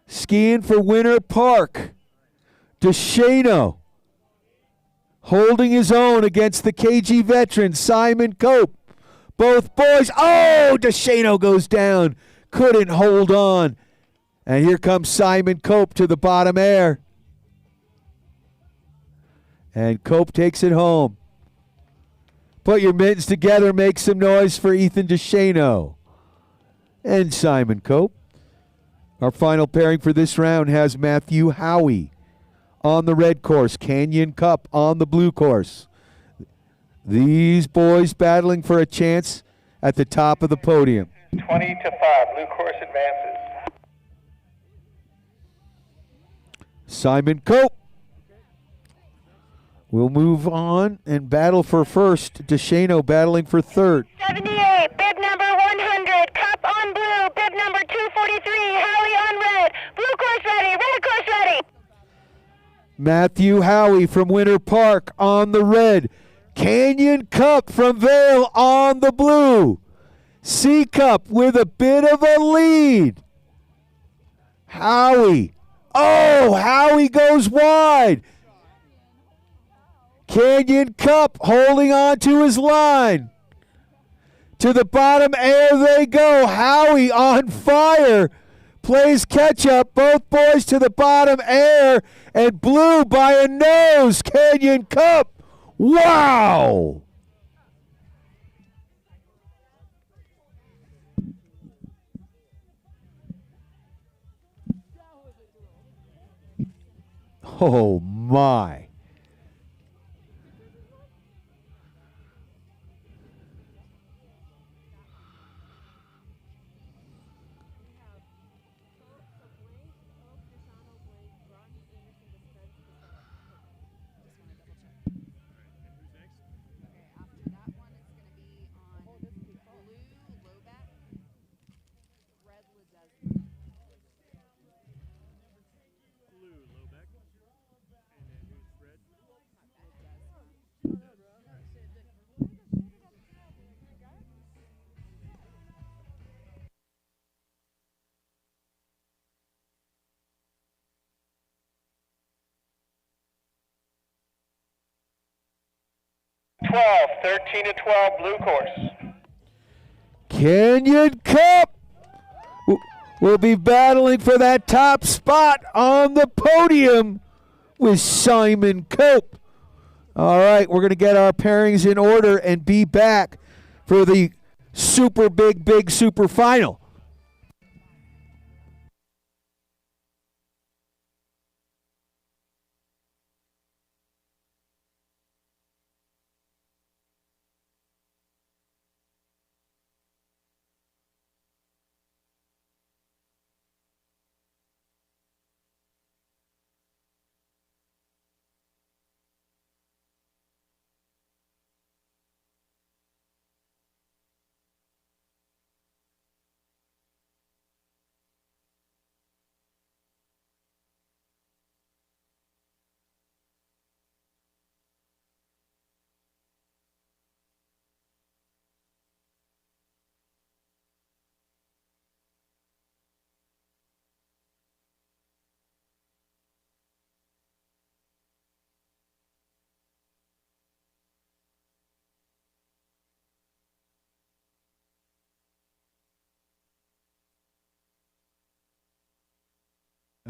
skiing for Winter Park. DeShano holding his own against the KG veteran, Simon Cope. Both boys, oh, DeShano goes down. Couldn't hold on. And here comes Simon Cope to the bottom air. And Cope takes it home. Put your mittens together, make some noise for Ethan DeShano and Simon Cope. Our final pairing for this round has Matthew Howie on the red course, Canyon Cup on the blue course. These boys battling for a chance at the top of the podium. 20-5, blue course advances. Simon Cope will move on and battle for first. DeShano battling for third. 78, bib number 100, Cup on blue, bib number 243, Howie on red. Blue course ready, red course ready. Matthew Howie from Winter Park on the red. Canyon Cup from Vale on the blue. C Cup with a bit of a lead. Howie. Oh, Howie goes wide. Canyon Cup holding on to his line. To the bottom air they go. Howie on fire. Plays catch up. Both boys to the bottom air. And blue by a nose. Canyon Cup. Wow! Oh my. Twelve, 13-12, blue course. Canyon Cup will be battling for that top spot on the podium with Simon Cope. All right, we're going to get our pairings in order and be back for the super big super final.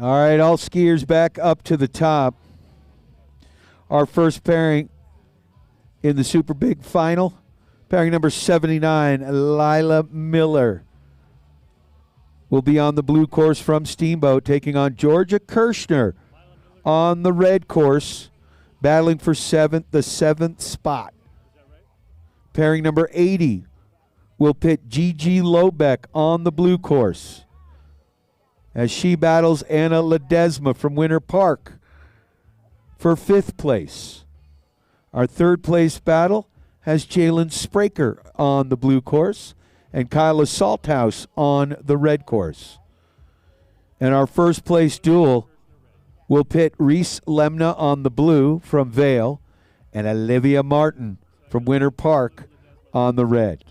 All right, all skiers back up to the top. Our first pairing in the Super Big Final, pairing number 79, Lila Miller, will be on the blue course from Steamboat, taking on Georgia Kirshner on the red course, battling for the seventh spot. Pairing number 80 will pit Gigi Lobeck on the blue course as she battles Anna Ledesma from Winter Park for 5th place. Our 3rd place battle has Jalen Spraker on the blue course and Kyla Salthouse on the red course. And our 1st place duel will pit Reese Lemna on the blue from Vale and Olivia Martin from Winter Park on the red.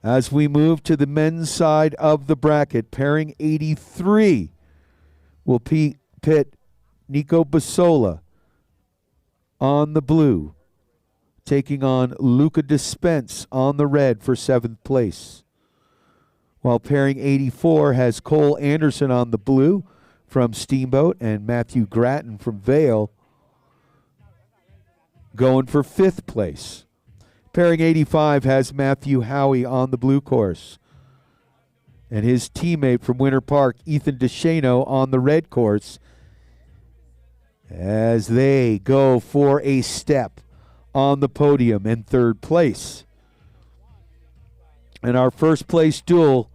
As we move to the men's side of the bracket, pairing 83 will pit Nico Basola on the blue, taking on Luca Dispense on the red for 7th place. While pairing 84 has Cole Anderson on the blue from Steamboat and Matthew Gratton from Vale going for 5th place. Pairing 85 has Matthew Howie on the blue course and his teammate from Winter Park, Ethan DeShano, on the red course as they go for a step on the podium in 3rd place. And our 1st place duel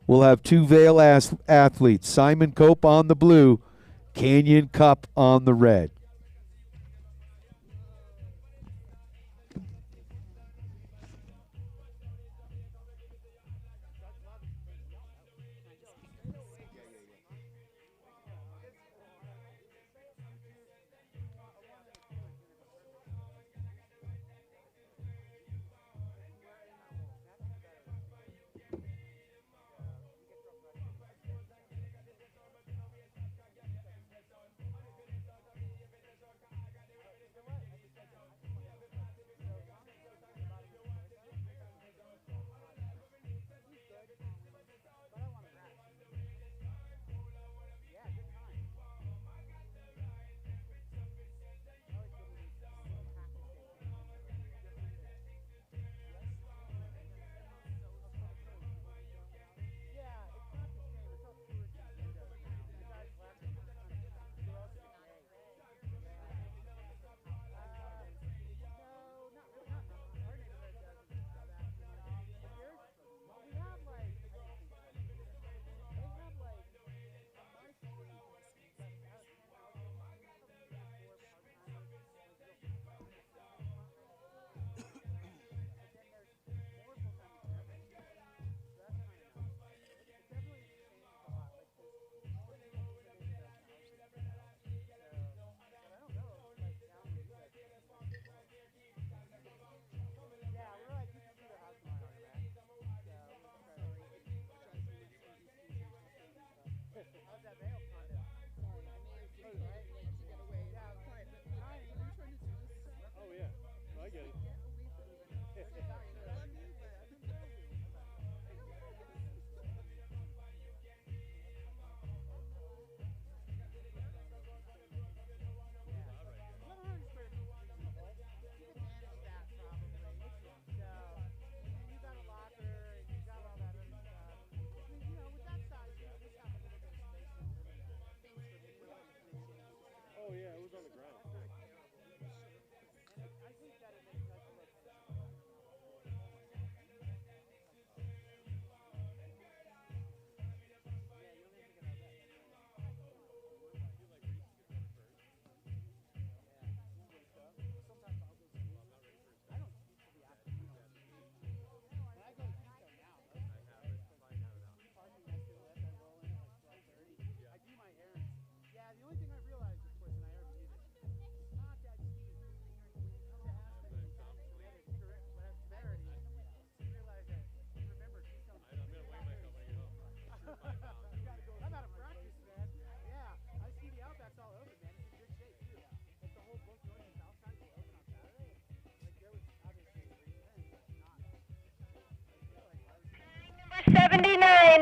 will have 2 Vale athletes, Simon Cope on the blue, Canyon Cup on the red.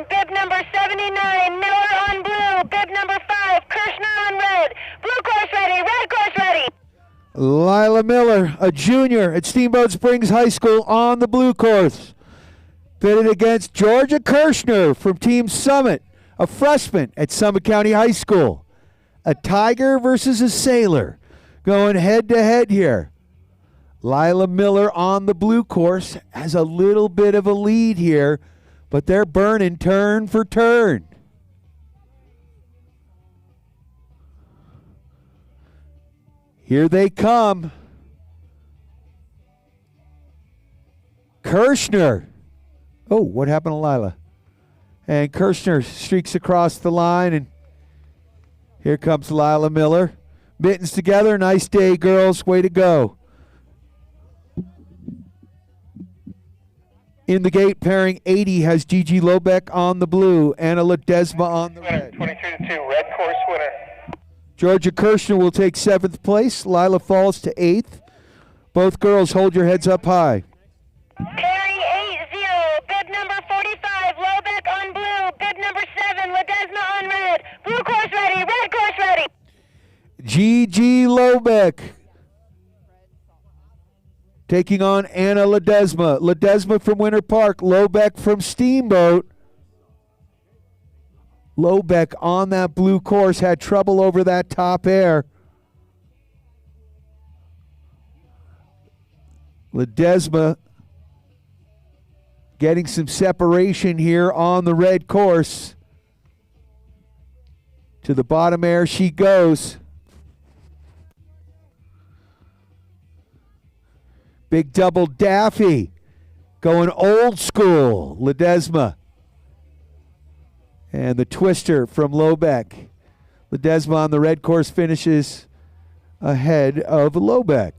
bib number 79, Miller on blue, bib number 5, Kirshner on red. Blue course ready, red course ready. Lila Miller, a junior at Steamboat Springs High School on the blue course. Pitted against Georgia Kirshner from Team Summit, a freshman at Summit County High School. A Tiger versus a Sailor going head-to-head here. Lila Miller on the blue course has a little bit of a lead here, but they're burning turn for turn. Here they come. Kirshner. Oh, what happened to Lila? And Kirshner streaks across the line, and here comes Lila Miller. Mittens together. Nice day, girls. Way to go. In the gate, pairing 80 has Gigi Lobeck on the blue, Anna Ledesma on the red. 23-2, red course winner. Georgia Kirshner will take 7th place. Lila falls to 8th. Both girls, hold your heads up high. Pairing 8-0, bib number 45, Lobeck on blue, bib number 7, Ledesma on red. Blue course ready, red course ready. Gigi Lobeck taking on Anna Ledesma. Ledesma from Winter Park, Lobeck from Steamboat. Lobeck on that blue course had trouble over that top air. Ledesma getting some separation here on the red course. To the bottom air she goes. Big double Daffy going old school. Ledesma. And the twister from Lobeck. Ledesma on the red course finishes ahead of Lobeck.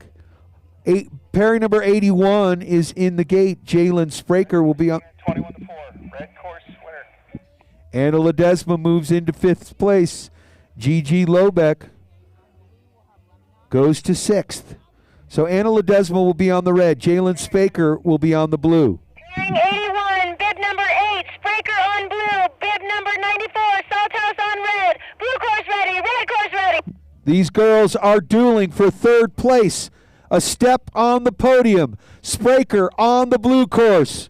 Pairing number 81 is in the gate. Jalen Spraker will be on. 21-4, red course winner. Anna Ledesma moves into 5th place. Gigi Lobeck goes to 6th. So Anna Ledesma will be on the red. Jalen Spraker will be on the blue. Pairing 81, bib number 8, Spraker on blue, bib number 94, Salthouse on red. Blue course ready, red course ready. These girls are dueling for 3rd place. A step on the podium. Spraker on the blue course.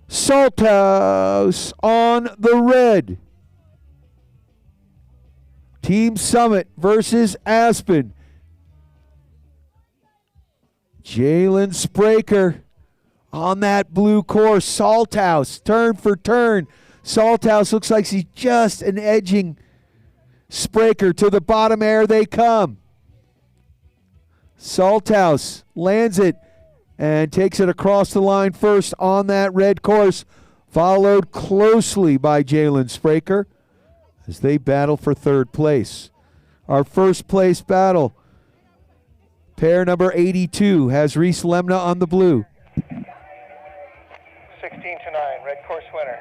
Salthouse on the red. Team Summit versus Aspen. Jalen Spraker on that blue course. Salthouse, turn for turn. Salthouse looks like he's just an edging Spraker. To the bottom air they come. Salthouse lands it and takes it across the line first on that red course, followed closely by Jalen Spraker as they battle for 3rd place. Our 1st place battle, pair number 82 has Reese Lemna on the blue. 16-9, red course winner.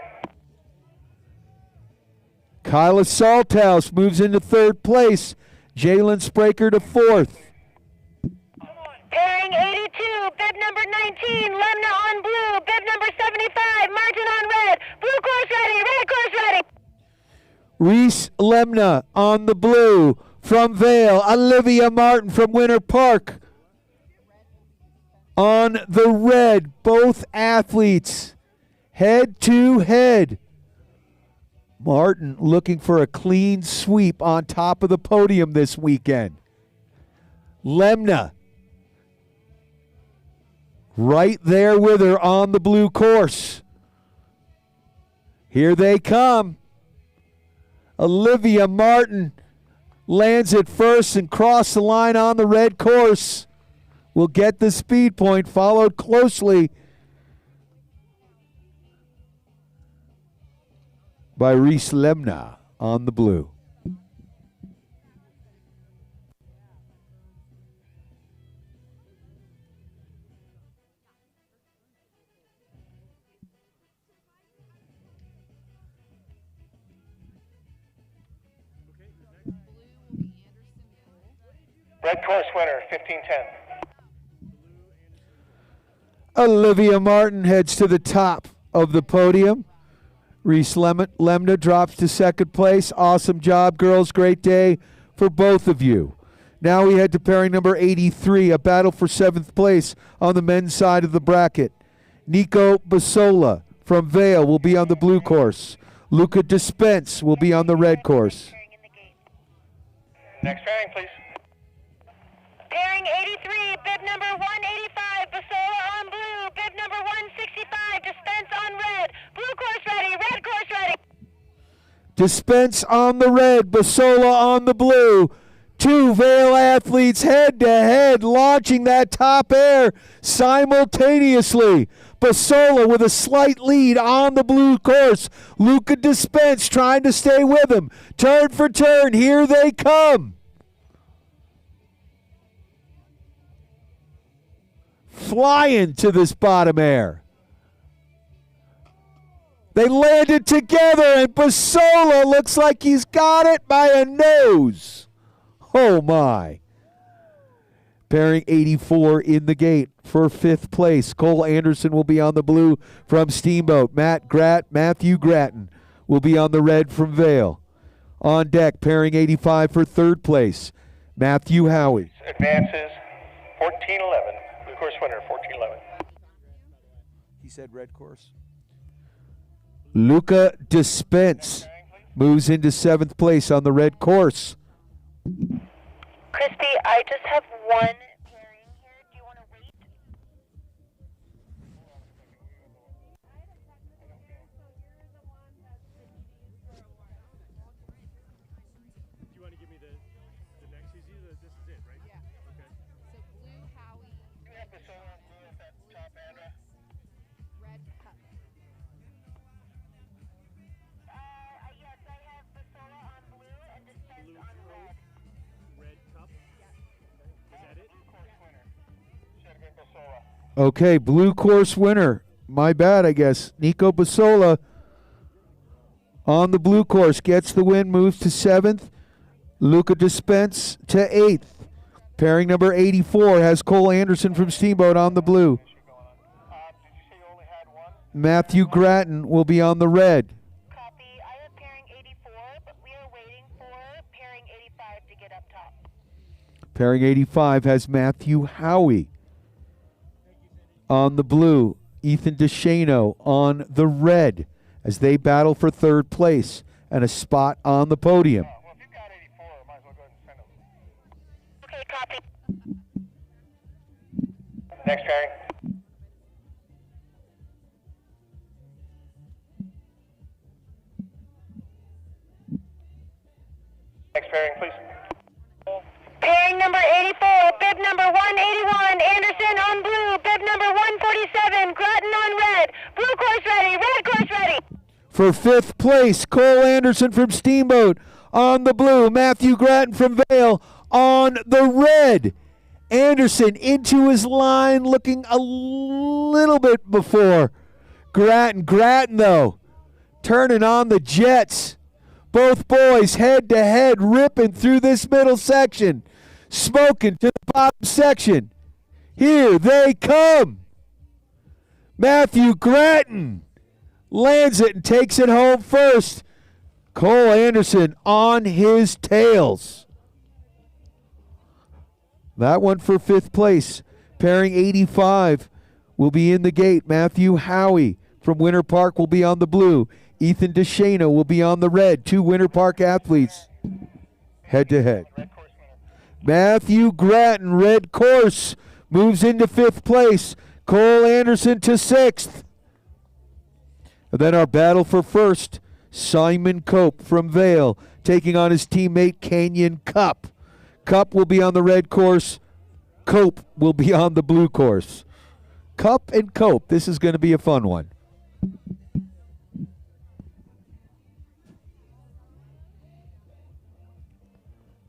Kyla Salthouse moves into 3rd place. Jalen Spraker to 4th. Pairing 82, bib number 19, Lemna on blue, bib number 75, Martin on red. Blue course ready, red course ready. Reese Lemna on the blue. From Vale, Olivia Martin from Winter Park on the red. Both athletes head to head. Martin looking for a clean sweep on top of the podium this weekend. Lemna right there with her on the blue course. Here they come. Olivia Martin lands it first and cross the line on the red course. Will get the speed point, followed closely by Reese Lemna on the blue. Red course winner, 15-10. Olivia Martin heads to the top of the podium. Reese Lemna drops to second place. Awesome job, girls. Great day for both of you. Now we head to pairing number 83, a battle for 7th place on the men's side of the bracket. Nico Basola from Vale will be on the blue course. Luca Dispense will be on the red course. Next pairing, please. Pairing 83, bib number 185, Basola on blue. Bib number 165, Dispense on red. Blue course ready, red course ready. Dispense on the red, Basola on the blue. Two Vale athletes head-to-head launching that top air simultaneously. Basola with a slight lead on the blue course. Luca Dispense trying to stay with him. Turn for turn, here they come. Flying to this bottom air. They landed together, and Basola looks like he's got it by a nose. Oh, my. Pairing 84 in the gate for 5th place. Cole Anderson will be on the blue from Steamboat. Matthew Gratton will be on the red from Vale. On deck, pairing 85 for 3rd place. Matthew Howie. Advances 14-11. Blue course winner, 14-11. He said red course. Luca Dispense moves into 7th place on the red course. Crispy, I just have one pairing here. Do you want to wait? Do you want to give me the next easy? This is it, right? Yeah. Okay. So blue Howie, You have the solar on blue at that top, Andra. red cup. Yes, I have Basola on blue and Dispense on red. Red cup. Is that it? Blue course winner. Should have been Basola. Okay, blue course winner. My bad, I guess. Nico Basola on the blue course gets the win, moves to 7th. Luca Dispense to 8th. Pairing number 84 has Cole Anderson from Steamboat on the blue. Did you say you only had one? Matthew Gratton will be on the red. Copy. I have pairing 84, but we are waiting for pairing 85 to get up top. Pairing 85 has Matthew Howie on the blue. Ethan DeShano on the red as they battle for 3rd place and a spot on the podium. Well, if you've got 84, might as well go ahead and send them. Okay, copy. Next pairing. Next pairing, please. Pairing number 84, bib number 181, Anderson on blue. Bib number 147, Gratton on red. Blue course ready, red course ready. For 5th place, Cole Anderson from Steamboat on the blue. Matthew Gratton from Vale on the red. Anderson into his line, looking a little bit before Gratton. Gratton, though, turning on the jets. Both boys head-to-head, ripping through this middle section, smoking to the bottom section. Here they come. Matthew Gratton lands it and takes it home first. Cole Anderson on his tails. That one for 5th place. Pairing 85 will be in the gate. Matthew Howie from Winter Park will be on the blue. Ethan DeShano will be on the red. Two Winter Park athletes head-to-head. Matthew Gratton, red course, moves into 5th place. Cole Anderson to 6th. And then our battle for 1st, Simon Cope from Vale, taking on his teammate Canyon Cup. Cup will be on the red course. Cope will be on the blue course. Cup and Cope, this is going to be a fun one.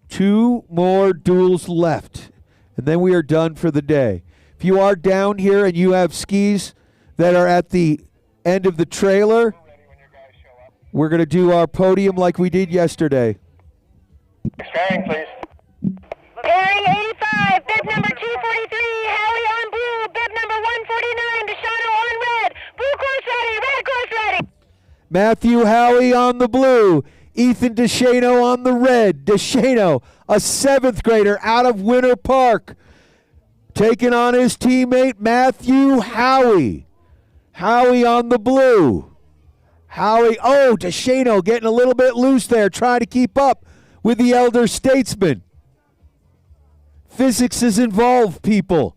Two more duels left, and then we are done for the day. If you are down here and you have skis that are at the end of the trailer, we're going to do our podium like we did yesterday. Next pairing, please. Pairing 85, bib number 243, Howie on blue. Bib number 149, DeShano on red. Blue course ready, red course ready. Matthew Howie on the blue. Ethan DeShano on the red. DeShano, a 7th grader out of Winter Park, taking on his teammate Matthew Howie. Howie on the blue. Howie, DeShano getting a little bit loose there, trying to keep up with the elder statesman. Physics is involved, people.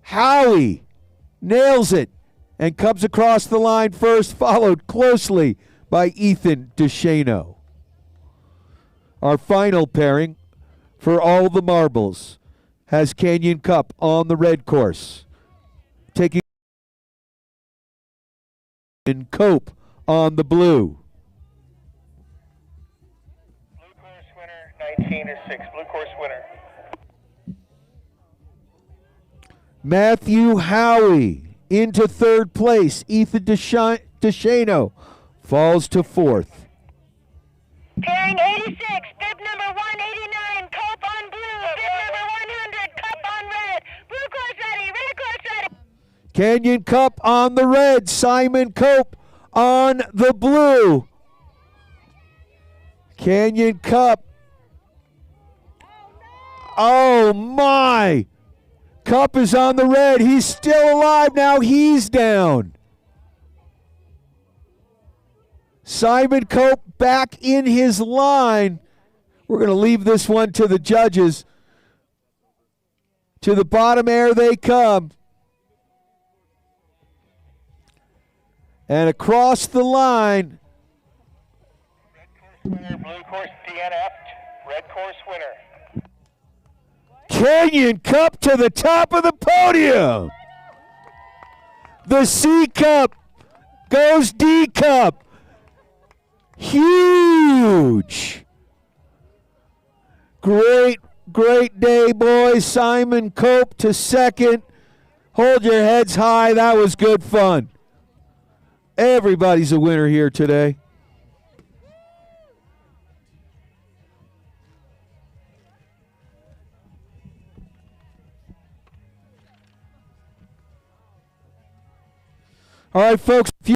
Howie nails it and comes across the line first, followed closely by Ethan DeShano. Our final pairing for all the marbles has Canyon Cup on the red course, taking in Cope on the blue. Blue course winner, 19 is 6. Blue course winner. Matthew Howie into 3rd place. Ethan DeShano falls to 4th. Pairing 86, bib number 189, Cope on blue. Bib number 100, Cup on red. Blue course ready, red course ready. Canyon Cup on the red. Simon Cope on the blue. Canyon Cup. Oh my! Cup is on the red. He's still alive now. He's down. Simon Cope back in his line. We're going to leave this one to the judges. To the bottom air they come. And across the line. Red course winner, blue course DNF. Red course winner. Canyon Cup to the top of the podium. The C Cup goes D Cup. Huge. Great day, boys. Simon Cope to 2nd. Hold your heads high. That was good fun. Everybody's a winner here today. All right, folks.